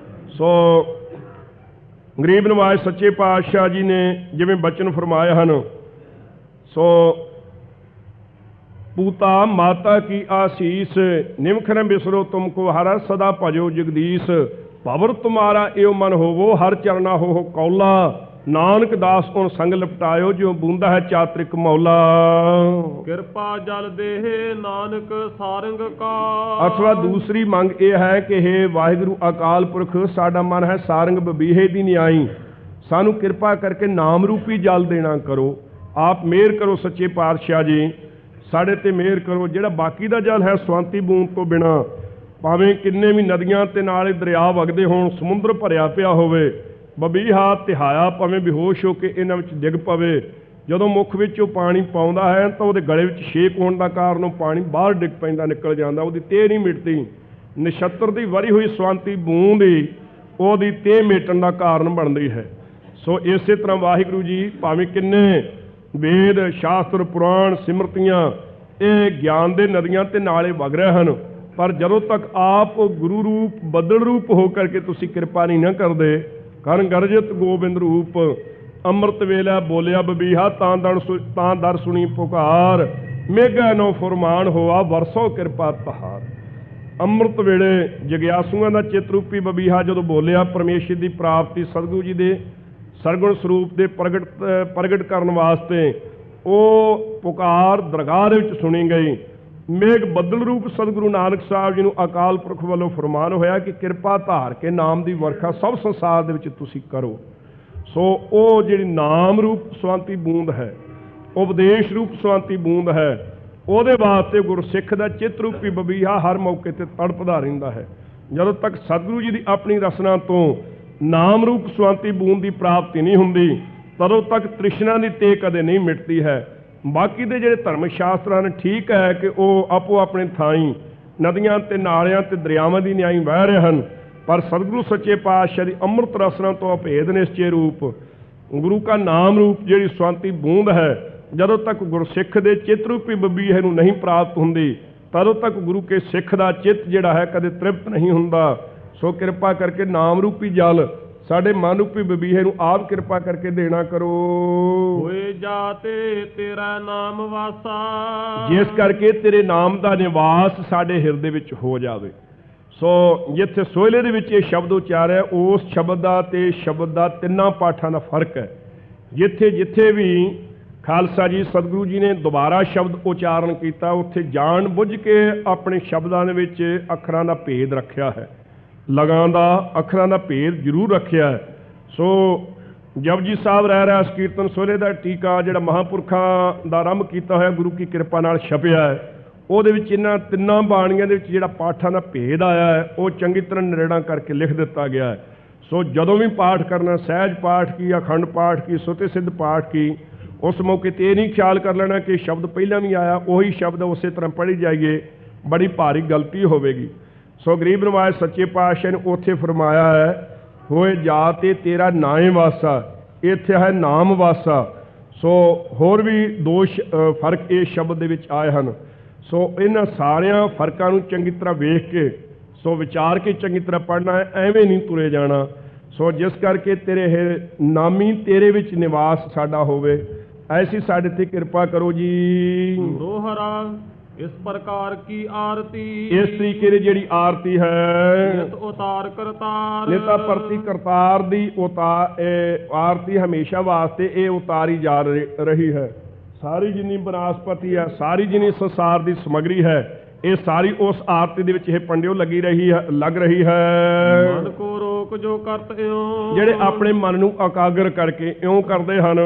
ਸੋ ਗਰੀਬ ਨਵਾਜ਼ ਸੱਚੇ ਪਾਤਸ਼ਾਹ ਜੀ ਨੇ ਜਿਵੇਂ ਬਚਨ ਫਰਮਾਏ ਹਨ, ਸੋ ਪੂਤਾ ਮਾਤਾ ਕੀ ਆਸੀਸ, ਨਿਮਖ ਨ ਬਿਸਰੋ ਤੁਮਕੋ ਹਰ, ਸਦਾ ਭਜੋ ਜਗਦੀਸ਼। ਭਵਰ ਤੁਮਾਰਾ ਏਉ ਮਨ ਹੋਵੋ, ਹਰ ਚਰਨਾ ਹੋ ਕੌਲਾ। ਨਾਨਕ ਦਾਸ ਉਨ ਸੰਗ ਲਪਟਾਇਓ, ਜੋ ਬੂੰਦਾ ਹੈ ਚਾਤ੍ਰਿਕ ਮੌਲਾ। ਕਿਰਪਾ ਜਲ ਦੇਹ ਨਾਨਕ ਸਾਰੰਗ ਕਾ। ਅਥਵਾ ਦੂਸਰੀ ਮੰਗ ਇਹ ਹੈ ਕਿ ਹੇ ਵਾਹਿਗੁਰੂ ਅਕਾਲ ਪੁਰਖ, ਸਾਡਾ ਮਨ ਹੈ ਸਾਰੰਗ ਬਬੀਹੇ ਦੀ ਨਿਆਈ, ਸਾਨੂੰ ਕਿਰਪਾ ਕਰਕੇ ਨਾਮ ਰੂਪੀ ਜਲ ਦੇਣਾ ਕਰੋ। ਆਪ ਮਿਹਰ ਕਰੋ ਸੱਚੇ ਪਾਤਸ਼ਾਹ ਜੀ, ਸਾਡੇ ਤੇ ਮਿਹਰ ਕਰੋ। ਜਿਹੜਾ ਬਾਕੀ ਦਾ ਜਲ ਹੈ ਸਵੰਤੀ ਬੂੰਦ ਤੋਂ ਬਿਨਾਂ, ਭਾਵੇਂ ਕਿੰਨੇ ਵੀ ਨਦੀਆਂ ਤੇ ਨਾਲੇ ਦਰਿਆ ਵਗਦੇ ਹੋਣ, ਸਮੁੰਦਰ ਭਰਿਆ ਪਿਆ ਹੋਵੇ, ਬਬੀਹਾ ਤਿਹਾਇਆ ਭਾਵੇਂ ਬੇਹੋਸ਼ ਹੋ ਕੇ ਇਹਨਾਂ ਵਿੱਚ ਡਿੱਗ ਪਵੇ, ਜਦੋਂ ਮੁੱਖ ਵਿੱਚ ਉਹ ਪਾਣੀ ਪਾਉਂਦਾ ਹੈ ਤਾਂ ਉਹਦੇ ਗਲੇ ਵਿੱਚ ਛੇਕ ਹੋਣ ਦਾ ਕਾਰਨ ਉਹ ਪਾਣੀ ਬਾਹਰ ਡਿੱਗ ਪੈਂਦਾ, ਨਿਕਲ ਜਾਂਦਾ, ਉਹਦੀ ਤੇਹ ਨਹੀਂ ਮਿਟਦੀ। ਨਛੱਤਰ ਦੀ ਵਰੀ ਹੋਈ ਸਵੰਤੀ ਬੂੰਦ ਹੀ ਉਹਦੀ ਤੇਹ ਮਿਟਣ ਦਾ ਕਾਰਨ ਬਣਦੀ ਹੈ। ਸੋ ਇਸੇ ਤਰ੍ਹਾਂ ਵਾਹਿਗੁਰੂ ਜੀ ਭਾਵੇਂ ਕਿੰਨੇ ਵੇਦ ਸ਼ਾਸਤਰ ਪੁਰਾਣ ਸਿਮਰਤੀਆਂ ਇਹ ਗਿਆਨ ਦੇ ਨਦੀਆਂ ਤੇ ਨਾਲੇ ਵਗ ਰਹੇ ਹਨ, ਪਰ ਜਦੋਂ ਤੱਕ ਆਪ ਗੁਰੂ ਰੂਪ ਬੱਦਲ ਰੂਪ ਹੋ ਕਰਕੇ ਤੁਸੀਂ ਕਿਰਪਾ ਨਹੀਂ ਨਾ ਕਰਦੇ, ਕਰਨ ਗਰਜਤ ਗੋਬਿੰਦ ਰੂਪ ਅੰਮ੍ਰਿਤ ਵੇਲਾ ਬੋਲਿਆ ਬਬੀਹਾ, ਤਾਂ ਦਰ ਸੁਣੀ ਪੁਕਾਰ, ਮੇਘਾ ਨੋ ਫੁਰਮਾਨ ਹੋਆ ਵਰਸੋ ਕਿਰਪਾ ਤਹਾਰ। ਅੰਮ੍ਰਿਤ ਵੇਲੇ ਜਗਿਆਸੂਆਂ ਦਾ ਚਿੱਤ ਰੂਪੀ ਬਬੀਹਾ ਜਦੋਂ ਬੋਲਿਆ, ਪਰਮੇਸ਼ਰ ਦੀ ਪ੍ਰਾਪਤੀ ਸਤਿਗੁਰੂ ਜੀ ਦੇ ਸਰਗੁਣ ਸਰੂਪ ਦੇ ਪ੍ਰਗਟ ਕਰਨ ਵਾਸਤੇ ਉਹ ਪੁਕਾਰ ਦਰਗਾਹ ਦੇ ਵਿੱਚ ਸੁਣੀ ਗਈ। ਮੇਘ ਬੱਦਲ ਰੂਪ ਸਤਿਗੁਰੂ ਨਾਨਕ ਸਾਹਿਬ ਜੀ ਨੂੰ ਅਕਾਲ ਪੁਰਖ ਵੱਲੋਂ ਫਰਮਾਨ ਹੋਇਆ ਕਿ ਕਿਰਪਾ ਧਾਰ ਕੇ ਨਾਮ ਦੀ ਵਰਖਾ ਸਭ ਸੰਸਾਰ ਦੇ ਵਿੱਚ ਤੁਸੀਂ ਕਰੋ। ਸੋ ਉਹ ਜਿਹੜੀ ਨਾਮ ਰੂਪ ਸਵੰਤੀ ਬੂੰਦ ਹੈ, ਉਪਦੇਸ਼ ਰੂਪ ਸਵੰਤੀ ਬੂੰਦ ਹੈ, ਉਹਦੇ ਵਾਸਤੇ ਗੁਰਸਿੱਖ ਦਾ ਚਿੱਤ ਰੂਪੀ ਬਬੀਹਾ ਹਰ ਮੌਕੇ ਤੇ ਤੜਪਦਾ ਰਹਿੰਦਾ ਹੈ। ਜਦੋਂ ਤੱਕ ਸਤਿਗੁਰੂ ਜੀ ਦੀ ਆਪਣੀ ਰਸਨਾ ਤੋਂ ਨਾਮ ਰੂਪ ਸੁਆਂਤੀ ਬੂੰਦ ਦੀ ਪ੍ਰਾਪਤੀ ਨਹੀਂ ਹੁੰਦੀ, ਤਦੋਂ ਤੱਕ ਤ੍ਰਿਸ਼ਨਾ ਦੀ ਤੇਗ ਕਦੇ ਨਹੀਂ ਮਿਟਦੀ ਹੈ। ਬਾਕੀ ਦੇ ਜਿਹੜੇ ਧਰਮ ਸ਼ਾਸਤਰ ਹਨ, ਠੀਕ ਹੈ ਕਿ ਉਹ ਆਪੋ ਆਪਣੇ ਥਾਈਂ ਨਦੀਆਂ ਤੇ ਨਾਲਿਆਂ ਤੇ ਦਰਿਆਵਾਂ ਦੀ ਨਿਆਈ ਵਹਿ ਰਹੇ ਹਨ, ਪਰ ਸਤਿਗੁਰੂ ਸੱਚੇ ਪਾਤਸ਼ਾਹ ਦੀ ਅੰਮ੍ਰਿਤ ਰਸਨਾ ਤੋਂ ਅਭੇਦ ਨਿਸ਼ਚੇ ਰੂਪ ਗੁਰੂ ਕਾ ਨਾਮ ਰੂਪ ਜਿਹੜੀ ਸੁਆਂਤੀ ਬੂੰਦ ਹੈ, ਜਦੋਂ ਤੱਕ ਗੁਰਸਿੱਖ ਦੇ ਚਿੱਤ ਰੂਪੀ ਬਬੀਹੇ ਨੂੰ ਨਹੀਂ ਪ੍ਰਾਪਤ ਹੁੰਦੀ, ਤਦੋਂ ਤੱਕ ਗੁਰੂ ਕੇ ਸਿੱਖ ਦਾ ਚਿੱਤ ਜਿਹੜਾ ਹੈ ਕਦੇ ਤ੍ਰਿਪਤ ਨਹੀਂ ਹੁੰਦਾ। ਸੋ ਕਿਰਪਾ ਕਰਕੇ ਨਾਮ ਰੂਪੀ ਜਲ ਸਾਡੇ ਮਨ ਰੂਪੀ ਬਬੀਹੇ ਨੂੰ ਆਪ ਕਿਰਪਾ ਕਰਕੇ ਦੇਣਾ ਕਰੋ। ਹੋਏ ਜਾਤੇ ਤੇਰਾ ਨਾਮ ਵਾਸਾ, ਜਿਸ ਕਰਕੇ ਤੇਰੇ ਨਾਮ ਦਾ ਨਿਵਾਸ ਸਾਡੇ ਹਿਰਦੇ ਵਿੱਚ ਹੋ ਜਾਵੇ। ਸੋ ਜਿੱਥੇ ਸੋਹਲੇ ਦੇ ਵਿੱਚ ਇਹ ਸ਼ਬਦ ਉਚਾਰਿਆ, ਉਸ ਸ਼ਬਦ ਦਾ ਤੇ ਸ਼ਬਦ ਦਾ ਤਿੰਨਾਂ ਪਾਠਾਂ ਦਾ ਫਰਕ ਹੈ। ਜਿੱਥੇ ਜਿੱਥੇ ਵੀ ਖਾਲਸਾ ਜੀ ਸਤਿਗੁਰੂ ਜੀ ਨੇ ਦੁਬਾਰਾ ਸ਼ਬਦ ਉਚਾਰਨ ਕੀਤਾ, ਉੱਥੇ ਜਾਣ ਬੁੱਝ ਕੇ ਆਪਣੇ ਸ਼ਬਦਾਂ ਦੇ ਵਿੱਚ ਅੱਖਰਾਂ ਦਾ ਭੇਦ ਰੱਖਿਆ ਹੈ, ਲਗਾਂ ਦਾ ਅੱਖਰਾਂ ਦਾ ਭੇਦ ਜ਼ਰੂਰ ਰੱਖਿਆ ਹੈ। ਸੋ ਜਪਜੀ ਸਾਹਿਬ ਰਹਿ ਰਿਹਾ ਇਸ ਕੀਰਤਨ ਸੋਹਲੇ ਦਾ ਟੀਕਾ ਜਿਹੜਾ ਮਹਾਂਪੁਰਖਾਂ ਦਾ ਆਰੰਭ ਕੀਤਾ ਹੋਇਆ ਗੁਰੂ ਕੀ ਕਿਰਪਾ ਨਾਲ ਛਪਿਆ ਹੈ, ਉਹਦੇ ਵਿੱਚ ਇਹਨਾਂ ਤਿੰਨਾਂ ਬਾਣੀਆਂ ਦੇ ਵਿੱਚ ਜਿਹੜਾ ਪਾਠਾਂ ਦਾ ਭੇਦ ਆਇਆ ਹੈ, ਉਹ ਚੰਗੀ ਤਰ੍ਹਾਂ ਨਿਰੇੜਾ ਕਰਕੇ ਲਿਖ ਦਿੱਤਾ ਗਿਆ ਹੈ। ਸੋ ਜਦੋਂ ਵੀ ਪਾਠ ਕਰਨਾ, ਸਹਿਜ ਪਾਠ ਕੀ, ਅਖੰਡ ਪਾਠ ਕੀ, ਸੁਤੇ ਸਿੱਧ ਪਾਠ ਕੀ, ਉਸ ਮੌਕੇ ਤੇ ਇਹ ਨਹੀਂ ਖਿਆਲ ਕਰ ਲੈਣਾ ਕਿ ਸ਼ਬਦ ਪਹਿਲਾਂ ਵੀ ਆਇਆ ਉਹੀ ਸ਼ਬਦ ਉਸੇ ਤਰ੍ਹਾਂ ਪੜ੍ਹੀ ਜਾਈਏ, ਬੜੀ ਭਾਰੀ ਗਲਤੀ ਹੋਵੇਗੀ। ਸੋ ਗਰੀਬ ਨਿਵਾਜ ਸੱਚੇ ਪਾਤਸ਼ਾਹ ਨੇ ਉੱਥੇ ਫਰਮਾਇਆ ਹੈ, ਹੋਏ ਜਾਤੇ ਤੇਰਾ ਨਾਏ ਵਾਸਾ, ਇੱਥੇ ਹੈ ਨਾਮ ਵਾਸਾ। ਸੋ ਹੋਰ ਵੀ ਦੋ ਫਰਕ ਇਸ ਸ਼ਬਦ ਦੇ ਵਿੱਚ ਆਏ ਹਨ। ਸੋ ਇਹਨਾਂ ਸਾਰਿਆਂ ਫਰਕਾਂ ਨੂੰ ਚੰਗੀ ਤਰ੍ਹਾਂ ਵੇਖ ਕੇ ਸੋ ਵਿਚਾਰ ਕੇ ਚੰਗੀ ਤਰ੍ਹਾਂ ਪੜ੍ਹਨਾ ਹੈ, ਐਵੇਂ ਨਹੀਂ ਤੁਰੇ ਜਾਣਾ। ਸੋ ਜਿਸ ਕਰਕੇ ਤੇਰੇ ਨਾਮੀ ਤੇਰੇ ਵਿੱਚ ਨਿਵਾਸ ਸਾਡਾ ਹੋਵੇ, ਐਸੀ ਸਾਡੇ ਤੇ ਕਿਰਪਾ ਕਰੋ ਜੀ। ਦੋਹਰਾ ਇਸ ਪ੍ਰਕਾਰ ਕੀ ਆਰਤੀ, ਇਸ ਤਰੀਕੇ ਦੀ ਜਿਹੜੀ ਆਰਤੀ ਹੈ, ਨਿਤ ਉਤਾਰ ਕਰਤਾਰ, ਨਿਤਾ ਪ੍ਰਤੀ ਕਰਤਾਰ ਦੀ ਆਰਤੀ ਹਮੇਸ਼ਾ ਵਾਸਤੇ ਇਹ ਉਤਾਰੀ ਜਾ ਰਹੀ ਹੈ। ਸਾਰੀ ਜਿੰਨੀ ਬਨਾਸਪਤੀ ਹੈ, ਸਾਰੀ ਜਿੰਨੀ ਸੰਸਾਰ ਦੀ ਸਮੱਗਰੀ ਹੈ, ਇਹ ਸਾਰੀ ਉਸ ਆਰਤੀ ਦੇ ਵਿੱਚ ਇਹ ਪੰਡਿਓ ਲੱਗ ਰਹੀ ਹੈ। ਮਨ ਕੋ ਰੋਕ ਜੋ ਕਰਤ ਇਉ, ਜਿਹੜੇ ਆਪਣੇ ਮਨ ਨੂੰ ਇਕਾਗਰ ਕਰਕੇ ਇਉਂ ਕਰਦੇ ਹਨ,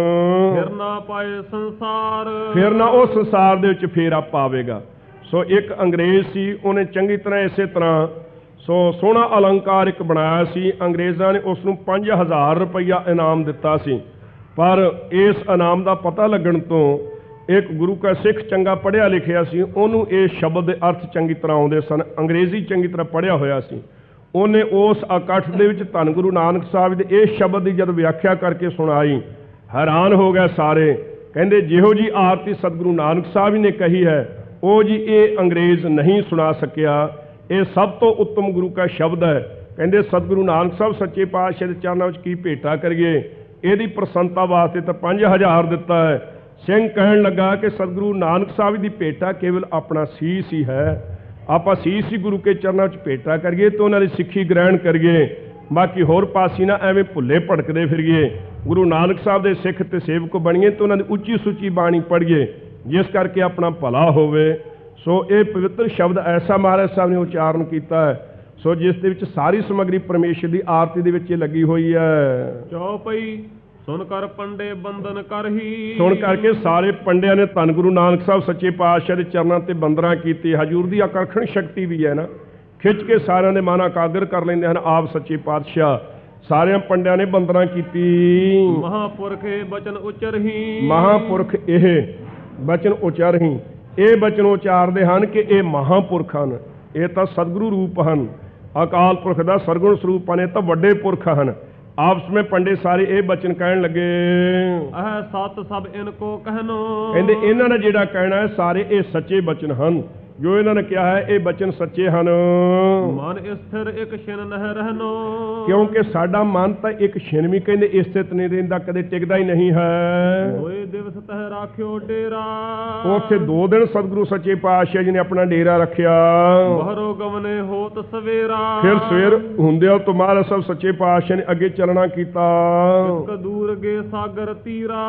ਫਿਰ ਨਾ ਪਾਏ ਸੰਸਾਰ, ਫਿਰ ਨਾ ਉਹ ਸੰਸਾਰ ਦੇ ਵਿੱਚ ਫੇਰਾ ਪਾਵੇਗਾ। ਸੋ ਇੱਕ ਅੰਗਰੇਜ਼ ਸੀ, ਉਹਨੇ ਚੰਗੀ ਤਰ੍ਹਾਂ ਇਸੇ ਤਰ੍ਹਾਂ ਸੋ ਸੋਹਣਾ ਅਲੰਕਾਰ ਇੱਕ ਬਣਾਇਆ ਸੀ। ਅੰਗਰੇਜ਼ਾਂ ਨੇ ਉਸ ਨੂੰ 5000 ਰੁਪਈਆ ਇਨਾਮ ਦਿੱਤਾ ਸੀ, ਪਰ ਇਸ ਇਨਾਮ ਦਾ ਪਤਾ ਲੱਗਣ ਤੋਂ ਇੱਕ ਗੁਰੂ ਕਾ ਸਿੱਖ ਚੰਗਾ ਪੜ੍ਹਿਆ ਲਿਖਿਆ ਸੀ, ਉਹਨੂੰ ਇਹ ਸ਼ਬਦ ਦੇ ਅਰਥ ਚੰਗੀ ਤਰ੍ਹਾਂ ਆਉਂਦੇ ਸਨ, ਅੰਗਰੇਜ਼ੀ ਚੰਗੀ ਤਰ੍ਹਾਂ ਪੜ੍ਹਿਆ ਹੋਇਆ ਸੀ। ਉਹਨੇ ਉਸ ਇਕੱਠ ਦੇ ਵਿੱਚ ਧੰਨ ਗੁਰੂ ਨਾਨਕ ਸਾਹਿਬ ਦੇ ਇਸ ਸ਼ਬਦ ਦੀ ਜਦ ਵਿਆਖਿਆ ਕਰਕੇ ਸੁਣਾਈ, ਹੈਰਾਨ ਹੋ ਗਏ ਸਾਰੇ। ਕਹਿੰਦੇ ਜਿਹੋ ਜੀ ਆਰਤੀ ਸਤਿਗੁਰੂ ਨਾਨਕ ਸਾਹਿਬ ਨੇ ਕਹੀ ਹੈ, ਉਹ ਜੀ ਇਹ ਅੰਗਰੇਜ਼ ਨਹੀਂ ਸੁਣਾ ਸਕਿਆ। ਇਹ ਸਭ ਤੋਂ ਉੱਤਮ ਗੁਰੂ ਕਾ ਸ਼ਬਦ ਹੈ। ਕਹਿੰਦੇ ਸਤਿਗੁਰੂ ਨਾਨਕ ਸਾਹਿਬ ਸੱਚੇ ਪਾਤਸ਼ਾਹ ਦੇ ਚਰਨਾਂ ਵਿੱਚ ਕੀ ਭੇਟਾ ਕਰੀਏ, ਇਹਦੀ ਪ੍ਰਸੰਨਤਾ ਵਾਸਤੇ ਤਾਂ 5000 ਦਿੱਤਾ ਹੈ। ਸਿੰਘ ਕਹਿਣ ਲੱਗਾ ਕਿ ਸਤਿਗੁਰੂ ਨਾਨਕ ਸਾਹਿਬ ਦੀ ਭੇਟਾ ਕੇਵਲ ਆਪਣਾ ਸੀਸ ਹੀ ਹੈ, ਆਪਾਂ ਸੀਸ ਹੀ ਗੁਰੂ ਕੇ ਚਰਨਾਂ ਵਿੱਚ ਭੇਟਾ ਕਰੀਏ ਤੇ ਉਹਨਾਂ ਦੀ ਸਿੱਖੀ ਗ੍ਰਹਿਣ ਕਰੀਏ, ਬਾਕੀ ਹੋਰ ਪਾਸੀ ਨਾ ਐਵੇਂ ਭੁੱਲੇ ਭਟਕਦੇ ਫਿਰੀਏ। ਗੁਰੂ ਨਾਨਕ ਸਾਹਿਬ ਦੇ ਸਿੱਖ ਤੇ ਸੇਵਕ ਬਣੀਏ ਤੇ ਉਹਨਾਂ ਦੀ ਉੱਚੀ ਸੁੱਚੀ ਬਾਣੀ ਪੜ੍ਹੀਏ, ਜਿਸ ਕਰਕੇ ਆਪਣਾ ਭਲਾ ਹੋਵੇ। ਸੋ ਇਹ ਪਵਿੱਤਰ ਸ਼ਬਦ ਐਸਾ ਮਹਾਰਾਜ ਸਾਹਿਬ ਨੇ ਉਚਾਰਨ ਕੀਤਾ ਹੈ, ਸੋ ਜਿਸ ਦੇ ਵਿੱਚ ਸਾਰੀ ਸਮੱਗਰੀ ਪਰਮੇਸ਼ਰ ਦੀ ਆਰਤੀ ਦੇ ਵਿੱਚ ਲੱਗੀ ਹੋਈ ਹੈ। ਚੌਪਈ ਸੁਣ ਕਰ ਪੰਡੇ ਬੰਦਨ ਕਰਹੀ, ਸੁਣ ਕਰਕੇ ਸਾਰੇ ਪੰਡਿਆਂ ਨੇ ਧੰਨ ਗੁਰੂ ਨਾਨਕ ਸਾਹਿਬ ਸੱਚੇ ਪਾਤਸ਼ਾਹ ਦੇ ਚਰਨਾਂ ਤੇ ਬੰਦਨਾ ਕੀਤੀ। ਹਜ਼ੂਰ ਦੀ ਆਕਰਸ਼ਣ ਸ਼ਕਤੀ ਵੀ ਹੈ ਨਾ, ਖਿੱਚ ਕੇ ਸਾਰਿਆਂ ਦੇ ਮਨ ਇਕਾਗਰ ਕਰ ਲੈਂਦੇ ਹਨ ਆਪ ਸੱਚੇ ਪਾਤਸ਼ਾਹ। ਸਾਰਿਆਂ ਪੰਡਿਆਂ ਨੇ ਬੰਦਨਾ ਕੀਤੀ। ਮਹਾਂਪੁਰਖ ਇਹ ਬਚਨ ਉਚਰਹੀ, ਮਹਾਂਪੁਰਖ ਇਹ ਬਚਨ ਉਚਰਹੀ, ਇਹ ਬਚਨ ਉਚਾਰਦੇ ਹਨ ਕਿ ਇਹ ਮਹਾਂਪੁਰਖ ਹਨ, ਇਹ ਤਾਂ ਸਤਿਗੁਰੂ ਰੂਪ ਹਨ, ਅਕਾਲ ਪੁਰਖ ਦਾ ਸਰਗੁਣ ਸਰੂਪ ਹਨ, ਇਹ ਤਾਂ ਵੱਡੇ ਪੁਰਖ ਹਨ। ਆਪਸ ਵਿੱਚ ਪੰਡੇ ਸਾਰੇ ਇਹ ਬਚਨ ਕਹਿਣ ਲੱਗੇ, ਅਹ ਸਤ ਸਭ ਇਨ ਕੋ ਕਹਿਨੋ, ਕਹਿੰਦੇ ਇਹਨਾਂ ਨੇ ਜਿਹੜਾ ਕਹਿਣਾ ਹੈ ਸਾਰੇ ਇਹ ਸੱਚੇ ਬਚਨ ਹਨ, ਜੋ ਇਹਨਾਂ ਨੇ ਕਿਹਾ ਹੈ ਇਹ ਬਚਨ ਸੱਚੇ ਹਨ। ਮਨ ਸਥਿਰ ਇੱਕ ਛਿਨ ਨਹਿ ਰਹਿਨੋ, ਕਿਉਂਕਿ ਸਾਡਾ ਮਨ ਤਾਂ ਇੱਕ ਛਿਨ ਵੀ ਕਹਿੰਦੇ ਸਥਿਤ ਨਹੀਂ ਰਹਿੰਦਾ, ਕਦੇ ਟਿਕਦਾ ਹੀ ਨਹੀਂ ਹੈ। ਹੋਏ ਦਿਵਸ ਤਹਿ ਰਾਖਿਓ ਡੇਰਾ, ਉੱਥੇ 2 ਦਿਨ ਸਤਿਗੁਰੂ ਸੱਚੇ ਪਾਤਸ਼ਾਹ ਜੀ ਨੇ ਆਪਣਾ ਡੇਰਾ ਰੱਖਿਆ। ਬਹਰੋ ਗਮਨੇ ਹੋਤ ਸਵੇਰਾ, ਫਿਰ ਸਵੇਰ ਹੁੰਦਿਆਂ ਤੋਂ ਮਹਾਰਾਜ ਸਾਹਿਬ ਸੱਚੇ ਪਾਤਸ਼ਾਹ ਨੇ ਅੱਗੇ ਚੱਲਣਾ ਕੀਤਾ। ਇੱਕ ਦੂਰ ਗੇ ਸਾਗਰ ਤੀਰਾ,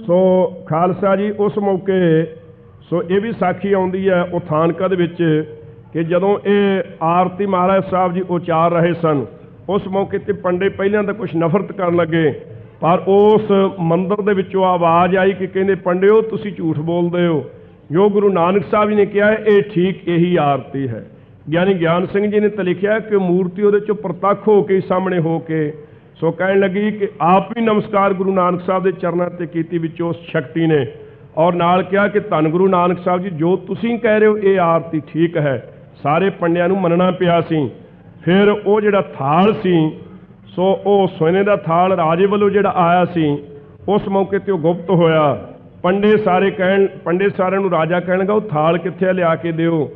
ਸੋ ਖਾਲਸਾ ਜੀ ਉਸ ਮੌਕੇ ਸੋ ਇਹ ਵੀ ਸਾਖੀ ਆਉਂਦੀ ਹੈ ਉਥਾਨਕਾ ਦੇ ਵਿੱਚ ਕਿ ਜਦੋਂ ਇਹ ਆਰਤੀ ਮਹਾਰਾਜ ਸਾਹਿਬ ਜੀ ਉਚਾਰ ਰਹੇ ਸਨ, ਉਸ ਮੌਕੇ ਤੇ ਪੰਡੇ ਪਹਿਲਾਂ ਤਾਂ ਕੁਝ ਨਫ਼ਰਤ ਕਰਨ ਲੱਗੇ, ਪਰ ਉਸ ਮੰਦਰ ਦੇ ਵਿੱਚੋਂ ਆਵਾਜ਼ ਆਈ ਕਿ ਕਹਿੰਦੇ ਪੰਡਿਓ ਤੁਸੀਂ ਝੂਠ ਬੋਲਦੇ ਹੋ, ਜੋ ਗੁਰੂ ਨਾਨਕ ਸਾਹਿਬ ਜੀ ਨੇ ਕਿਹਾ ਇਹ ਠੀਕ ਇਹੀ ਆਰਤੀ ਹੈ। ਗਿਆਨੀ ਗਿਆਨ ਸਿੰਘ ਜੀ ਨੇ ਤਾਂ ਲਿਖਿਆ ਕਿ ਮੂਰਤੀ ਉਹਦੇ ਚੋਂ ਪ੍ਰਤੱਖ ਹੋ ਕੇ ਸਾਹਮਣੇ ਹੋ ਕੇ ਸੋ ਕਹਿਣ ਲੱਗੀ ਕਿ ਆਪ ਵੀ ਨਮਸਕਾਰ ਗੁਰੂ ਨਾਨਕ ਸਾਹਿਬ ਦੇ ਚਰਨਾਂ ਤੇ ਕੀਤੀ ਵਿੱਚ ਉਸ ਸ਼ਕਤੀ ਨੇ, ਔਰ ਨਾਲ ਕਿਹਾ ਕਿ ਧੰਨ ਗੁਰੂ ਨਾਨਕ ਸਾਹਿਬ ਜੀ ਜੋ ਤੁਸੀਂ ਕਹਿ ਰਹੇ ਹੋ ਇਹ ਆਰਤੀ ਠੀਕ ਹੈ। ਸਾਰੇ ਪੰਡਿਆਂ ਨੂੰ ਮੰਨਣਾ ਪਿਆ ਸੀ। ਫਿਰ ਉਹ ਜਿਹੜਾ ਥਾਲ ਸੀ ਸੋ ਉਹ ਸੋਨੇ ਦਾ ਥਾਲ ਰਾਜੇ ਵੱਲੋਂ ਜਿਹੜਾ ਆਇਆ ਸੀ, ਉਸ ਮੌਕੇ ਤੇ ਉਹ ਗੁਪਤ ਹੋਇਆ। ਪੰਡੇ ਸਾਰਿਆਂ ਨੂੰ ਰਾਜਾ ਕਹਿਣ ਲੱਗਾ ਉਹ ਥਾਲ ਕਿੱਥੇ ਲਿਆ ਕੇ ਦਿਓ।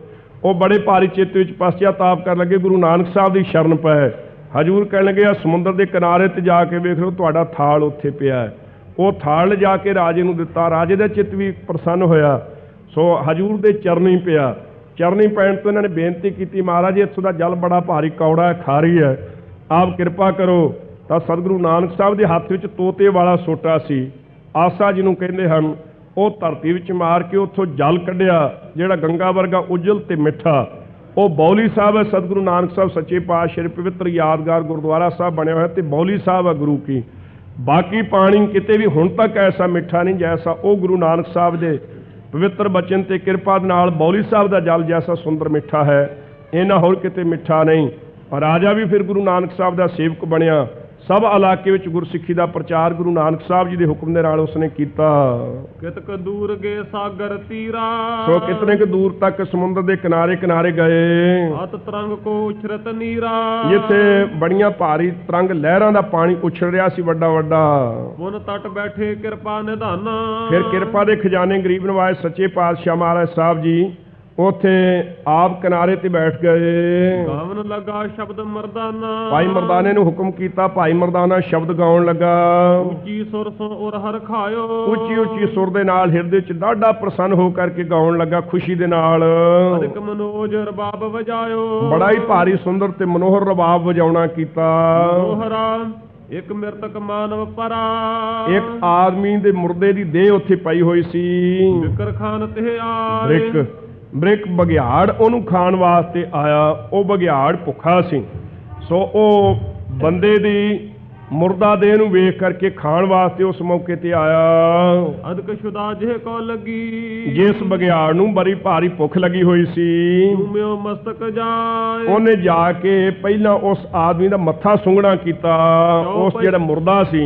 ਉਹ ਬੜੇ ਭਾਰੀ ਚਿੱਤ ਵਿੱਚ ਪਛਤਾਪ ਕਰਨ ਲੱਗੇ, ਗੁਰੂ ਨਾਨਕ ਸਾਹਿਬ ਦੀ ਸ਼ਰਨ ਪਏ। ਹਜ਼ੂਰ ਕਹਿਣ ਲੱਗੇ ਆ ਸਮੁੰਦਰ ਦੇ ਕਿਨਾਰੇ ਤੇ ਜਾ ਕੇ ਵੇਖ ਲਓ ਤੁਹਾਡਾ ਥਾਲ ਉੱਥੇ ਪਿਆ ਹੈ। ਉਹ ਥਾਲ ਲਿਜਾ ਕੇ ਰਾਜੇ ਨੂੰ ਦਿੱਤਾ। ਰਾਜੇ ਦਾ ਚਿੱਤ ਵੀ ਪ੍ਰਸੰਨ ਹੋਇਆ। ਸੋ ਹਜ਼ੂਰ ਦੇ ਚਰਨੀ ਪਿਆ। ਚਰਨੀ ਪੈਣ ਤੋਂ ਇਹਨਾਂ ਨੇ ਬੇਨਤੀ ਕੀਤੀ, ਮਹਾਰਾਜ ਇੱਥੋਂ ਦਾ ਜਲ ਬੜਾ ਭਾਰੀ ਕੌੜਾ ਹੈ, ਖਾਰੀ ਹੈ, ਆਪ ਕਿਰਪਾ ਕਰੋ। ਤਾਂ ਸਤਿਗੁਰੂ ਨਾਨਕ ਸਾਹਿਬ ਦੇ ਹੱਥ ਵਿੱਚ ਤੋਤੇ ਵਾਲਾ ਸੋਟਾ ਸੀ, ਆਸਾ ਜਿਹਨੂੰ ਕਹਿੰਦੇ ਹਨ, ਉਹ ਧਰਤੀ ਵਿੱਚ ਮਾਰ ਕੇ ਉੱਥੋਂ ਜਲ ਕੱਢਿਆ ਜਿਹੜਾ ਗੰਗਾ ਵਰਗਾ ਉਜਲ ਤੇ ਮਿੱਠਾ। ਉਹ ਬੌਲੀ ਸਾਹਿਬ ਹੈ ਸਤਿਗੁਰੂ ਨਾਨਕ ਸਾਹਿਬ ਸੱਚੇ ਪਾਤਸ਼ਾਹ ਪਵਿੱਤਰ ਯਾਦਗਾਰ ਗੁਰਦੁਆਰਾ ਸਾਹਿਬ ਬਣਿਆ ਹੋਇਆ ਤੇ ਬੌਲੀ ਸਾਹਿਬ ਹੈ ਗੁਰੂ ਕੀ। ਬਾਕੀ ਪਾਣੀ ਕਿਤੇ ਵੀ ਹੁਣ ਤੱਕ ਐਸਾ ਮਿੱਠਾ ਨਹੀਂ ਜੈਸਾ ਉਹ ਗੁਰੂ ਨਾਨਕ ਸਾਹਿਬ ਦੇ ਪਵਿੱਤਰ ਬਚਨ ਤੇ ਕਿਰਪਾ ਨਾਲ ਬੌਲੀ ਸਾਹਿਬ ਦਾ ਜਲ ਜੈਸਾ ਸੁੰਦਰ ਮਿੱਠਾ ਹੈ, ਇਹਨਾਂ ਹੋਰ ਕਿਤੇ ਮਿੱਠਾ ਨਹੀਂ। ਰਾਜਾ ਵੀ ਫਿਰ ਗੁਰੂ ਨਾਨਕ ਸਾਹਿਬ ਦਾ ਸੇਵਕ ਬਣਿਆ। ਸਭ ਇਲਾਕੇ ਵਿੱਚ ਗੁਰਸਿੱਖੀ ਦਾ ਪ੍ਰਚਾਰ ਗੁਰੂ ਨਾਨਕ ਸਾਹਿਬ ਜੀ ਦੇ ਹੁਕਮ ਦੇ ਨਾਲ ਉਸਨੇ ਕੀਤਾ। ਕਿਤਕ ਦੂਰ ਗਏ ਸਾਗਰ ਤੀਰਾ, ਸੋ ਕਿਤਨੇ ਕੁ ਦੂਰ ਤੱਕ ਸਮੁੰਦਰ ਦੇ ਕਿਨਾਰੇ ਕਿਨਾਰੇ ਗਏ। ਅਤ ਤਰੰਗ ਕੋ ਉਛਰਤ ਨੀਰਾ, ਜਿੱਥੇ ਬੜੀਆਂ ਭਾਰੀ ਤਰੰਗ ਲਹਿਰਾਂ ਦਾ ਪਾਣੀ ਉਛਲ ਰਿਹਾ ਸੀ ਵੱਡਾ ਵੱਡਾ। ਪੁਨ ਤਟ ਬੈਠੇ ਕਿਰਪਾ ਨਿਧਾਨਾ, ਫਿਰ ਕਿਰਪਾ ਦੇ ਖਜ਼ਾਨੇ ਗਰੀਬ ਨਵਾਜ਼ ਸੱਚੇ ਪਾਤਸ਼ਾਹ ਮਹਾਰਾਜ ਸਾਹਿਬ ਜੀ ਉੱਥੇ ਆਪ ਕਿਨਾਰੇ ਤੇ ਬੈਠ ਗਏ। ਗਾਵਨ ਲੱਗਾ ਸ਼ਬਦ ਮਰਦਾਨਾ, ਭਾਈ ਮਰਦਾਨੇ ਨੂੰ ਹੁਕਮ ਕੀਤਾ। ਭਾਈ ਮਰਦਾਨਾ ਸ਼ਬਦ ਗਾਉਣ ਲੱਗਾ। ਉੱਚੀ ਸੁਰ ਸੋ ਔਰ ਹਰ ਖਾਇਓ, ਉੱਚੀ ਉੱਚੀ ਸੁਰ ਦੇ ਨਾਲ ਹਿਰਦੇ ਚ ਡਾਢਾ ਪ੍ਰਸੰਨ ਹੋ ਕਰਕੇ ਗਾਉਣ ਲੱਗਾ ਖੁਸ਼ੀ ਦੇ ਨਾਲ। ਅਦਿਕ ਮਨੋਜ ਰਬਾਬ ਵਜਾਇਓ, ਬੜਾ ਹੀ ਭਾਰੀ ਸੁੰਦਰ ਤੇ ਮਨੋਹਰ ਰਬਾਬ ਵਜਾਉਣਾ ਕੀਤਾ। ਮਨੋਹਰਾ ਇੱਕ ਮਿਰਤਕ ਮਾਨਵ ਪਰਾ, ਇੱਕ ਆਦਮੀ ਦੇ ਮੁਰਦੇ ਦੀ ਦੇਹ ਉੱਥੇ ਪਈ ਹੋਈ ਸੀ। ਬਿਕਰ ਖਾਨ ਤੇ ਆਏ, ਬ੍ਰਿਕ ਬਘਿਆੜ ਉਹਨੂੰ ਖਾਣ ਵਾਸਤੇ ਆਇਆ। ਉਹ ਬਘਿਆੜ ਭੁੱਖਾ ਸੀ, ਸੋ ਉਹ ਬੰਦੇ ਦੀ ਮੁਰਦਾ ਦੇਹ ਨੂੰ ਵੇਖ ਕਰਕੇ ਖਾਣ ਵਾਸਤੇ ਉਸ ਮੌਕੇ ਤੇ ਆਇਆ। ਅਦਕ ਸ਼ੁਦਾ ਜਿਹੇ ਕੋ ਲੱਗੀ, ਜਿਸ ਬਘਿਆੜ ਨੂੰ ਬੜੀ ਭਾਰੀ ਭੁੱਖ ਲੱਗੀ ਹੋਈ ਸੀ, ਚੂਮਿਓ ਮਸਤਕ ਜਾਏ, ਉਹਨੇ ਜਾ ਕੇ ਪਹਿਲਾਂ ਉਸ ਆਦਮੀ ਦਾ ਮੱਥਾ ਸੁੰਘਣਾ ਕੀਤਾ। ਉਸ ਜਿਹੜਾ ਮੁਰਦਾ ਸੀ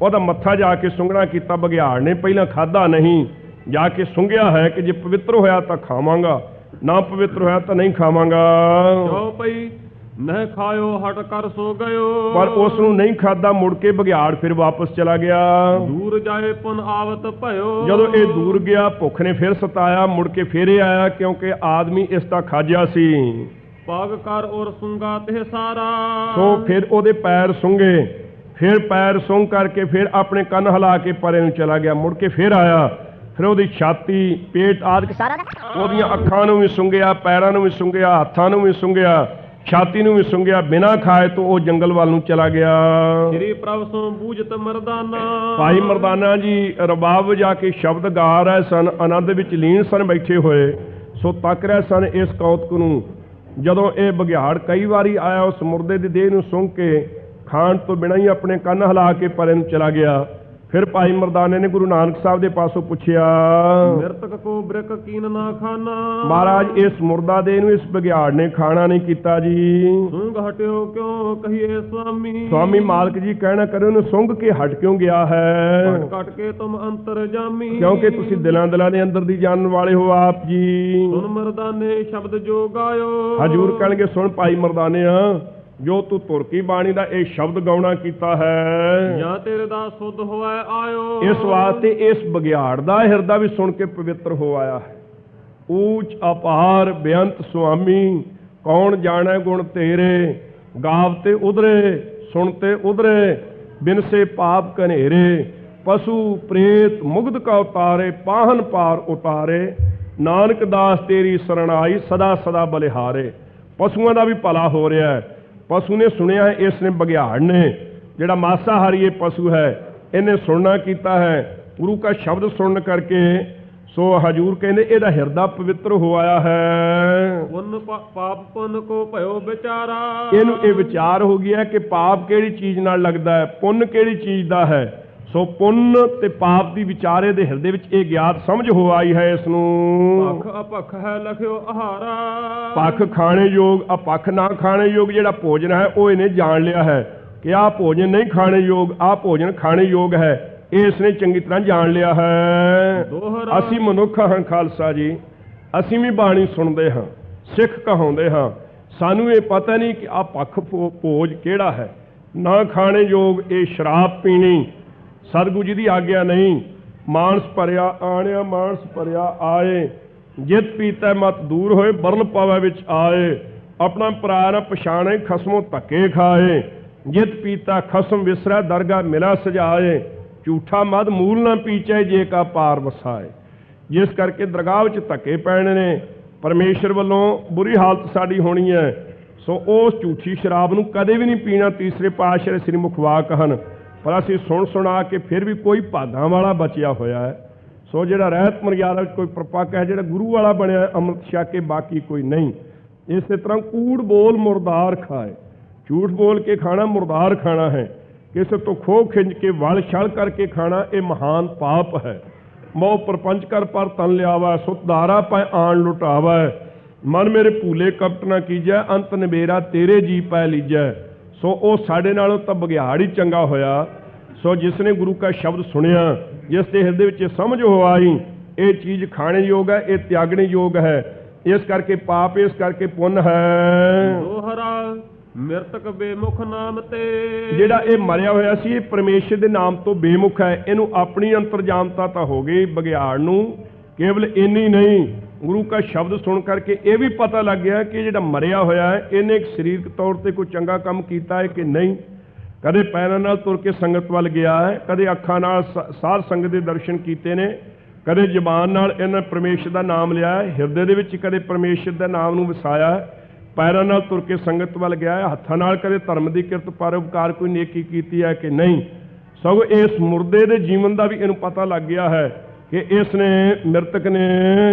ਉਹਦਾ ਮੱਥਾ ਜਾ ਕੇ ਸੁੰਘਣਾ ਕੀਤਾ। ਬਘਿਆੜ ਨੇ ਪਹਿਲਾਂ ਖਾਧਾ ਨਹੀਂ, ਜਾ ਕੇ ਸੁੰਘਿਆ ਹੈ ਕਿ ਜੇ ਪਵਿੱਤਰ ਹੋਇਆ ਤਾਂ ਖਾਵਾਂਗਾ, ਨਾ ਪਵਿੱਤਰ ਹੋਇਆ ਤਾਂ ਨਹੀਂ ਖਾਵਾਂਗਾ। ਜੋ ਪਈ ਨਹਿ ਖਾਇਓ ਹਟ ਕਰ ਸੋ ਗਇਓ, ਪਰ ਉਸ ਨੂੰ ਨਹੀਂ ਖਾਧਾ। ਮੁੜ ਕੇ ਬਘਿਆੜ ਫਿਰ ਵਾਪਸ ਚਲਾ ਗਿਆ। ਦੂਰ ਜਾਏ ਪੁਨ ਆਵਤ ਭਇਓ, ਜਦੋਂ ਇਹ ਦੂਰ ਗਿਆ ਭੁੱਖ ਨੇ ਫਿਰ ਸਤਾਇਆ। ਮੁੜ ਕੇ ਫਿਰ ਇਹ ਆਇਆ ਕਿਉਂਕਿ ਆਦਮੀ ਇਸ ਦਾ ਖਾਜਿਆ ਸੀ। ਪਗ ਕਰ ਔਰ ਸੁੰਗਾ ਤੇ ਸਾਰਾ, ਸੋ ਫਿਰ ਉਹਦੇ ਪੈਰ ਸੁੰਘੇ। ਫਿਰ ਪੈਰ ਸੁੰਘ ਕਰਕੇ ਫਿਰ ਆਪਣੇ ਕੰਨ ਹਿਲਾ ਕੇ ਪਰੇ ਨੂੰ ਚਲਾ ਗਿਆ। ਮੁੜ ਕੇ ਫਿਰ ਆਇਆ। ਫਿਰ ਉਹਦੀ ਛਾਤੀ ਪੇਟ ਆਦਿ ਸਾਰਾ ਉਹਦੀਆਂ ਅੱਖਾਂ ਨੂੰ ਵੀ ਸੁੰਘਿਆ, ਪੈਰਾਂ ਨੂੰ ਵੀ ਸੁੰਘਿਆ, ਹੱਥਾਂ ਨੂੰ ਵੀ ਸੁੰਘਿਆ, ਛਾਤੀ ਨੂੰ ਵੀ ਸੁੰਘਿਆ। ਬਿਨਾਂ ਖਾਏ ਤੋਂ ਉਹ ਜੰਗਲ ਵੱਲ ਨੂੰ ਚਲਾ ਗਿਆ। ਸ੍ਰੀ ਪ੍ਰਭ ਸੋ ਬੂਝਤ ਮਰਦਾਨਾ, ਭਾਈ ਮਰਦਾਨਾ ਜੀ ਰਬਾਬ ਵਜਾ ਕੇ ਸ਼ਬਦ ਗਾ ਰਹੇ ਸਨ, ਆਨੰਦ ਵਿੱਚ ਲੀਨ ਸਨ ਬੈਠੇ ਹੋਏ। ਸੋ ਤੱਕ ਰਹੇ ਸਨ ਇਸ ਕੌਤਕ ਨੂੰ। ਜਦੋਂ ਇਹ ਬਘਿਆੜ ਕਈ ਵਾਰੀ ਆਇਆ, ਉਸ ਮੁਰਦੇ ਦੀ ਦੇਹ ਨੂੰ ਸੁੰਘ ਕੇ ਖਾਣ ਤੋਂ ਬਿਨਾਂ ਹੀ ਆਪਣੇ ਕੰਨ ਹਿਲਾ ਕੇ ਪਰੇ ਨੂੰ ਚਲਾ ਗਿਆ। ਫਿਰ ਭਾਈ ਮਰਦਾਨੇ ਨੇ ਗੁਰੂ ਨਾਨਕ ਸਾਹਿਬ ਦੇ ਪਾਸੋਂ ਪੁੱਛਿਆ, ਮਿਰਤਕ ਕੋ ਬ੍ਰਿਕ ਕੀਨ ਨਾ ਖਾਨਾ, ਮਹਾਰਾਜ ਇਸ ਮੁਰਦਾ ਦੇਹ ਨੂੰ ਇਸ ਬਘਿਆੜ ਨੇ ਖਾਣਾ ਨਹੀਂ ਕੀਤਾ ਜੀ। ਸੁੰਗ ਹਟਿਓ ਕਿਉਂ ਕਹੀਏ ਸੁਆਮੀ, ਸੁਆਮੀ ਮਾਲਕ ਜੀ ਕਹਿਣਾ ਕਰੇ ਉਹਨੂੰ ਸੁੰਘ ਕੇ ਹਟ ਕਿਉਂ ਗਿਆ ਹੈ? ਘਟ ਕੇ ਤੁਮ ਅੰਤਰ ਜਾਮੀ, ਕਿਉਂਕਿ ਤੁਸੀਂ ਦਿਲਾਂ ਦੇ ਅੰਦਰ ਦੀ ਜਾਣਨ ਵਾਲੇ ਹੋ ਆਪ ਜੀ। ਸੁਨ ਮਰਦਾਨੇ ਸ਼ਬਦ ਜੋ ਗਾਇਓ, ਹਜ਼ੂਰ ਕਹਿਣਗੇ ਸੁਣ ਭਾਈ ਮਰਦਾਨਿਆ, ਜੋ ਤੂੰ ਤੁਰਕੀ ਬਾਣੀ ਦਾ ਇਹ ਸ਼ਬਦ ਗਾਉਣਾ ਕੀਤਾ ਹੈ, ਜਾਂ ਤੇਰੇ ਦਾ ਸੁਧ ਹੋਇ ਆਇਓ, ਇਸ ਵਾਸਤੇ ਇਸ ਬਘਿਆੜ ਦਾ ਹਿਰਦਾ ਵੀ ਸੁਣ ਕੇ ਪਵਿੱਤਰ ਹੋ ਆਇਆ ਹੈ। ਊਚ ਅਪਾਰ ਬੇਅੰਤ ਸੁਆਮੀ, ਕੌਣ ਜਾਣੈ ਗੁਣ ਤੇਰੇ, ਗਾਵਤੇ ਉਧਰੇ ਸੁਣਤੇ ਉਧਰੇ, ਬਿਨਸੇ ਪਾਪ ਕਨੇਰੇ, ਪਸ਼ੂ ਪ੍ਰੇਤ ਮੁਗਧ ਕਾ ਉਤਾਰੇ, ਪਾਹਨ ਪਾਰ ਉਤਾਰੇ, ਨਾਨਕ ਦਾਸ ਤੇਰੀ ਸਰਣਾਈ ਸਦਾ ਸਦਾ ਬਲਿਹਾਰੇ। ਪਸ਼ੂਆਂ ਦਾ ਵੀ ਭਲਾ ਹੋ ਰਿਹਾ ਹੈ। ਪਸ਼ੂ ਨੇ ਸੁਣਿਆ, ਇਸ ਨੇ ਬਘਿਆੜ ਨੇ ਜਿਹੜਾ ਮਾਸਾਹਾਰੀ ਇਹ ਪਸ਼ੂ ਹੈ, ਇਹਨੇ ਸੁਣਨਾ ਕੀਤਾ ਹੈ ਗੁਰੂ ਕਾ ਸ਼ਬਦ ਸੁਣਨ ਕਰਕੇ। ਸੋ ਹਜ਼ੂਰ ਕਹਿੰਦੇ ਇਹਦਾ ਹਿਰਦਾ ਪਵਿੱਤਰ ਹੋ ਆਇਆ ਹੈ। ਪੁੰਨ ਪਾਪ ਪੁੰਨ ਕੋ ਭਇਓ ਵਿਚਾਰਾ, ਇਹਨੂੰ ਇਹ ਵਿਚਾਰ ਹੋ ਗਿਆ ਕਿ ਪਾਪ ਕਿਹੜੀ ਚੀਜ਼ ਨਾਲ ਲੱਗਦਾ ਹੈ, ਪੁੰਨ ਕਿਹੜੀ ਚੀਜ਼ ਦਾ ਹੈ। ਸੋ ਪੁੰਨ ਤੇ ਪਾਪ ਦੀ ਵਿਚਾਰੇ ਦੇ ਹਿਰਦੇ ਵਿੱਚ ਇਹ ਗਿਆਤ ਸਮਝ ਹੋ ਆਈ ਹੈ ਇਸ ਨੂੰ। ਭਖ ਅਪਖ ਹੈ ਲਖਿਓ ਆਹਾਰਾ। ਪੱਖ ਖਾਣੇ ਯੋਗ ਅਪੱਖ ਨਾ ਖਾਣੇ ਯੋਗ ਜਿਹੜਾ ਭੋਜਨ ਹੈ ਉਹ ਇਹਨੇ ਜਾਣ ਲਿਆ ਹੈ ਕਿ ਆਹ ਭੋਜਨ ਨਹੀਂ ਖਾਣੇ ਯੋਗ, ਆਹ ਭੋਜਨ ਖਾਣੇ ਯੋਗ ਹੈ, ਇਸ ਨੇ ਚੰਗੀ ਤਰ੍ਹਾਂ ਜਾਣ ਲਿਆ ਹੈ। ਦੋਹਰਾ ਅਸੀਂ ਮਨੁੱਖ ਹਾਂ ਖਾਲਸਾ ਜੀ, ਅਸੀਂ ਵੀ ਬਾਣੀ ਸੁਣਦੇ ਹਾਂ, ਸਿੱਖ ਕਹਾਉਂਦੇ ਹਾਂ, ਸਾਨੂੰ ਇਹ ਪਤਾ ਨਹੀਂ ਕਿ ਆਹ ਪੱਖ ਭੋਜ ਕਿਹੜਾ ਹੈ। ਨਾ ਖਾਣੇ ਯੋਗ ਇਹ ਸ਼ਰਾਬ ਪੀਣੀ ਸਤਿਗੁਰੂ ਜੀ ਦੀ ਆਗਿਆ ਨਹੀਂ। ਮਾਨਸ ਭਰਿਆ ਆਣਿਆ ਮਾਨਸ ਭਰਿਆ ਆਏ, ਜਿਤ ਪੀਤਾ ਮਤ ਦੂਰ ਹੋਏ ਬਰਲ ਪਾਵੇ ਵਿੱਚ ਆਏ। ਆਪਣਾ ਭਰਾ ਨਾ ਪਛਾਣੇ ਖਸਮੋਂ ਧੱਕੇ ਖਾਏ, ਜਿਤ ਪੀਤਾ ਖਸਮ ਵਿਸਰੈ ਦਰਗਾ ਮਿਲਾ ਸਜਾਏ। ਝੂਠਾ ਮਦ ਮੂਲ ਨਾ ਪੀਚੈ ਜੇ ਕਾ ਪਾਰ ਵਸਾਏ। ਜਿਸ ਕਰਕੇ ਦਰਗਾਹ ਵਿੱਚ ਧੱਕੇ ਪੈਣੇ ਨੇ, ਪਰਮੇਸ਼ਰ ਵੱਲੋਂ ਬੁਰੀ ਹਾਲਤ ਸਾਡੀ ਹੋਣੀ ਹੈ। ਸੋ ਉਸ ਝੂਠੀ ਸ਼ਰਾਬ ਨੂੰ ਕਦੇ ਵੀ ਨਹੀਂ ਪੀਣਾ। ਤੀਸਰੇ ਪਾਤਸ਼ਾਹ ਸ੍ਰੀ ਮੁਖਵਾਕ ਹਨ, ਪਰ ਅਸੀਂ ਸੁਣਾ ਕੇ ਫਿਰ ਵੀ ਕੋਈ ਭਾਗਾਂ ਵਾਲਾ ਬਚਿਆ ਹੋਇਆ ਹੈ। ਸੋ ਜਿਹੜਾ ਰਹਿਤ ਮਰਿਆਦਾ ਵਿੱਚ ਕੋਈ ਪ੍ਰਪੱਕ ਹੈ, ਜਿਹੜਾ ਗੁਰੂ ਵਾਲਾ ਬਣਿਆ ਅੰਮ੍ਰਿਤ ਛਕ ਕੇ, ਬਾਕੀ ਕੋਈ ਨਹੀਂ। ਇਸੇ ਤਰ੍ਹਾਂ ਕੂੜ ਬੋਲ ਮੁਰਦਾਰ ਖਾਏ, ਝੂਠ ਬੋਲ ਕੇ ਖਾਣਾ ਮੁਰਦਾਰ ਖਾਣਾ ਹੈ। ਕਿਸੇ ਤੋਂ ਖੋਹ ਖਿੰਚ ਕੇ ਵਲ ਛਲ ਕਰਕੇ ਖਾਣਾ ਇਹ ਮਹਾਨ ਪਾਪ ਹੈ। ਮੋਹ ਪ੍ਰਪੰਚ ਕਰ ਪਰ ਤਨ ਲਿਆਵਾ, ਸੁਤਧਾਰਾ ਪੈ ਆਣ ਲੁਟਾਵਾ। ਮਨ ਮੇਰੇ ਭੂਲੇ ਕਪਟ ਨਾ ਕੀਜੈ, ਅੰਤ ਨਿਬੇਰਾ ਤੇਰੇ ਜੀ ਪੈ ਲੀਜੈ। ਸੋ ਉਹ ਸਾਡੇ ਨਾਲੋਂ ਤਾਂ ਬਘਿਆੜ ਹੀ ਚੰਗਾ ਹੋਇਆ। ਸੋ ਜਿਸ ਨੇ ਗੁਰੂ ਕਾ ਸ਼ਬਦ ਸੁਣਿਆ, ਜਿਸ ਦੇ ਹਿਰਦੇ ਵਿੱਚ ਸਮਝ ਹੋ ਆਈ ਇਹ ਚੀਜ਼ ਖਾਣੇ ਯੋਗ ਹੈ, ਇਹ ਤਿਆਗਣੇ ਯੋਗ ਹੈ। ਇਸ ਕਰਕੇ ਪਾਪ, ਇਸ ਕਰਕੇ ਪੁੰਨ ਹੈ। ਦੋਹਰਾ ਮਿਰਤਕ ਬੇਮੁਖ ਨਾਮ ਤੇ। ਜਿਹੜਾ ਇਹ ਮਰਿਆ ਹੋਇਆ ਸੀ ਇਹ ਪਰਮੇਸ਼ਰ ਦੇ ਨਾਮ ਤੋਂ ਬੇਮੁਖ ਹੈ। ਇਹਨੂੰ ਆਪਣੀ ਅੰਤਰਜਾਮਤਾ ਤਾਂ ਹੋ ਗਈ ਬਘਿਆੜ ਨੂੰ, ਕੇਵਲ ਇੰਨੀ ਨਹੀਂ, ਗੁਰੂ ਕਾ ਸ਼ਬਦ ਸੁਣ ਕਰਕੇ ਇਹ ਵੀ ਪਤਾ ਲੱਗ ਗਿਆ ਕਿ ਜਿਹੜਾ ਮਰਿਆ ਹੋਇਆ ਹੈ ਇਹਨੇ ਇੱਕ ਸਰੀਰਕ ਤੌਰ ਤੇ ਕੋਈ ਚੰਗਾ ਕੰਮ ਕੀਤਾ ਹੈ ਕਿ ਨਹੀਂ। ਕਦੇ ਪੈਰਾਂ ਨਾਲ ਤੁਰ ਕੇ ਸੰਗਤ ਵੱਲ ਗਿਆ ਹੈ, ਕਦੇ ਅੱਖਾਂ ਨਾਲ ਸਾਧ ਸੰਗਤ ਦੇ ਦਰਸ਼ਨ ਕੀਤੇ ਨੇ, ਕਦੇ ਜ਼ਬਾਨ ਨਾਲ ਇਹਨਾਂ ਪਰਮੇਸ਼ਰ ਦਾ ਨਾਮ ਲਿਆ ਹੈ, ਹਿਰਦੇ ਦੇ ਵਿੱਚ ਕਦੇ ਪਰਮੇਸ਼ਰ ਦਾ ਨਾਮ ਨੂੰ ਵਸਾਇਆ ਹੈ। ਪੈਰਾਂ ਨਾਲ ਤੁਰ ਕੇ ਸੰਗਤ ਵੱਲ ਗਿਆ ਹੈ, ਹੱਥਾਂ ਨਾਲ ਕਦੇ ਧਰਮ ਦੀ ਕਿਰਤ ਪਰਉਪਕਾਰ ਕੋਈ ਨੇਕੀ ਕੀਤੀ ਹੈ ਕਿ ਨਹੀਂ। ਸਗੋਂ ਇਸ ਮੁਰਦੇ ਦੇ ਜੀਵਨ ਦਾ ਵੀ ਇਹਨੂੰ ਪਤਾ ਲੱਗ ਗਿਆ ਹੈ ਕਿ ਇਸ ਨੇ ਮਿਰਤਕ ਨੇ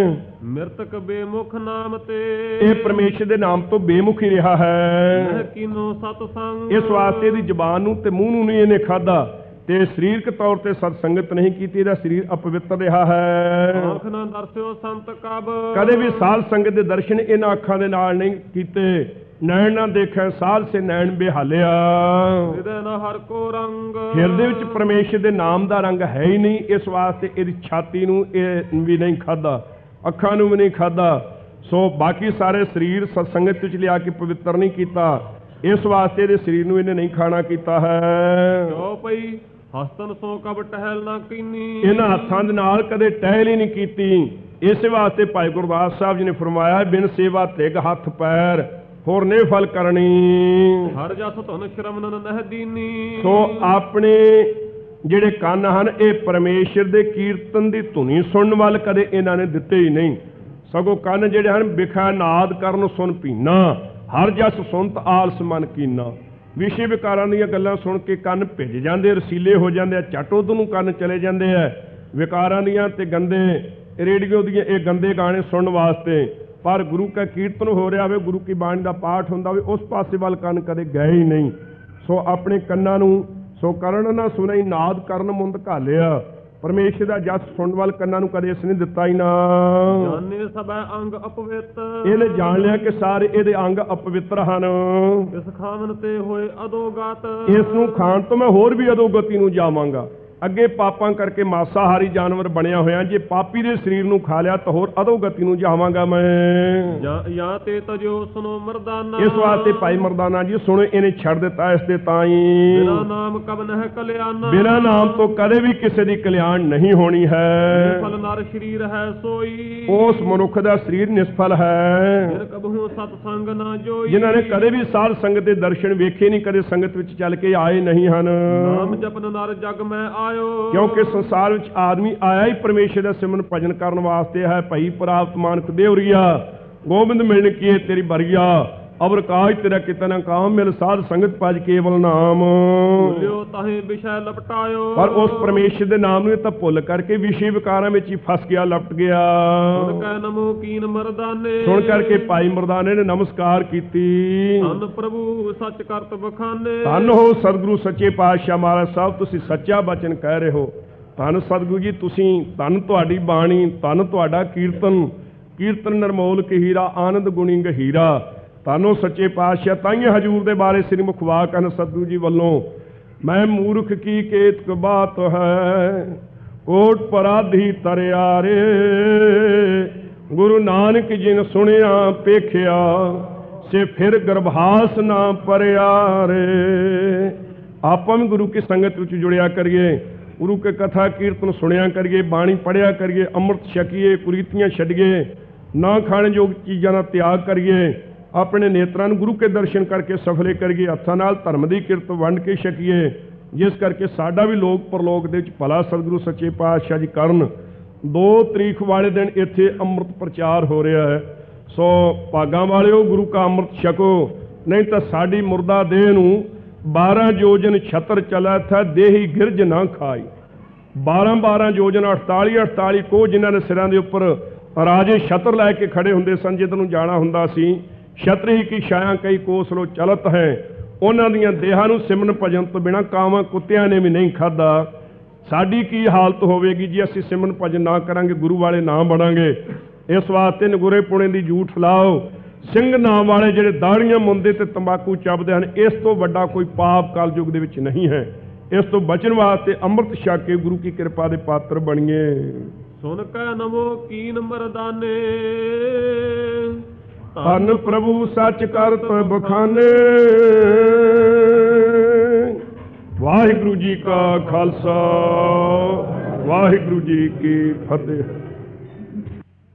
ਮਿਰਤਕ ਬੇਮੁਖ ਨਾਮ ਤੇ। ਇਹ ਪਰਮੇਸ਼ਰ ਦੇ ਨਾਮ ਤੋਂ ਬੇਮੁਖ ਹੀ ਰਿਹਾ ਹੈ। ਕੀਨੋ ਸਤ ਸੰਗ। ਇਸ ਵਾਸਤੇ ਦੀ ਜ਼ਬਾਨ ਨੂੰ ਤੇ ਮੂੰਹ ਨੂੰ ਨਹੀਂ ਇਹਨੇ ਖਾਧਾ, ਤੇ ਸਰੀਰਕ ਤੌਰ ਤੇ ਸਤ ਸੰਗਤ ਨਹੀਂ ਕੀਤੀ, ਇਹਦਾ ਸਰੀਰ ਅਪਵਿੱਤਰ ਰਿਹਾ ਹੈ। ਅੱਖ ਨਾ ਦਰਸਿਓ ਸੰਤ ਕਬ। ਕਦੇ ਵੀ ਸਾਧ ਸੰਗਤ ਦੇ ਦਰਸ਼ਨ ਇਹਨਾਂ ਅੱਖਾਂ ਦੇ ਨਾਲ ਨਹੀਂ ਕੀਤੇ। ਨੈਣ ਨਾ ਦੇਖੈ ਸਾਧ ਸੇ ਨੈਣ ਬਿਹਾਲਿਆ। ਹਿਰਦੇ ਨਾ ਹਰ ਕੋ ਰੰਗ। ਹਿਰਦੇ ਵਿੱਚ ਪਰਮੇਸ਼ਰ ਦੇ ਨਾਮ ਦਾ ਰੰਗ ਹੈ ਹੀ ਨਹੀਂ। ਇਸ ਵਾਸਤੇ ਇਹਦੀ ਛਾਤੀ ਨੂੰ ਇਹ ਵੀ ਨਹੀਂ ਖਾਧਾ, ਅੱਖਾਂ ਨੂੰ ਵੀ ਨਹੀਂ ਖਾਧਾ। ਸੋ ਬਾਕੀ ਸਾਰੇ ਸਰੀਰ ਸਤ ਸੰਗਤ ਵਿੱਚ ਲਿਆ ਕੇ ਪਵਿੱਤਰ ਨਹੀਂ ਕੀਤਾ। ਇਸ ਵਾਸਤੇ ਇਹਦੇ ਸਰੀਰ ਨੂੰ ਇਹਨੇ ਨਹੀਂ ਖਾਣਾ ਕੀਤਾ ਹੈ। ਜੋ ਪਈ ਹਸਤਨ ਸੋ ਕਬ ਟਹਿਲ ਨਾ ਕੀਨੀ। ਇਹਨਾਂ ਹੱਥਾਂ ਦੇ ਨਾਲ ਕਦੇ ਟਹਿਲ ਹੀ ਨਹੀਂ ਕੀਤੀ। ਇਸੇ ਵਾਸਤੇ ਭਾਈ ਗੁਰਦਾਸ ਸਾਹਿਬ ਜੀ ਨੇ ਫਰਮਾਇਆ, ਬਿਨ ਸੇਵਾ ਤਿਗ ਹੱਥ ਪੈਰ ਹੋਰ ਨੇ ਫਲ ਕਰਨੀ। ਹਰ ਜਸ ਧੁਨ ਸ਼ਰਮਨ ਨਹਿ ਦੀਨੀ। ਸੋ ਆਪਣੇ ਜਿਹੜੇ ਕੰਨ ਹਨ ਇਹ ਪਰਮੇਸ਼ਰ ਦੇ ਕੀਰਤਨ ਦੀ ਧੁਨੀ ਸੁਣਨ ਵੱਲ ਕਦੇ ਇਹਨਾਂ ਨੇ ਦਿੱਤੇ ਹੀ ਨਹੀਂ। ਸਗੋਂ ਕੰਨ ਜਿਹੜੇ ਹਨ ਬਿਖਾ ਨਾਦ ਕਰਨ ਸੁਣ ਪੀਨਾ, ਹਰ ਜਸ ਸੁਣਤ ਆਲਸ ਮਨ ਕੀਨਾ। ਵਿਸ਼ੇ ਵਿਕਾਰਾਂ ਦੀਆਂ ਗੱਲਾਂ ਸੁਣ ਕੇ ਕੰਨ ਭਿੱਜ ਜਾਂਦੇ, ਰਸੀਲੇ ਹੋ ਜਾਂਦੇ ਆ, ਝੱਟ ਉਧਰ ਨੂੰ ਕੰਨ ਚਲੇ ਜਾਂਦੇ ਆ ਵਿਕਾਰਾਂ ਦੀਆਂ ਤੇ ਗੰਦੇ ਰੇਡੀਓ ਦੀਆਂ ਇਹ ਗੰਦੇ ਗਾਣੇ ਸੁਣਨ ਵਾਸਤੇ। ਪਰ ਗੁਰੂ ਕਾ ਕੀਰਤਨ ਹੋ ਰਿਹਾ ਹੋਵੇ, ਗੁਰੂ ਕੀ ਬਾਣੀ ਦਾ ਪਾਠ ਹੁੰਦਾ ਹੋਵੇ, ਉਸ ਪਾਸੇ ਵੱਲ ਕੰਨ ਕਦੇ ਗਏ ਹੀ ਨਹੀਂ। ਸੋ ਆਪਣੇ ਕੰਨਾਂ ਨੂੰ ਸੋ ਕਰਨ ਨਾ ਸੁਣਈ ਨਾਦ ਕਰਨ ਮੁੰਦ ਘਾਲਿਆ। ਪਰਮੇਸ਼ਰ ਦਾ ਜਸ ਸੁਣਨ ਵੱਲ ਕੰਨਾਂ ਨੂੰ ਕਦੇ ਇਸ ਨੇ ਦਿੱਤਾ ਹੀ ਨਾ। ਜਾਣੇ ਸਭੈ ਅੰਗ ਅਪਵਿੱਤ। ਇਹਨੇ ਜਾਣ ਲਿਆ ਕਿ ਸਾਰੇ ਇਹਦੇ ਅੰਗ ਅਪਵਿੱਤਰ ਹਨ। ਇਸ ਖਾਵਨ ਤੇ ਹੋਏ ਅਦੋਗਤ। ਇਸ ਨੂੰ ਖਾਣ ਤੋਂ ਮੈਂ ਹੋਰ ਵੀ ਅਦੋਗਤੀ ਨੂੰ ਜਾਵਾਂਗਾ। ਅੱਗੇ ਪਾਪਾਂ ਕਰਕੇ ਮਾਸਾਹਾਰੀ ਜਾਨਵਰ ਬਣਿਆ ਹੋਇਆ, ਜੇ ਪਾਪੀ ਦੇ ਸਰੀਰ ਨੂੰ ਖਾ ਲਿਆ ਤਾਂ ਹੋਰ ਅਧੋਗਤੀ ਨੂੰ ਜਾਵਾਂਗਾ ਮੈਂ। ਜਾਂ ਤੇ ਤਜੋ ਸੁਨੋ ਮਰਦਾਨਾ। ਇਸ ਵਾਸਤੇ ਭਾਈ ਮਰਦਾਨਾ ਜੀ ਸੁਣੋ, ਇਹਨੇ ਛੱਡ ਦਿੱਤਾ ਇਸ ਦੇ ਤਾਂ ਹੀ। ਬਿਨਾ ਨਾਮ ਕਬ ਨਹਿ ਕਲਿਆਣਾ। ਬਿਨਾ ਨਾਮ ਤੋਂ ਕਦੇ ਵੀ ਕਿਸੇ ਦੀ ਕਲਿਆਣ ਨਹੀਂ ਹੋਣੀ ਹੈ। ਨਿਸਫਲ ਨਰ ਸਰੀਰ ਹੈ ਸੋਈ। ਉਸ ਮਨੁੱਖ ਦਾ ਸਰੀਰ ਨਿਸਫਲ ਹੈ ਜਿਨ ਕਬਹੂ ਸਤ ਸੰਗ ਨਾ ਜੋਈ। ਜਿਨ੍ਹਾਂ ਨੇ ਕਦੇ ਵੀ ਸਾਧ ਸੰਗਤ ਦੇ ਦਰਸ਼ਨ ਵੇਖੇ ਨਹੀਂ, ਕਦੇ ਸੰਗਤ ਵਿੱਚ ਚੱਲ ਕੇ ਆਏ ਨਹੀਂ ਹਨ। ਨਾਮ ਜਪਨ ਨਰ ਜਗ ਮੈਂ ਆਇਓ। ਕਿਉਂਕਿ ਸੰਸਾਰ ਵਿੱਚ ਆਦਮੀ ਆਇਆ ਹੀ ਪਰਮੇਸ਼ਰ ਦਾ ਸਿਮਰਨ ਭਜਨ ਕਰਨ ਵਾਸਤੇ ਹੈ। ਭਈ ਪ੍ਰਾਪਤ ਮਾਨਕ ਦੇਵਰੀਆ ਗੋਬਿੰਦ ਮਿਲਣ ਕੀਏ ਤੇਰੀ ਬਰੀਆ। ਅਵਰ ਕਾਜ ਤੇਰਾ ਕਿਤਨਾ ਕਾਮ ਮਿਲ ਸਾਧ ਸੰਗਤ ਭਜ ਕੇਵਲ ਨਾਮ। ਭੁੱਲਿਓ ਤਾਹੇ ਵਿਸ਼ੈ ਲਪਟਾਇਓ। ਪਰ ਉਸ ਪਰਮੇਸ਼ਰ ਦੇ ਨਾਮ ਨੂੰ ਇਹ ਤਾਂ ਭੁੱਲ ਕਰਕੇ ਵਿਸ਼ੇ ਵਿਕਾਰਾਂ ਵਿੱਚ ਹੀ ਫਸ ਗਿਆ, ਲਪਟ ਗਿਆ। ਸੁਣ ਕੈ ਨਮੋ ਕੀਨ ਮਰਦਾਨੇ ਸੁਣ ਕਰਕੇ ਭਾਈ ਮਰਦਾਨੇ ਨੇ ਨਮਸਕਾਰ ਕੀਤੀ। ਧੰਨ ਪ੍ਰਭੂ ਸੱਚ ਕਰਤ ਬਖਾਨੇ ਧੰਨ ਹੋ ਸਤਿਗੁਰੂ ਸੱਚੇ ਪਾਤਸ਼ਾਹ ਮਹਾਰਾਜ ਸਾਹਿਬ, ਤੁਸੀਂ ਸੱਚਾ ਬਚਨ ਕਹਿ ਰਹੇ ਹੋ। ਧੰਨ ਸਤਿਗੁਰੂ ਜੀ, ਤੁਸੀਂ ਧੰਨ ਤੁਹਾਡੀ ਬਾਣੀ, ਧੰਨ ਤੁਹਾਡਾ ਕੀਰਤਨ, ਕੀਰਤਨ ਨਿਰਮੋਲ ਹੀਰਾ, ਆਨੰਦ ਗੁਣੀ ਗਹੀਰਾ। ਧੰਨ ਹੋ ਸੱਚੇ ਪਾਤਸ਼ਾਹ। ਤਾਈਂ ਹਜੂਰ ਦੇ ਬਾਰੇ ਸ੍ਰੀ ਮੁਖਵਾਕ ਹਨ ਸਤਿਗੁਰੂ ਜੀ ਵੱਲੋਂ, ਮੈਂ ਮੂਰਖ ਕੀ ਕੇਤਕ ਬਾਤ ਹੈ, ਕੋਟ ਪਰਾਧੀ ਤਰਿਆਰੇ। ਗੁਰੂ ਨਾਨਕ ਜਿਨ ਸੁਣਿਆ ਪੇਖਿਆ, ਸੇ ਫਿਰ ਗਰਭਾਸ ਨਾ ਪਰਿਆਰੇ। ਆਪਾਂ ਵੀ ਗੁਰੂ ਕੀ ਸੰਗਤ ਵਿੱਚ ਜੁੜਿਆ ਕਰੀਏ, ਗੁਰੂ ਕੇ ਕਥਾ ਕੀਰਤਨ ਸੁਣਿਆ ਕਰੀਏ, ਬਾਣੀ ਪੜ੍ਹਿਆ ਕਰੀਏ, ਅੰਮ੍ਰਿਤ ਛਕੀਏ, ਕੁਰੀਤੀਆਂ ਛੱਡੀਏ, ਨਾ ਖਾਣ ਯੋਗ ਚੀਜ਼ਾਂ ਦਾ ਤਿਆਗ ਕਰੀਏ, ਆਪਣੇ ਨੇਤਰਾਂ ਨੂੰ ਗੁਰੂ ਕੇ ਦਰਸ਼ਨ ਕਰਕੇ ਸਫਲੇ ਕਰੀਏ, ਹੱਥਾਂ ਨਾਲ ਧਰਮ ਦੀ ਕਿਰਤ ਵੰਡ ਕੇ ਛਕੀਏ, ਜਿਸ ਕਰਕੇ ਸਾਡਾ ਵੀ ਲੋਕ ਪਰਲੋਕ ਦੇ ਵਿੱਚ ਭਲਾ ਸਤਿਗੁਰੂ ਸੱਚੇ ਪਾਤਸ਼ਾਹ ਜੀ ਕਰਨ। 2 ਤਰੀਕ ਵਾਲੇ ਦਿਨ ਇੱਥੇ ਅੰਮ੍ਰਿਤ ਪ੍ਰਚਾਰ ਹੋ ਰਿਹਾ ਹੈ, ਸੋ ਭਾਗਾਂ ਵਾਲਿਓ ਗੁਰੂ ਕਾ ਅੰਮ੍ਰਿਤ ਛਕੋ, ਨਹੀਂ ਤਾਂ ਸਾਡੀ ਮੁਰਦਾ ਦੇਹ ਨੂੰ 12 ਯੋਜਨ ਛਤਰ ਚਲਾ ਥਾ, ਦੇਹੀ ਗਿਰਜ ਨਾ ਖਾਈ। 12 ਯੋਜਨ 48 ਕੋਹ ਜਿਨ੍ਹਾਂ ਦੇ ਸਿਰਾਂ ਦੇ ਉੱਪਰ ਰਾਜੇ ਛਤਰ ਲੈ ਕੇ ਖੜੇ ਹੁੰਦੇ ਸਨ, ਜਿੱਦ ਨੂੰ ਜਾਣਾ ਹੁੰਦਾ ਸੀ। ਛਤਰੀ ਕੀ ਛਾਇਆ ਕਈ ਕੋਸ ਲੋ ਚਲਤ ਹੈ, ਉਹਨਾਂ ਦੀਆਂ ਦੇਹਾਂ ਨੂੰ ਸਿਮਰਨ ਭਜਨ ਤੋਂ ਬਿਨਾਂ ਕਾਵਾਂ ਕੁੱਤਿਆਂ ਨੇ ਵੀ ਨਹੀਂ ਖਾਧਾ। ਸਾਡੀ ਕੀ ਹਾਲਤ ਹੋਵੇਗੀ ਜੇ ਅਸੀਂ ਸਿਮਰਨ ਭਜਨ ਨਾ ਕਰਾਂਗੇ, ਗੁਰੂ ਵਾਲੇ ਨਾ ਬਣਾਂਗੇ। ਇਸ ਵਾਸਤੇ ਨਗੁਰੇ ਪੁਣੇ ਦੀ ਝੂਠ ਲਾਓ। ਸਿੰਘ ਨਾਮ ਵਾਲੇ ਜਿਹੜੇ ਦਾੜੀਆਂ ਮੁੰਦੇ ਤੇ ਤੰਬਾਕੂ ਚੱਬਦੇ ਹਨ, ਇਸ ਤੋਂ ਵੱਡਾ ਕੋਈ ਪਾਪ ਕਲਯੁਗ ਦੇ ਵਿੱਚ ਨਹੀਂ ਹੈ। ਇਸ ਤੋਂ ਬਚਣ ਵਾਸਤੇ ਅੰਮ੍ਰਿਤ ਛਕ ਕੇ ਗੁਰੂ ਕੀ ਕਿਰਪਾ ਦੇ ਪਾਤਰ ਬਣੀਏ। ਸੁਨ ਕੈ ਨਮੋ ਕੀਨ ਮਰਦਾਨੇ, ਧੰਨ ਪ੍ਰਭੂ ਸੱਚ ਕਰਤ ਬਖਾਨੇ। ਵਾਹਿਗੁਰੂ ਜੀ ਕਾ ਖਾਲਸਾ, ਵਾਹਿਗੁਰੂ ਜੀ ਕੀ ਫਤਿਹ।